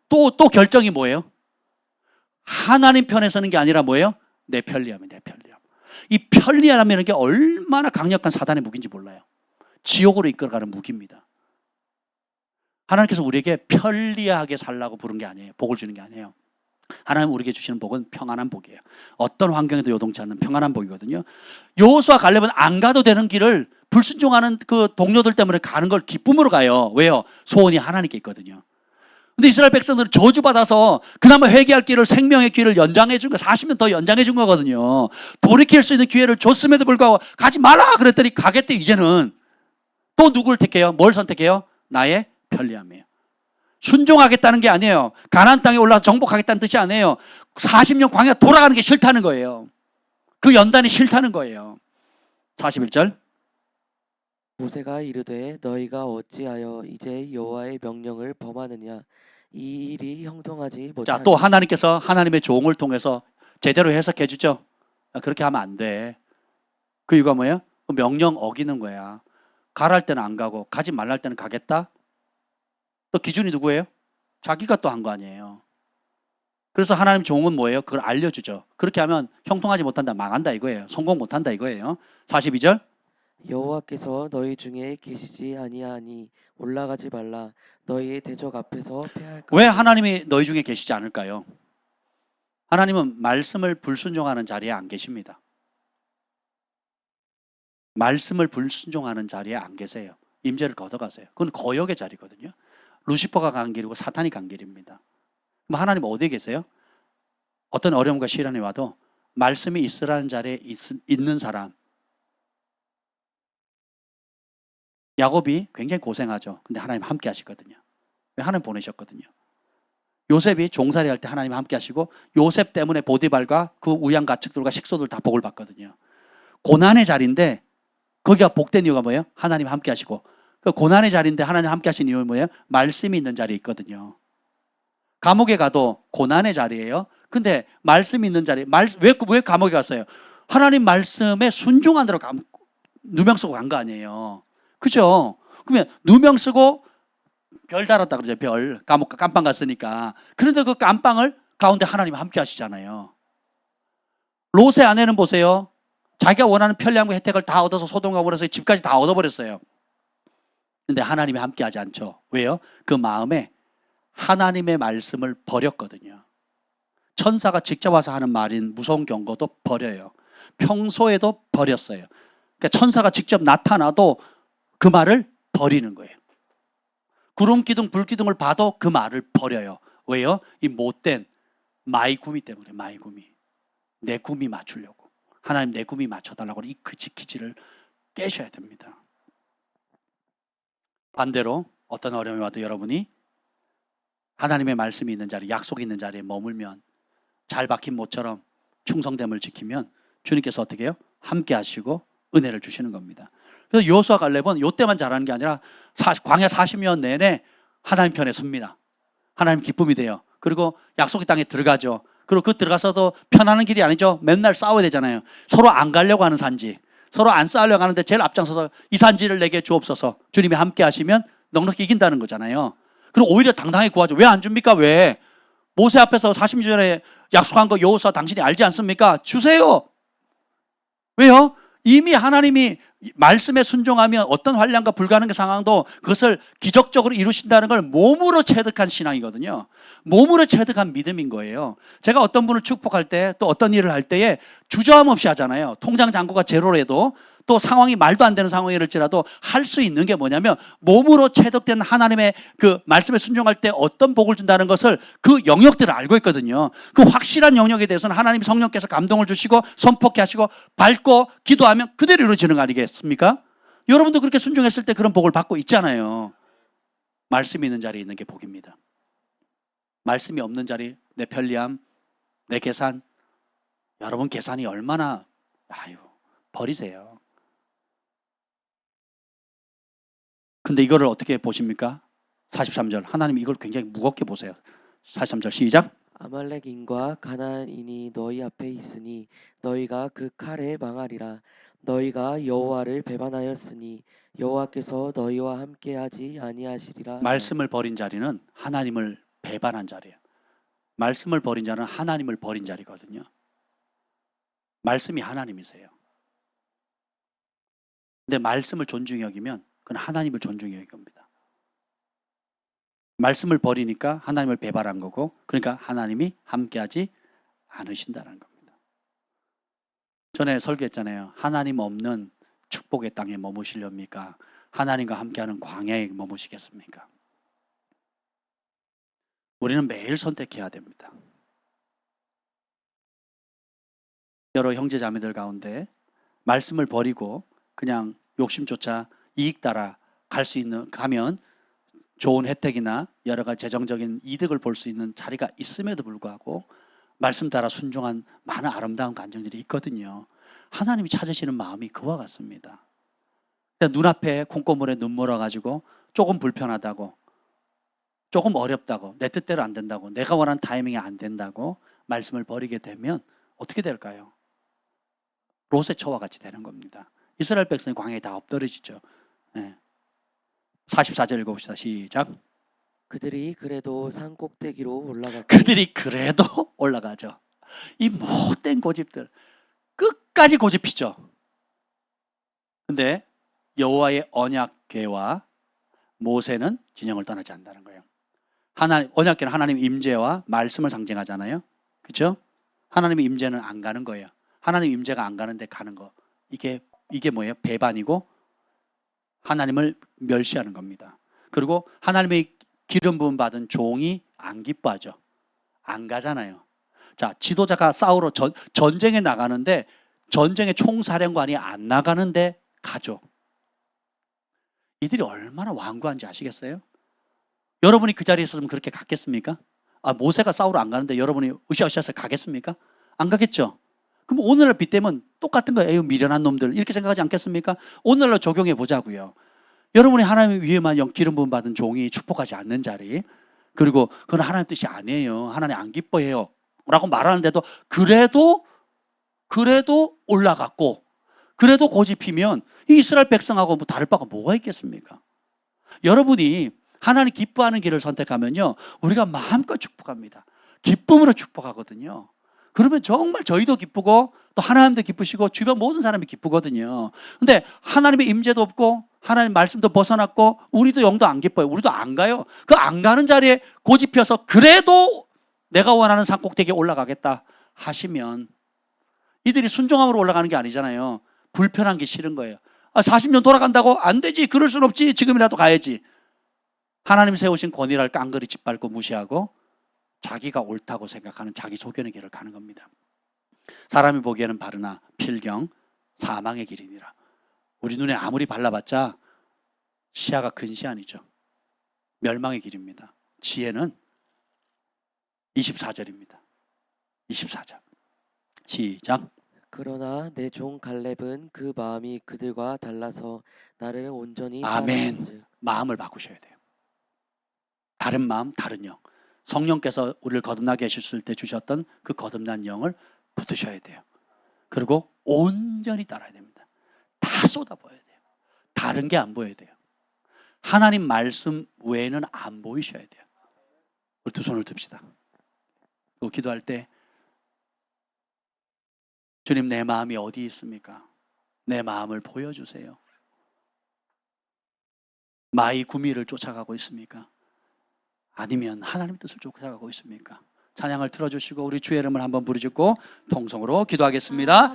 또 결정이 뭐예요? 하나님 편에 서는 게 아니라 뭐예요? 내 편리함이 내 편리함. 이 편리함이라는 게 얼마나 강력한 사단의 무기인지 몰라요. 지옥으로 이끌어가는 무기입니다. 하나님께서 우리에게 편리하게 살라고 부른 게 아니에요. 복을 주는 게 아니에요. 하나님 우리에게 주시는 복은 평안한 복이에요. 어떤 환경에도 요동치 않는 평안한 복이거든요. 여호수아 갈렙은 안 가도 되는 길을 불순종하는 그 동료들 때문에 가는 걸 기쁨으로 가요. 왜요? 소원이 하나님께 있거든요. 근데 이스라엘 백성들은 저주받아서 그나마 회개할 길을 생명의 기회를 연장해 준 거 40년 더 연장해 준 거거든요. 돌이킬 수 있는 기회를 줬음에도 불구하고 가지 마라 그랬더니 가겠대. 이제는 또 누구를 택해요? 뭘 선택해요? 나의 편리함이에요. 순종하겠다는 게 아니에요. 가나안 땅에 올라서 정복하겠다는 뜻이 아니에요. 40년 광야 돌아가는 게 싫다는 거예요. 그 연단이 싫다는 거예요. 41절. 모세가 이르되 너희가 어찌하여 이제 여호와의 명령을 범하느냐 이 일이 형통하지 자, 못하니 또 하나님께서 하나님의 종을 통해서 제대로 해석해 주죠. 그렇게 하면 안 돼. 그 이유가 뭐예요? 그 명령 어기는 거야. 가랄 때는 안 가고 가지 말랄 때는 가겠다. 또 기준이 누구예요? 자기가 또 한 거 아니에요. 그래서 하나님 종은 뭐예요? 그걸 알려주죠. 그렇게 하면 형통하지 못한다, 망한다 이거예요. 성공 못한다 이거예요. 42절. 여호와께서 너희 중에 계시지 아니하니 올라가지 말라 너희의 대적 앞에서 패할까 왜 하나님이 너희 중에 계시지 않을까요? 하나님은 말씀을 불순종하는 자리에 안 계십니다. 말씀을 불순종하는 자리에 안 계세요. 임재를 걷어가세요. 그건 거역의 자리거든요. 루시퍼가 간 길이고 사탄이 간 길입니다. 그럼 하나님 어디에 계세요? 어떤 어려움과 시련이 와도 말씀이 있으라는 자리에 있는 사람. 야곱이 굉장히 고생하죠. 근데 하나님 함께 하시거든요. 왜? 하나님 보내셨거든요. 요셉이 종살이 할 때 하나님 함께 하시고 요셉 때문에 보디발과 그 우양 가축들과 식소들 다 복을 받거든요. 고난의 자리인데 거기가 복된 이유가 뭐예요? 하나님 함께 하시고 그 고난의 자리인데 하나님 함께 하신 이유는 뭐예요? 말씀이 있는 자리에 있거든요. 감옥에 가도 고난의 자리예요. 근데 말씀이 있는 자리, 왜 감옥에 갔어요? 하나님 말씀에 순종하느라 누명 쓰고 간 거 아니에요. 그죠? 그러면 누명 쓰고 별 달았다 그러죠. 별. 감옥 깜빵 갔으니까. 그런데 그 깜빵을 가운데 하나님 함께 하시잖아요. 롯의 아내는 보세요. 자기가 원하는 편리함과 혜택을 다 얻어서 소돔과 고모라에서 집까지 다 얻어버렸어요. 근데 하나님이 함께 하지 않죠. 왜요? 그 마음에 하나님의 말씀을 버렸거든요. 천사가 직접 와서 하는 말인 무서운 경고도 버려요. 평소에도 버렸어요. 그러니까 천사가 직접 나타나도 그 말을 버리는 거예요. 구름 기둥, 불 기둥을 봐도 그 말을 버려요. 왜요? 이 못된 마이 구미 때문에. 마이 구미. 내 구미 맞추려고. 하나님 내 구미 맞춰달라고 이 기지를 깨셔야 됩니다. 반대로 어떤 어려움이 와도 여러분이 하나님의 말씀이 있는 자리, 약속이 있는 자리에 머물면 잘 박힌 못처럼 충성됨을 지키면 주님께서 어떻게 해요? 함께 하시고 은혜를 주시는 겁니다. 그래서 여호수아 갈렙은 요때만 잘하는 게 아니라 광야 40년 내내 하나님 편에 섭니다. 하나님 기쁨이 돼요. 그리고 약속의 땅에 들어가죠. 그리고 그 들어가서도 편안한 길이 아니죠. 맨날 싸워야 되잖아요. 서로 안 가려고 하는 산지, 서로 안 싸우려고 하는데 제일 앞장서서 이 산지를 내게 주옵소서. 주님이 함께 하시면 넉넉히 이긴다는 거잖아요. 그리고 오히려 당당하게 구하죠. 왜 안 줍니까? 왜? 모세 앞에서 40년 전에 약속한 거 여호수아 당신이 알지 않습니까? 주세요. 왜요? 이미 하나님이 말씀에 순종하면 어떤 환난과 불가능한 상황도 그것을 기적적으로 이루신다는 걸 몸으로 체득한 신앙이거든요. 몸으로 체득한 믿음인 거예요. 제가 어떤 분을 축복할 때 또 어떤 일을 할 때에 주저함 없이 하잖아요. 통장 잔고가 제로라도 또 상황이 말도 안 되는 상황일지라도 할 수 있는 게 뭐냐면 몸으로 체득된 하나님의 그 말씀에 순종할 때 어떤 복을 준다는 것을 그 영역들을 알고 있거든요. 그 확실한 영역에 대해서는 하나님 성령께서 감동을 주시고 선포케 하시고 밟고 기도하면 그대로 이루어지는 거 아니겠습니까? 여러분도 그렇게 순종했을 때 그런 복을 받고 있잖아요. 말씀이 있는 자리에 있는 게 복입니다. 말씀이 없는 자리, 내 편리함, 내 계산, 여러분 계산이 얼마나 버리세요. 근데 이거를 어떻게 보십니까? 43절 하나님이 이걸 굉장히 무겁게 보세요. 43절 시작. 아말렉인과 가나안인이 너희 앞에 있으니 너희가 그 칼에 망하리라. 너희가 여호와를 배반하였으니 여호와께서 너희와 함께하지 아니하시리라. 말씀을 버린 자리는 하나님을 배반한 자리예요. 말씀을 버린 자는 하나님을 버린 자리거든요. 말씀이 하나님이세요. 근데 말씀을 존중히 여기면 그건 하나님을 존중히 여깁니다. 말씀을 버리니까 하나님을 배반한 거고, 그러니까 하나님이 함께하지 않으신다는 겁니다. 전에 설교했잖아요. 하나님 없는 축복의 땅에 머무시렵니까? 하나님과 함께하는 광야에 머무시겠습니까? 우리는 매일 선택해야 됩니다. 여러 형제 자매들 가운데 말씀을 버리고 그냥 욕심조차 이익 따라 가면 좋은 혜택이나 여러 가지 재정적인 이득을 볼 수 있는 자리가 있음에도 불구하고 말씀 따라 순종한 많은 아름다운 감정들이 있거든요. 하나님이 찾으시는 마음이 그와 같습니다. 눈앞에 콩고물에 눈 몰아가지고 조금 불편하다고, 조금 어렵다고, 내 뜻대로 안 된다고, 내가 원하는 타이밍이 안 된다고 말씀을 버리게 되면 어떻게 될까요? 롯의 처와 같이 되는 겁니다. 이스라엘 백성이 광야에 다 엎드러지죠. 44절 읽어봅시다. 시작. 그들이 그래도 산 꼭대기로 올라갔고 그들이 그래도 올라가죠. 이 못된 고집들 끝까지 고집피죠. 근데 여호와의 언약궤와 모세는 진영을 떠나지 않는다는 거예요. 언약궤는 하나님 임재와 말씀을 상징하잖아요. 그렇죠? 하나님의 임재는 안 가는 거예요. 하나님 임재가 안 가는데 가는 거. 이게 뭐예요? 배반이고 하나님을 멸시하는 겁니다. 그리고 하나님의 기름 부음 받은 종이 안 기뻐하죠. 안 가잖아요. 자, 지도자가 싸우러 전쟁에 나가는데 전쟁의 총사령관이 안 나가는데 가죠. 이들이 얼마나 완고한지 아시겠어요? 여러분이 그 자리에 있었으면 그렇게 갔겠습니까? 모세가 싸우러 안 가는데 여러분이 으쌰으쌰해서 가겠습니까? 안 가겠죠. 그럼 오늘날 빗대면 똑같은 거예요. 에휴 미련한 놈들 이렇게 생각하지 않겠습니까? 오늘날 적용해 보자고요. 여러분이 하나님 위에만 기름 부음 받은 종이 축복하지 않는 자리, 그리고 그건 하나님 뜻이 아니에요. 하나님 안 기뻐해요 라고 말하는데도 그래도 올라갔고 그래도 고집피면 이 이스라엘 백성하고 뭐 다를 바가 뭐가 있겠습니까? 여러분이 하나님 기뻐하는 길을 선택하면요 우리가 마음껏 축복합니다. 기쁨으로 축복하거든요. 그러면 정말 저희도 기쁘고 또 하나님도 기쁘시고 주변 모든 사람이 기쁘거든요. 근데 하나님의 임재도 없고 하나님 말씀도 벗어났고 우리도 영도 안 기뻐요. 우리도 안 가요. 그 안 가는 자리에 고집펴서 그래도 내가 원하는 산 꼭대기에 올라가겠다 하시면 이들이 순종함으로 올라가는 게 아니잖아요. 불편한 게 싫은 거예요. 40년 돌아간다고? 안 되지. 그럴 순 없지. 지금이라도 가야지. 하나님 세우신 권위를 깡그리 짓밟고 무시하고 자기가 옳다고 생각하는 자기 소견의 길을 가는 겁니다. 사람이 보기에는 바르나 필경 사망의 길이니라. 우리 눈에 아무리 발라봤자 시야가 근시안이죠. 멸망의 길입니다. 지혜는 24절입니다. 24절. 시작. 그러나 내 종 갈렙은 그 마음이 그들과 달라서 나를 온전히 아멘. 따르는즉 마음을 바꾸셔야 돼요. 다른 마음, 다른 영. 성령께서 우리를 거듭나게 하셨을 때 주셨던 그 거듭난 영을 붙으셔야 돼요. 그리고 온전히 따라야 됩니다. 다 쏟아부어야 돼요. 다른 게 안 보여야 돼요. 하나님 말씀 외에는 안 보이셔야 돼요. 우리 두 손을 듭시다. 또 기도할 때 주님, 내 마음이 어디 있습니까? 내 마음을 보여주세요. 마이 구미를 쫓아가고 있습니까? 아니면 하나님 뜻을 쫓아가고 있습니까? 찬양을 틀어주시고 우리 주의 이름을 한번 부르짖고 통성으로 기도하겠습니다.